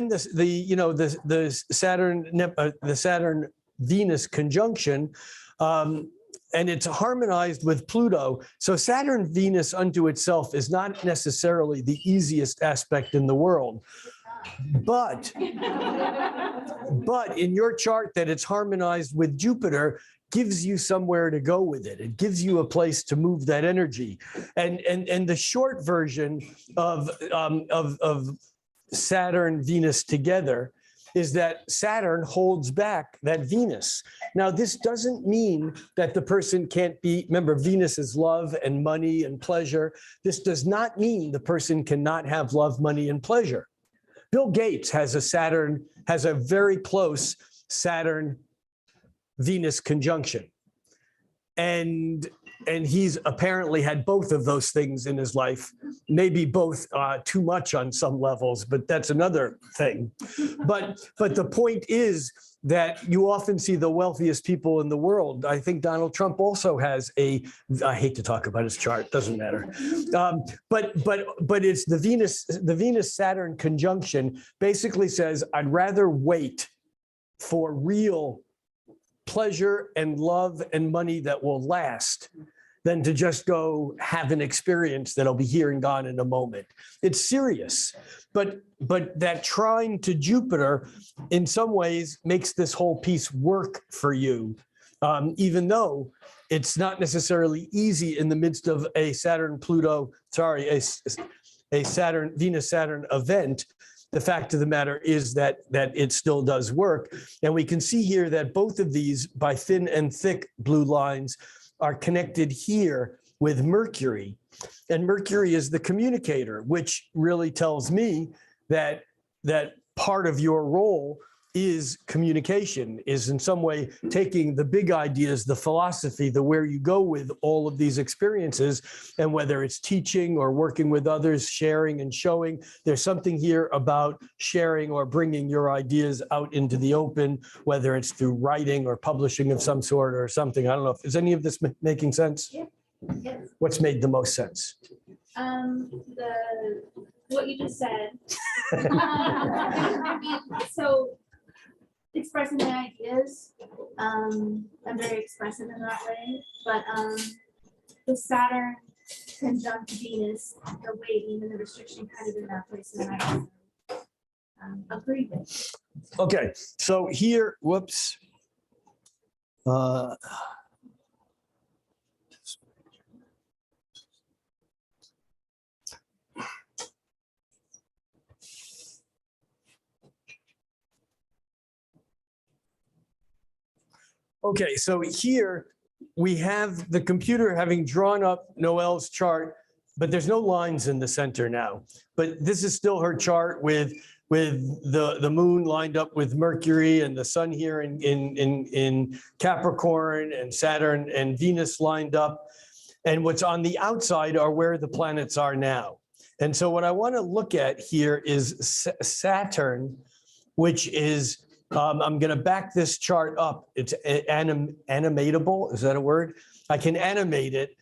the Saturn Venus conjunction. And it's harmonized with Pluto. So Saturn Venus unto itself is not necessarily the easiest aspect in the world. But in your chart that it's harmonized with Jupiter gives you somewhere to go with it. It gives you a place to move that energy. And the short version of Saturn Venus together is that Saturn holds back that Venus. Now, this doesn't mean that the person can't be, remember, Venus is love and money and pleasure. This does not mean the person cannot have love, money, and pleasure. Bill Gates has a very close Saturn Venus conjunction. And he's apparently had both of those things in his life, maybe both too much on some levels, but that's another thing. But the point is that you often see the wealthiest people in the world. I think Donald Trump also has I hate to talk about his chart, doesn't matter. But it's the Venus Saturn conjunction basically says, I'd rather wait for real pleasure and love and money that will last than to just go have an experience that'll be here and gone in a moment. It's serious, but that trine to Jupiter in some ways makes this whole piece work for you, even though it's not necessarily easy in the midst of a Venus-Saturn event. The fact of the matter is that it still does work. And we can see here that both of these, by thin and thick blue lines, are connected here with Mercury. And Mercury is the communicator, which really tells me that part of your role is communication, is in some way taking the big ideas, the philosophy, the where you go with all of these experiences, and whether it's teaching or working with others, sharing and showing, there's something here about sharing or bringing your ideas out into the open, whether it's through writing or publishing of some sort or something. I don't know, is any of this making sense? Yeah. Yes. What's made the most sense? What you just said. I mean, so expressing my ideas, I'm very expressive in that way, but the Saturn conjunct Venus, the waiting and the restriction kind of in that place, and I agree with. Okay, so here, whoops. Okay, so here we have the computer having drawn up Noel's chart, but there's no lines in the center now. But this is still her chart with the moon lined up with Mercury and the sun here in Capricorn and Saturn and Venus lined up. And what's on the outside are where the planets are now. And so what I want to look at here is Saturn, which is I'm going to back this chart up. It's animatable. Is that a word? I can animate it.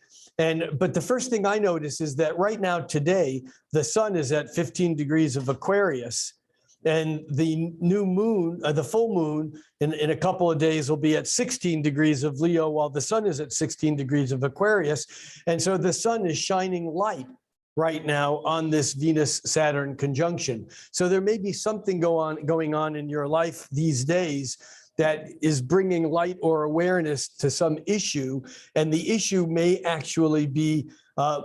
But the first thing I notice is that right now today, the sun is at 15 degrees of Aquarius, and the new moon, the full moon in a couple of days will be at 16 degrees of Leo, while the sun is at 16 degrees of Aquarius. And so the sun is shining light right now on this Venus-Saturn conjunction. So there may be something going on in your life these days that is bringing light or awareness to some issue, and the issue may actually be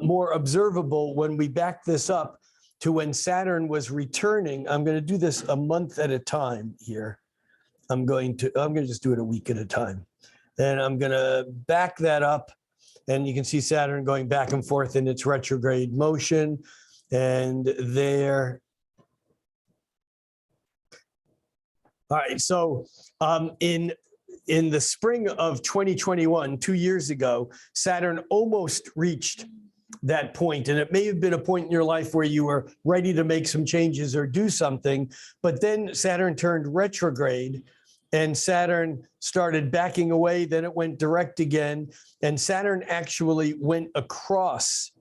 more observable when we back this up to when Saturn was returning. I'm going to do this a month at a time here. I'm going to just do it a week at a time. And I'm going to back that up. And you can see Saturn going back and forth in its retrograde motion. And there. All right, so in the spring of 2021, 2 years ago, Saturn almost reached that point. And it may have been a point in your life where you were ready to make some changes or do something. But then Saturn turned retrograde. And Saturn started backing away, then it went direct again. And Saturn actually went across,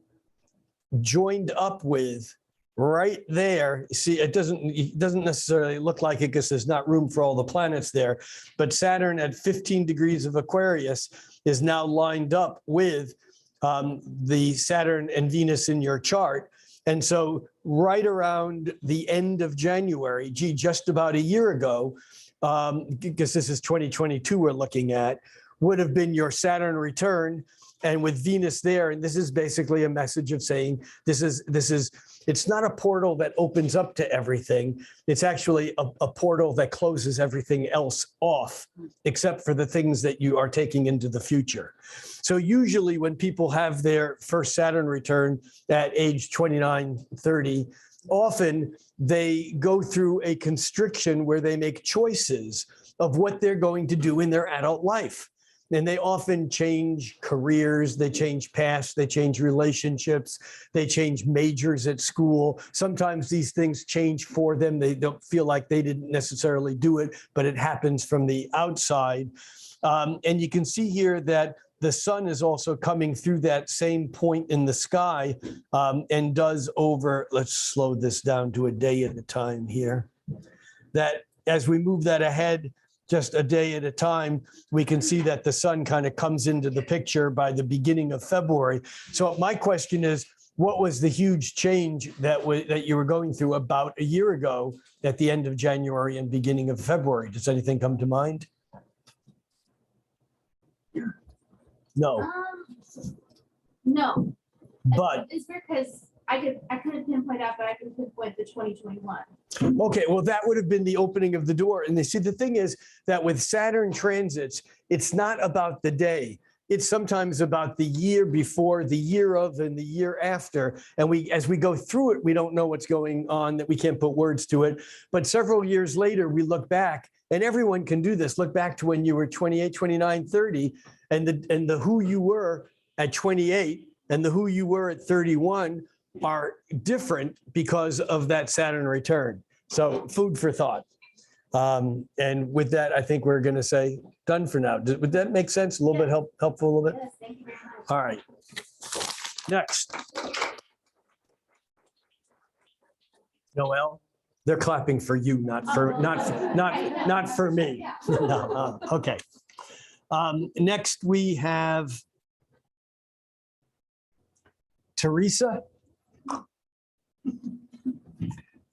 joined up with right there. See, it doesn't necessarily look like it because there's not room for all the planets there. But Saturn at 15 degrees of Aquarius is now lined up with the Saturn and Venus in your chart. And so right around the end of January, just about a year ago, because this is 2022 we're looking at, would have been your Saturn return, and with Venus there. And this is basically a message of saying it's not a portal that opens up to everything. It's actually a portal that closes everything else off, except for the things that you are taking into the future. So usually when people have their first Saturn return at age 29, 30, often they go through a constriction where they make choices of what they're going to do in their adult life. And they often change careers, they change paths, they change relationships, they change majors at school. Sometimes these things change for them. They don't feel like they didn't necessarily do it, but it happens from the outside. And you can see here that the sun is also coming through that same point in the sky and does over, let's slow this down to a day at a time here, that as we move that ahead just a day at a time, we can see that the sun kind of comes into the picture by the beginning of February. So my question is, what was the huge change that you were going through about a year ago at the end of January and beginning of February? Does anything come to mind? No, No. but It's because I couldn't pinpoint out, but I can pinpoint the 2021. okay, well, that would have been the opening of the door. And they see, the thing is that with Saturn transits, it's not about the day. It's sometimes about the year before, the year of, and the year after. And as we go through it, we don't know what's going on, that we can't put words to it. But several years later, we look back, and everyone can do this. Look back to when you were 28, 29, 30, and the who you were at 28 and the who you were at 31 are different because of that Saturn return. So food for thought. And with that, I think we're going to say done for now. Would that make sense? A little bit helpful, a little bit? Yes, thank you very much. All right. Next. Noel, they're clapping for you, not for me. No, okay. Next, we have Teresa.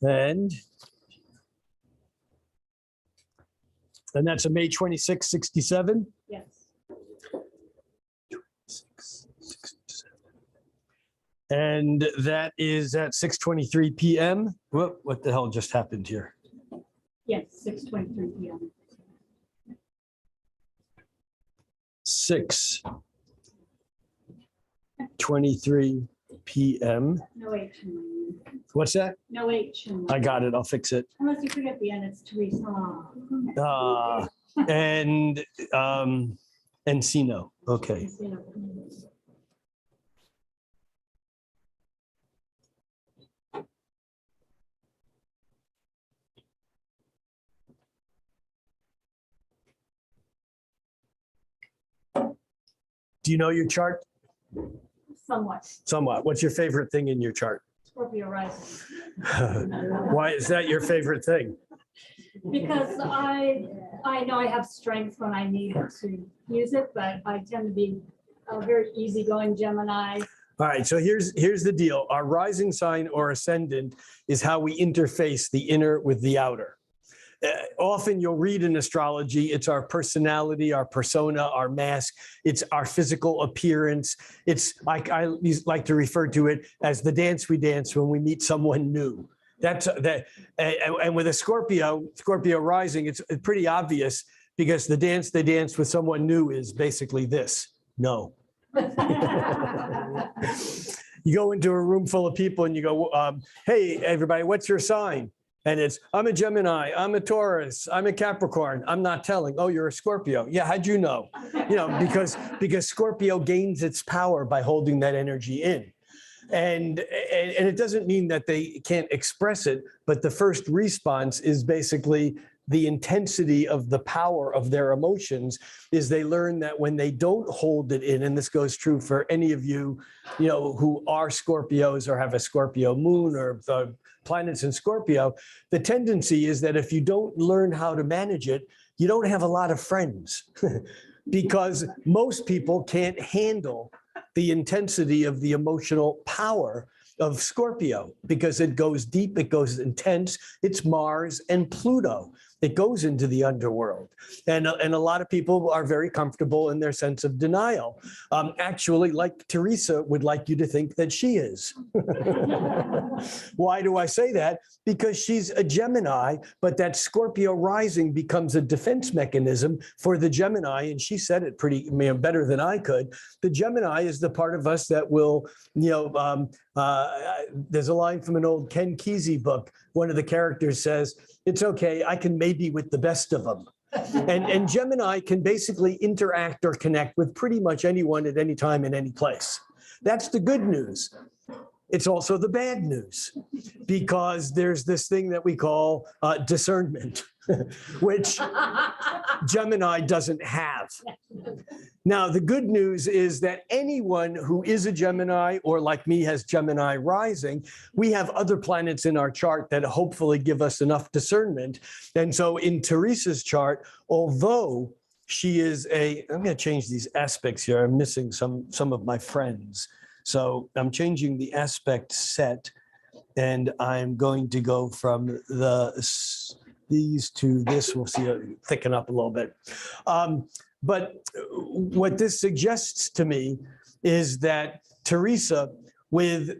And that's a May 26, 67. Yes. And that is at 6:23 p.m. What the hell just happened here? Yes, 6:23 p.m. 6:23 p.m. No H in my name. What's that? No H in my I got it. I'll fix it. Unless you forget the end, it's Teresa. And Encino. Okay. Do you know your chart? Somewhat. Somewhat. What's your favorite thing in your chart? Scorpio rising. Why is that your favorite thing? Because I know I have strength when I need to use it, but I tend to be a very easygoing Gemini. All right, so here's the deal. Our rising sign or ascendant is how we interface the inner with the outer. Often you'll read in astrology, it's our personality, our persona, our mask, it's our physical appearance. It's like I like to refer to it as the dance we dance when we meet someone new. That's that, and with a Scorpio rising, it's pretty obvious because the dance they dance with someone new is basically this: no. You go into a room full of people and you go, "Hey, everybody, what's your sign?" And it's, I'm a Gemini, I'm a Taurus, I'm a Capricorn. I'm not telling. Oh, you're a Scorpio. Yeah, how'd you know? You know, because Scorpio gains its power by holding that energy in. And it doesn't mean that they can't express it, but the first response is basically the intensity of the power of their emotions is they learn that when they don't hold it in, and this goes true for any of you, you know, who are Scorpios or have a Scorpio moon or the planets in Scorpio, the tendency is that if you don't learn how to manage it, you don't have a lot of friends because most people can't handle the intensity of the emotional power of Scorpio because it goes deep, it goes intense. It's Mars and Pluto. It goes into the underworld. And a lot of people are very comfortable in their sense of denial. Actually, like Teresa would like you to think that she is. Why do I say that? Because she's a Gemini, but that Scorpio rising becomes a defense mechanism for the Gemini. And she said it pretty better than I could. The Gemini is the part of us that will, you know, there's a line from an old Ken Kesey book. One of the characters says, "It's okay, I can maybe with the best of them." And Gemini can basically interact or connect with pretty much anyone at any time in any place. That's the good news. It's also the bad news because there's this thing that we call discernment, which Gemini doesn't have. Now, the good news is that anyone who is a Gemini or like me has Gemini rising, we have other planets in our chart that hopefully give us enough discernment. And so in Teresa's chart, although she is I'm going to change these aspects here. I'm missing some of my friends. So I'm changing the aspect set, and I'm going to go from these to this. We'll see it thicken up a little bit. But what this suggests to me is that Teresa, with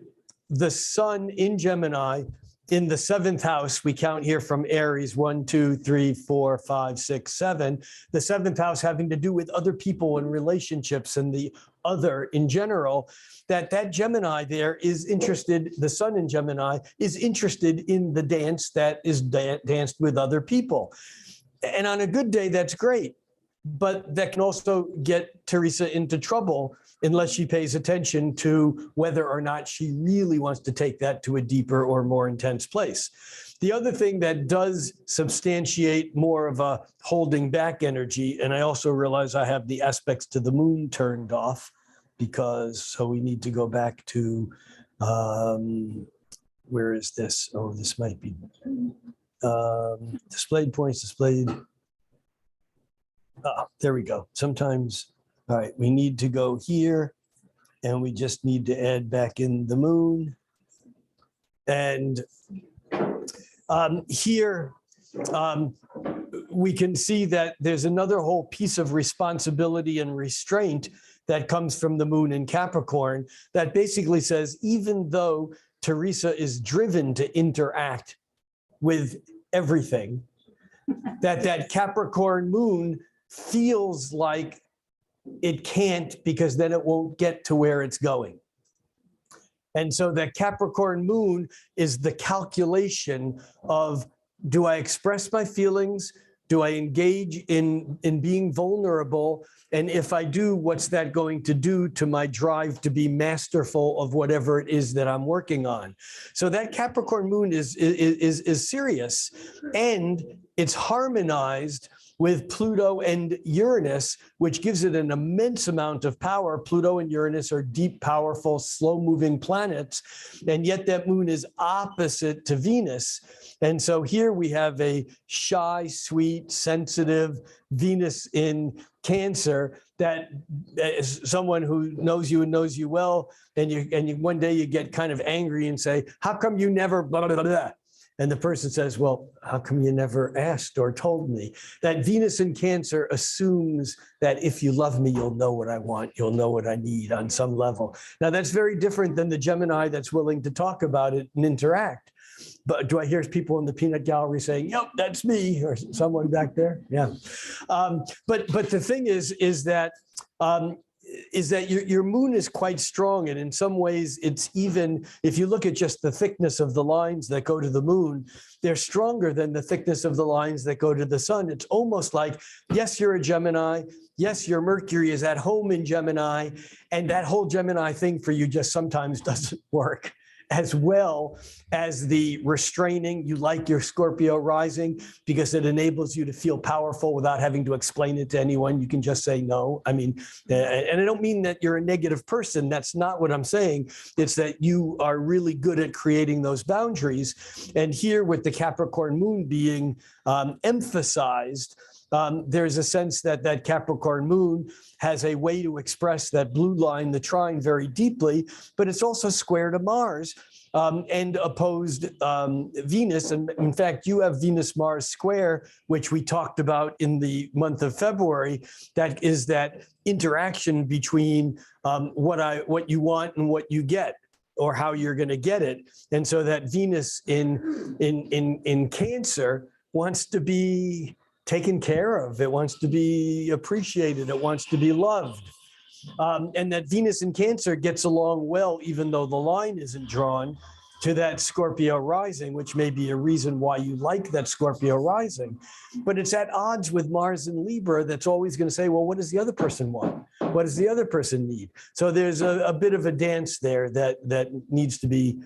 the sun in Gemini, in the seventh house, we count here from Aries, 1, 2, 3, 4, 5, 6, 7. The seventh house having to do with other people and relationships and the other in general, that Gemini there is interested, the sun in Gemini is interested in the dance that is danced with other people. And on a good day, that's great. But that can also get Teresa into trouble unless she pays attention to whether or not she really wants to take that to a deeper or more intense place. The other thing that does substantiate more of a holding back energy, and I also realize I have the aspects to the moon turned off so we need to go back to, where is this? Oh, this might be displayed points, displayed. There we go. Sometimes, all right, we need to go here and we just need to add back in the moon. And here we can see that there's another whole piece of responsibility and restraint that comes from the moon in Capricorn that basically says, even though Teresa is driven to interact with everything, that Capricorn moon feels like it can't, because then it won't get to where it's going. And so that Capricorn moon is the calculation of, do I express my feelings? Do I engage in being vulnerable? And if I do, what's that going to do to my drive to be masterful of whatever it is that I'm working on? So that Capricorn moon is serious, and it's harmonized with Pluto and Uranus, which gives it an immense amount of power. Pluto and Uranus are deep, powerful, slow-moving planets, and yet that moon is opposite to Venus. And so here we have a shy, sweet, sensitive Venus in Cancer that is someone who knows you and knows you well, and you one day you get kind of angry and say, how come you never blah, blah, blah, blah? And the person says, well, how come you never asked or told me? That Venus in Cancer assumes that if you love me, you'll know what I want, you'll know what I need on some level. Now, that's very different than the Gemini that's willing to talk about it and interact. But do I hear people in the peanut gallery saying, yep, that's me, or someone back there? Yeah. But the thing is that your moon is quite strong, and in some ways it's even, if you look at just the thickness of the lines that go to the moon, they're stronger than the thickness of the lines that go to the sun. It's almost like, yes, you're a Gemini, yes, your Mercury is at home in Gemini, and that whole Gemini thing for you just sometimes doesn't work, as well as the restraining. You like your Scorpio rising because it enables you to feel powerful without having to explain it to anyone. You can just say no. I mean, and I don't mean that you're a negative person. That's not what I'm saying. It's that you are really good at creating those boundaries. And here with the Capricorn moon being emphasized, there's a sense that Capricorn moon has a way to express that blue line, the trine, very deeply, but it's also square to Mars and opposed Venus. And in fact, you have Venus-Mars square, which we talked about in the month of February. That is that interaction between what you want and what you get, or how you're going to get it. And so that Venus in Cancer wants to be taken care of. It wants to be appreciated. It wants to be loved. And that Venus in Cancer gets along well, even though the line isn't drawn to that Scorpio rising, which may be a reason why you like that Scorpio rising. But it's at odds with Mars in Libra that's always going to say, well, what does the other person want? What does the other person need? So there's a bit of a dance there that needs to be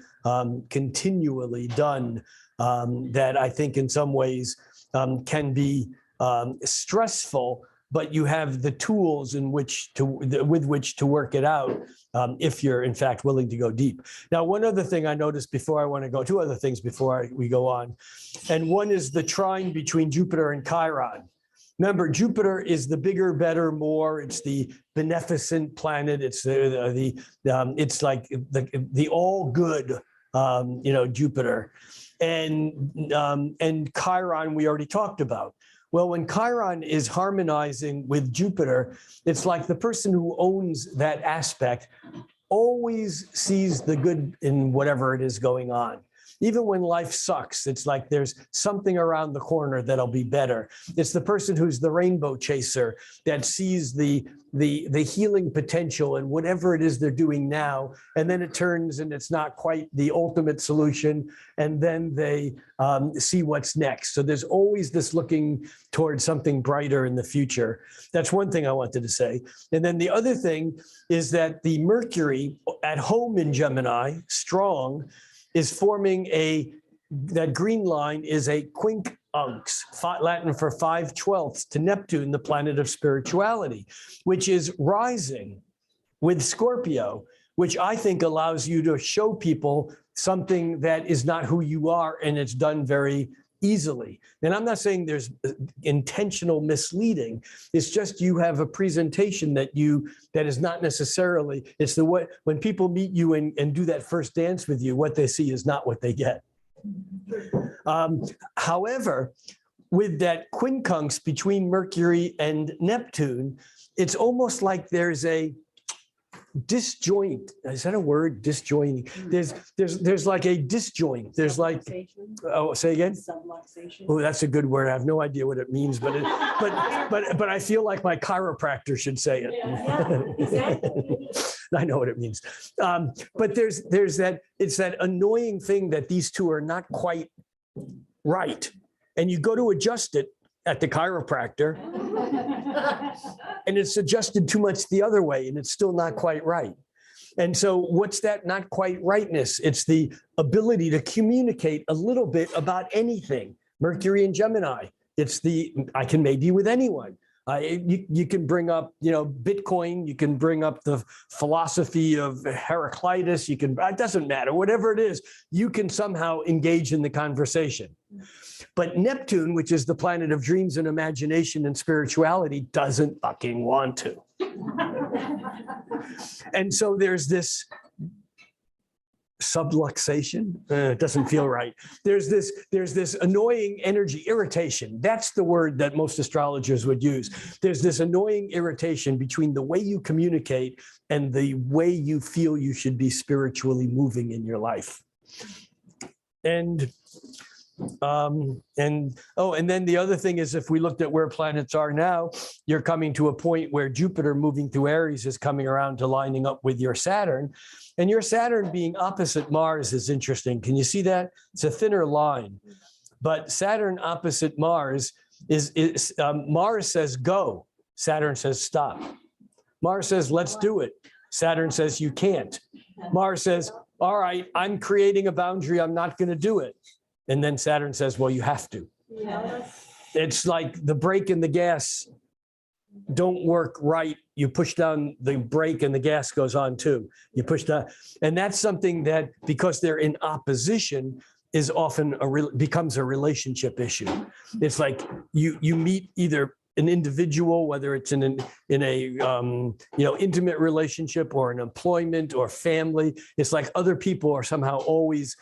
continually done, that I think in some ways can be stressful, but you have the tools with which to work it out, if you're in fact willing to go deep. Now, one other thing I noticed before I want to go, two other things before we go on, and one is the trine between Jupiter and Chiron. Remember, Jupiter is the bigger, better, more. It's the beneficent planet. It's it's like the all good, Jupiter, and Chiron we already talked about. Well, when Chiron is harmonizing with Jupiter, it's like the person who owns that aspect always sees the good in whatever it is going on. Even when life sucks, it's like there's something around the corner that'll be better. It's the person who's the rainbow chaser that sees the healing potential in whatever it is they're doing now, and then it turns and it's not quite the ultimate solution, and then they see what's next. So there's always this looking towards something brighter in the future. That's one thing I wanted to say. And then the other thing is that the Mercury at home in Gemini, strong, is forming that green line is a quincunx, Latin for 5/12 to Neptune, the planet of spirituality, which is rising with Scorpio, which I think allows you to show people something that is not who you are, and it's done very easily. And I'm not saying there's intentional misleading. It's just you have a presentation that is not necessarily, it's the way, when people meet you and do that first dance with you, what they see is not what they get. However, with that quincunx between Mercury and Neptune, it's almost like there's a disjoint. Is that a word? Disjointing. There's like a disjoint. There's like, oh, say again. Subluxation. Oh, that's a good word. I have no idea what it means, but I feel like my chiropractor should say it. Yeah, exactly. I know what it means. But there's that, it's that annoying thing that these two are not quite right. And you go to adjust it at the chiropractor, and it's adjusted too much the other way, and it's still not quite right. And so what's that not quite rightness? It's the ability to communicate a little bit about anything. Mercury and Gemini, I can maybe with anyone. You can bring up, Bitcoin, you can bring up the philosophy of Heraclitus, it doesn't matter, whatever it is, you can somehow engage in the conversation. But Neptune, which is the planet of dreams and imagination and spirituality, doesn't fucking want to. And so there's this subluxation. It doesn't feel right. There's this annoying energy, irritation. That's the word that most astrologers would use. There's this annoying irritation between the way you communicate and the way you feel you should be spiritually moving in your life. And then the other thing is, if we looked at where planets are now, you're coming to a point where Jupiter moving through Aries is coming around to lining up with your Saturn, and your Saturn being opposite Mars is interesting. Can you see that? It's a thinner line, but Saturn opposite Mars is Mars says go, Saturn says stop. Mars says let's do it, Saturn says you can't. Mars says, all right, I'm creating a boundary, I'm not going to do it. And then Saturn says, well, you have to. Yeah. It's like the brake and the gas don't work right. You push down the brake and the gas goes on too. You push down. And that's something that, because they're in opposition, is often becomes a relationship issue. It's like you meet either an individual, whether it's in a intimate relationship or an employment or family. It's like other people are somehow always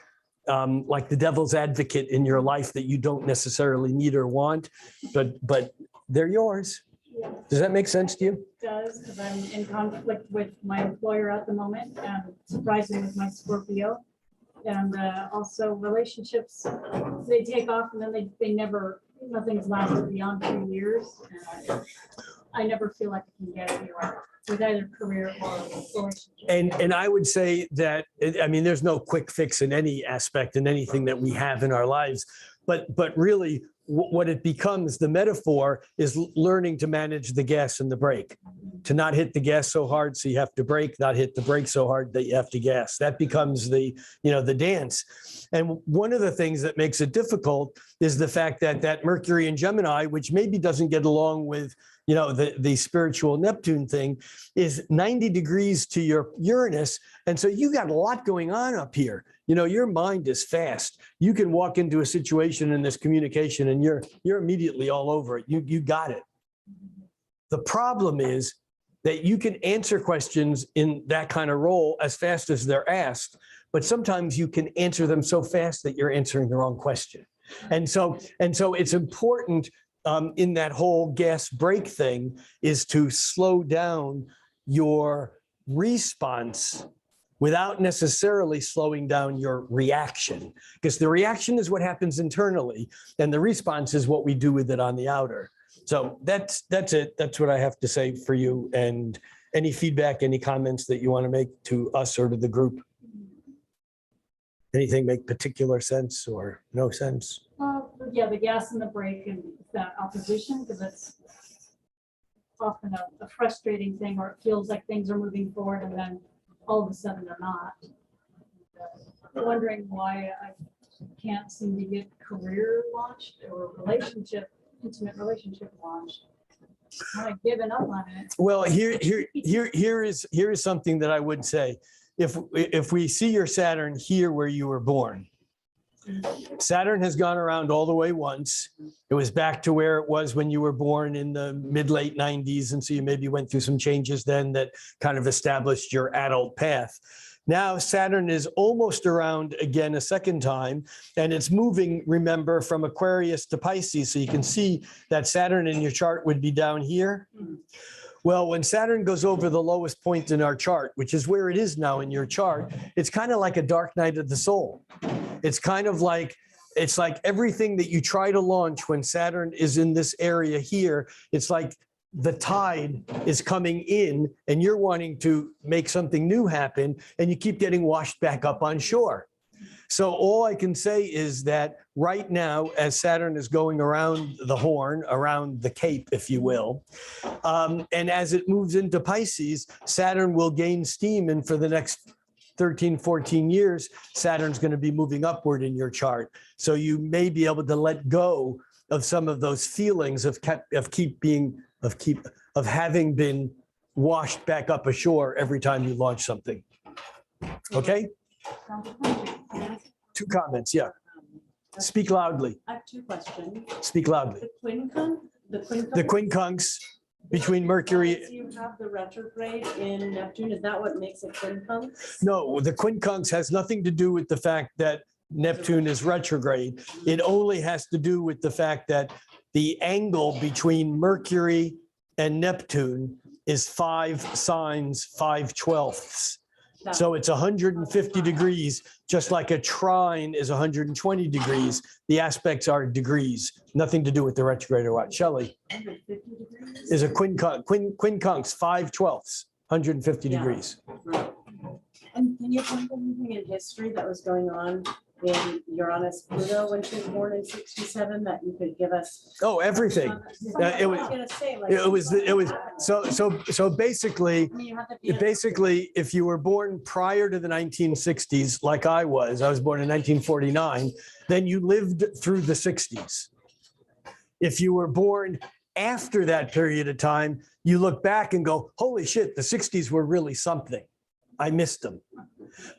like the devil's advocate in your life that you don't necessarily need or want, but they're yours. Yeah. Does that make sense to you? It does, because I'm in conflict with my employer at the moment, and surprisingly with my Scorpio. And also relationships, they take off and then they never, nothing's lasted beyond 2 years. And I never feel like I can get anywhere with either career or relationship. And I would say that, I mean, there's no quick fix in any aspect in anything that we have in our lives, but really what it becomes, the metaphor is learning to manage the gas and the brake, to not hit the gas so hard so you have to brake, not hit the brake so hard that you have to gas. That becomes the dance. And one of the things that makes it difficult is the fact that Mercury in Gemini, which maybe doesn't get along with you know, the spiritual Neptune thing is 90 degrees to your Uranus. And so you got a lot going on up here. You know, your mind is fast. You can walk into a situation in this communication and you're immediately all over it. You got it. The problem is that you can answer questions in that kind of role as fast as they're asked, but sometimes you can answer them so fast that you're answering the wrong question. And so it's important in that whole gas brake thing is to slow down your response without necessarily slowing down your reaction, because the reaction is what happens internally and the response is what we do with it on the outer. So that's it. That's what I have to say for you. And any feedback, any comments that you want to make to us or to the group? Anything make particular sense or no sense? Yeah, the gas and the brake and that opposition, because it's often a frustrating thing, or it feels like things are moving forward and then all of a sudden they're not. Wondering why I can't seem to get career launched or intimate relationship launched. Kind of given up on it. Well, here is something that I would say. If we see your Saturn here where you were born, Saturn has gone around all the way once. It was back to where it was when you were born in the mid-late 90s. And so you maybe went through some changes then that kind of established your adult path. Now Saturn is almost around again a second time, and it's moving, remember, from Aquarius to Pisces. So you can see that Saturn in your chart would be down here. Well, when Saturn goes over the lowest point in our chart, which is where it is now in your chart, it's kind of like a dark night of the soul. It's kind of like, it's like everything that you try to launch when Saturn is in this area here, it's like the tide is coming in and you're wanting to make something new happen and you keep getting washed back up on shore. So all I can say is that right now, as Saturn is going around the horn, around the cape, if you will, and as it moves into Pisces, Saturn will gain steam. And for the next 13, 14 years, Saturn's going to be moving upward in your chart. So you may be able to let go of some of those feelings of having been washed back up ashore every time you launch something. Okay? Two comments, yeah. Speak loudly. I have two questions. Speak loudly. The quincunx between Mercury. You have the retrograde in Neptune. Is that what makes it quincunx? No, the quincunx has nothing to do with the fact that Neptune is retrograde. It only has to do with the fact that the angle between Mercury and Neptune is 5 signs, 5/12ths. So it's 150 degrees, just like a trine is 120 degrees. The aspects are degrees, nothing to do with the retrograde or what. Shelley? 150 degrees? Is a quincunx, 5/12ths, 150 degrees. Right. And can you find anything in history that was going on in Uranus Pluto when she was born in 67 that you could give us? Oh, everything. It was so basically, if you were born prior to the 1960s, like I was born in 1949, then you lived through the 60s. If you were born after that period of time, you look back and go, holy shit, the 60s were really something. I missed them.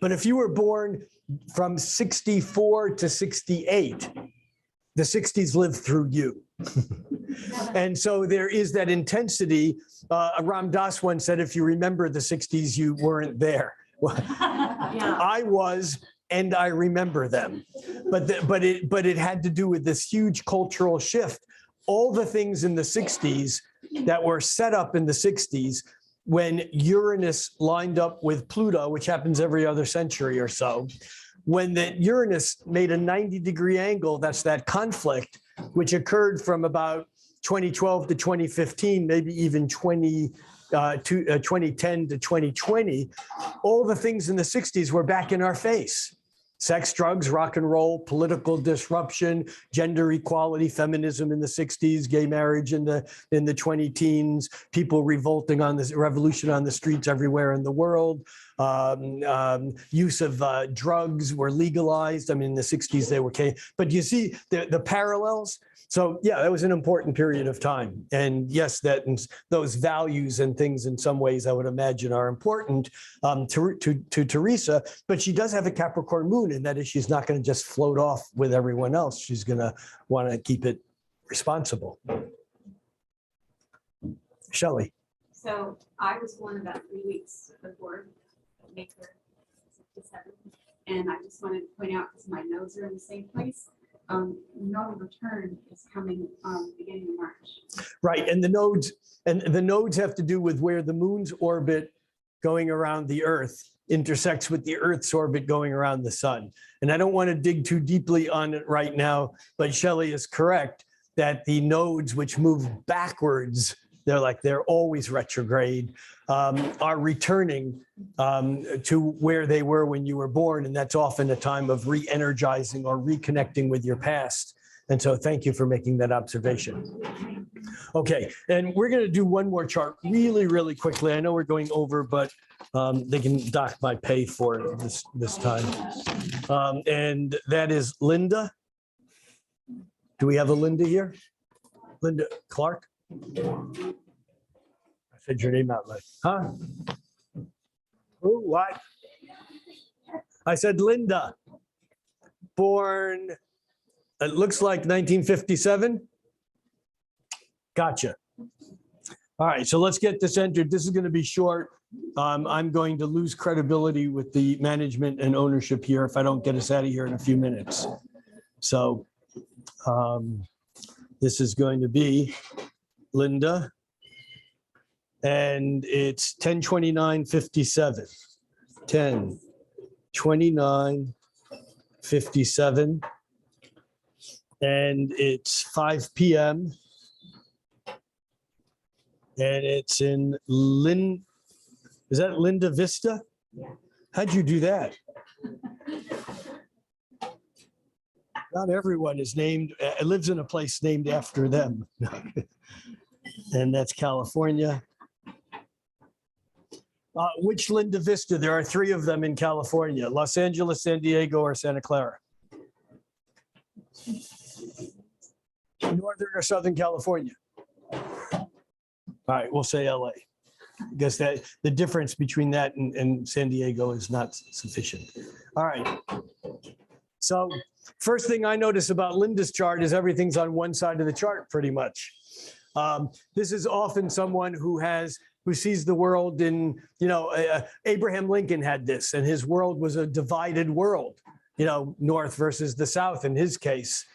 But if you were born from 64 to 68, the 60s lived through you. And so there is that intensity. Ram Dass once said, if you remember the 60s, you weren't there. I was, and I remember them. But it had to do with this huge cultural shift. All the things in the 60s that were set up in the 60s, when Uranus lined up with Pluto, which happens every other century or so, when the Uranus made a 90-degree angle, that's that conflict, which occurred from about 2012 to 2015, maybe even 2010 to 2020, all the things in the 60s were back in our face. sex, drugs, rock and roll, political disruption, gender equality, feminism in the 60s, gay marriage in the 20 teens, people revolting on this revolution on the streets everywhere in the world. Use of drugs were legalized. I mean, in the 60s they were okay. But you see the parallels. So yeah, that was an important period of time. And yes, those values and things in some ways I would imagine are important to Teresa, but she does have a Capricorn moon, and that is she's not going to just float off with everyone else. She's going to want to keep it responsible. Shelley. So I was born about 3 weeks before May 67. And I just wanted to point out, because my nodes are in the same place, Noel return is coming beginning of March. Right, and the nodes have to do with where the moon's orbit going around the Earth intersects with the Earth's orbit going around the sun. And I don't want to dig too deeply on it right now, but Shelley is correct that the nodes which move backwards, they're always retrograde, are returning to where they were when you were born. And that's often a time of re-energizing or reconnecting with your past. And so thank you for making that observation. Okay, and we're going to do one more chart really, really quickly. I know we're going over, but they can dock my pay for it this time. And that is Linda. Do we have a Linda here? Linda Clark? I said your name out loud. Huh? Who? What? I said Linda. Born, it looks like 1957. Gotcha. All right, so let's get this entered. This is going to be short. I'm going to lose credibility with the management and ownership here if I don't get us out of here in a few minutes. So this is going to be Linda, and it's 10/29/57. 10/29/57, and it's 5 p.m. and it's in is that Linda Vista? Yeah. How'd you do that? Not everyone is named, lives in a place named after them. And that's California. Which Linda Vista? There are 3 of them in California: Los Angeles, San Diego, or Santa Clara. Northern or Southern California? All right, we'll say LA. I guess that the difference between that and San Diego is not sufficient. All right. So first thing I notice about Linda's chart is everything's on one side of the chart pretty much. This is often someone who sees the world in, Abraham Lincoln had this, and his world was a divided world, North versus the South in his case.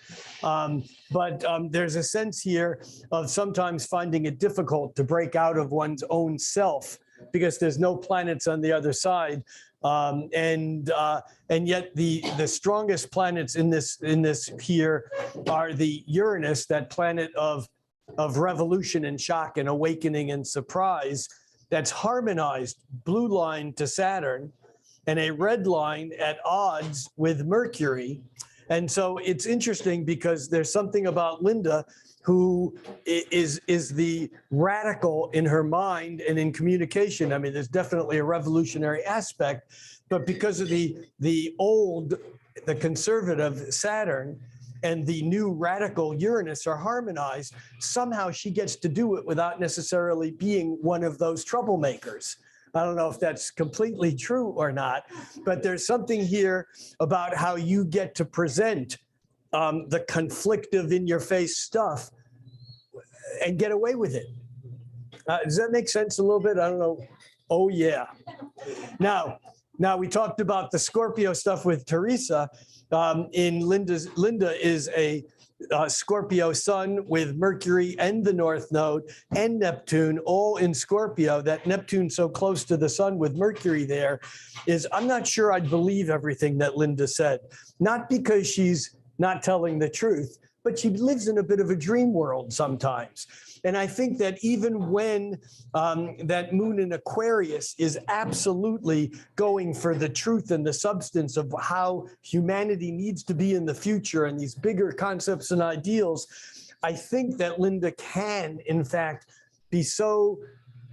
But there's a sense here of sometimes finding it difficult to break out of one's own self because there's no planets on the other side. And yet the strongest planets in this here are the Uranus, that planet of revolution and shock and awakening and surprise, that's harmonized blue line to Saturn and a red line at odds with Mercury. And so it's interesting because there's something about Linda who is the radical in her mind and in communication. I mean, there's definitely a revolutionary aspect, but because of the conservative Saturn and the new radical Uranus are harmonized, somehow she gets to do it without necessarily being one of those troublemakers. I don't know if that's completely true or not, but there's something here about how you get to present the conflictive in-your-face stuff and get away with it. Does that make sense a little bit? I don't know. Oh, yeah. Now we talked about the Scorpio stuff with Teresa. Linda is a Scorpio sun with Mercury and the North Node and Neptune all in Scorpio. That Neptune so close to the sun with Mercury there is, I'm not sure I'd believe everything that Linda said. Not because she's not telling the truth, but she lives in a bit of a dream world sometimes. And I think that even when that moon in Aquarius is absolutely going for the truth and the substance of how humanity needs to be in the future and these bigger concepts and ideals, I think that Linda can, in fact, be so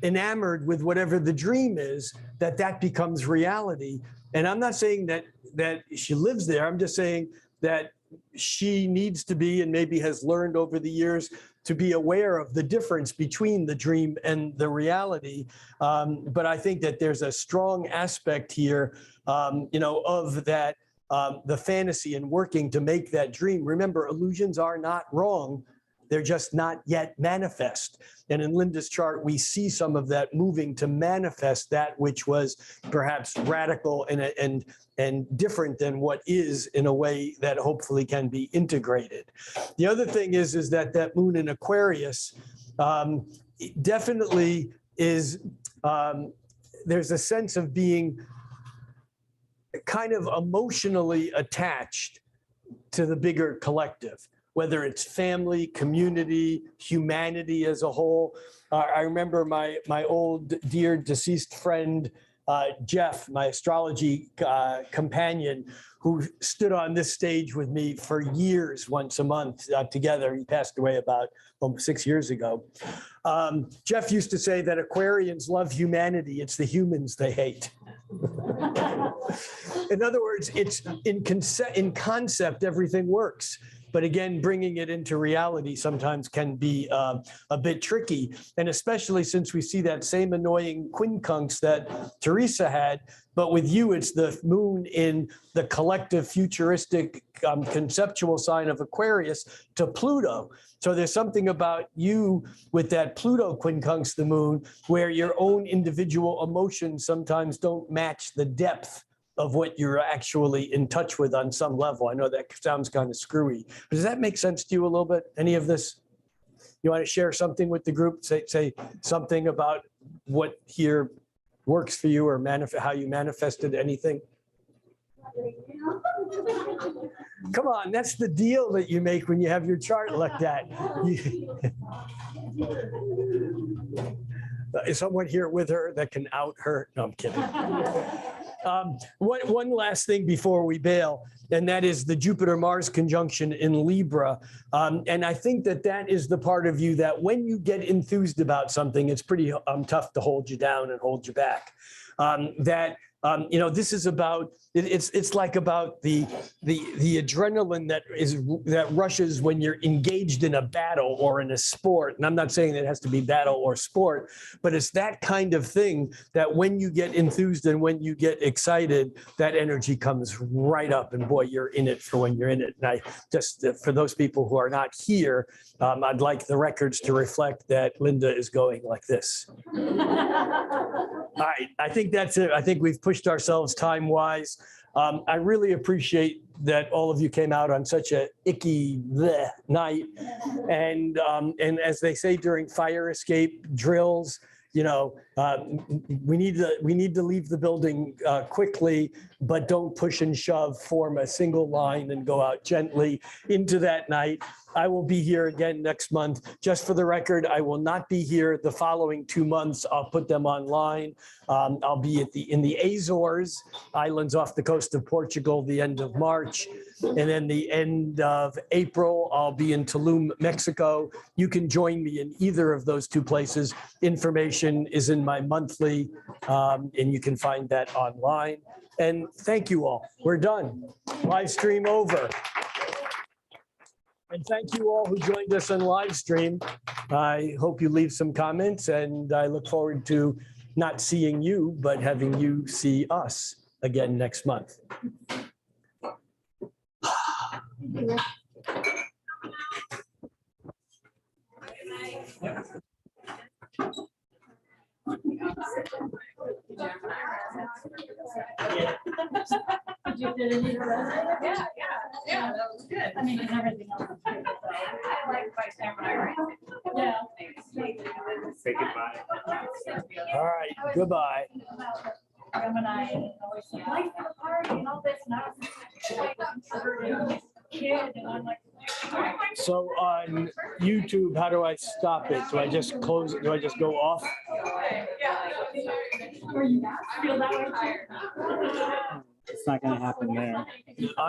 enamored with whatever the dream is that that becomes reality. And I'm not saying that she lives there. I'm just saying that she needs to be, and maybe has learned over the years, to be aware of the difference between the dream and the reality. But I think that there's a strong aspect here, of that, the fantasy and working to make that dream. Remember, illusions are not wrong. They're just not yet manifest. And in Linda's chart, we see some of that moving to manifest that which was perhaps radical and different than what is, in a way that hopefully can be integrated. The other thing is that moon in Aquarius definitely is, there's a sense of being kind of emotionally attached to the bigger collective, whether it's family, community, humanity as a whole. I remember my old dear deceased friend, Jeff, my astrology companion, who stood on this stage with me for years, once a month together. He passed away about 6 years ago. Jeff used to say that Aquarians love humanity. It's the humans they hate. In other words, it's in concept, everything works. But again, bringing it into reality sometimes can be a bit tricky. And especially since we see that same annoying quincunx that Teresa had, but with you, it's the moon in the collective futuristic conceptual sign of Aquarius to Pluto. So there's something about you with that Pluto quincunx, the moon, where your own individual emotions sometimes don't match the depth of what you're actually in touch with on some level. I know that sounds kind of screwy, but does that make sense to you a little bit? Any of this? You want to share something with the group? Say something about what here works for you, or how you manifested anything? Come on, that's the deal that you make when you have your chart looked at. Is someone here with her that can out her? No, I'm kidding. One last thing before we bail, and that is the Jupiter-Mars conjunction in Libra. And I think that is the part of you that when you get enthused about something, it's pretty tough to hold you down and hold you back. This is about, it's like about the adrenaline that rushes when you're engaged in a battle or in a sport. And I'm not saying that it has to be battle or sport, but it's that kind of thing that when you get enthused and when you get excited, that energy comes right up, and boy, you're in it for when you're in it. And I just, for those people who are not here, I'd like the records to reflect that Linda is going like this. All right, I think that's it. I think we've pushed ourselves time-wise. I really appreciate that all of you came out on such a icky bleh night. And as they say during fire escape drills, we need to leave the building quickly, but don't push and shove, form a single line and go out gently into that night. I will be here again next month. Just for the record, I will not be here the following 2 months. I'll put them online. I'll be in the Azores Islands off the coast of Portugal the end of March. And then the end of April, I'll be in Tulum, Mexico. You can join me in either of those 2 places. Information is in my monthly, and you can find that online. And thank you all. We're done. Live stream over. And thank you all who joined us on live stream. I hope you leave some comments, and I look forward to not seeing you, but having you see us again next month. You did it either. Yeah, that was good. I mean, and everything else. I like my Gemini, right? Yeah. Say goodbye. All right, goodbye. Gemini, always say, like the party and all this, and I was like, kid, and I'm like, So on YouTube, how do I stop it? Do I just close it? Do I just go off? Feel that way too? It's not gonna happen there.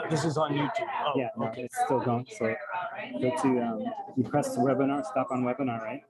This is on YouTube. Oh, Yeah, no, okay. it's still going. So go to, you press the webinar, stop on webinar, right?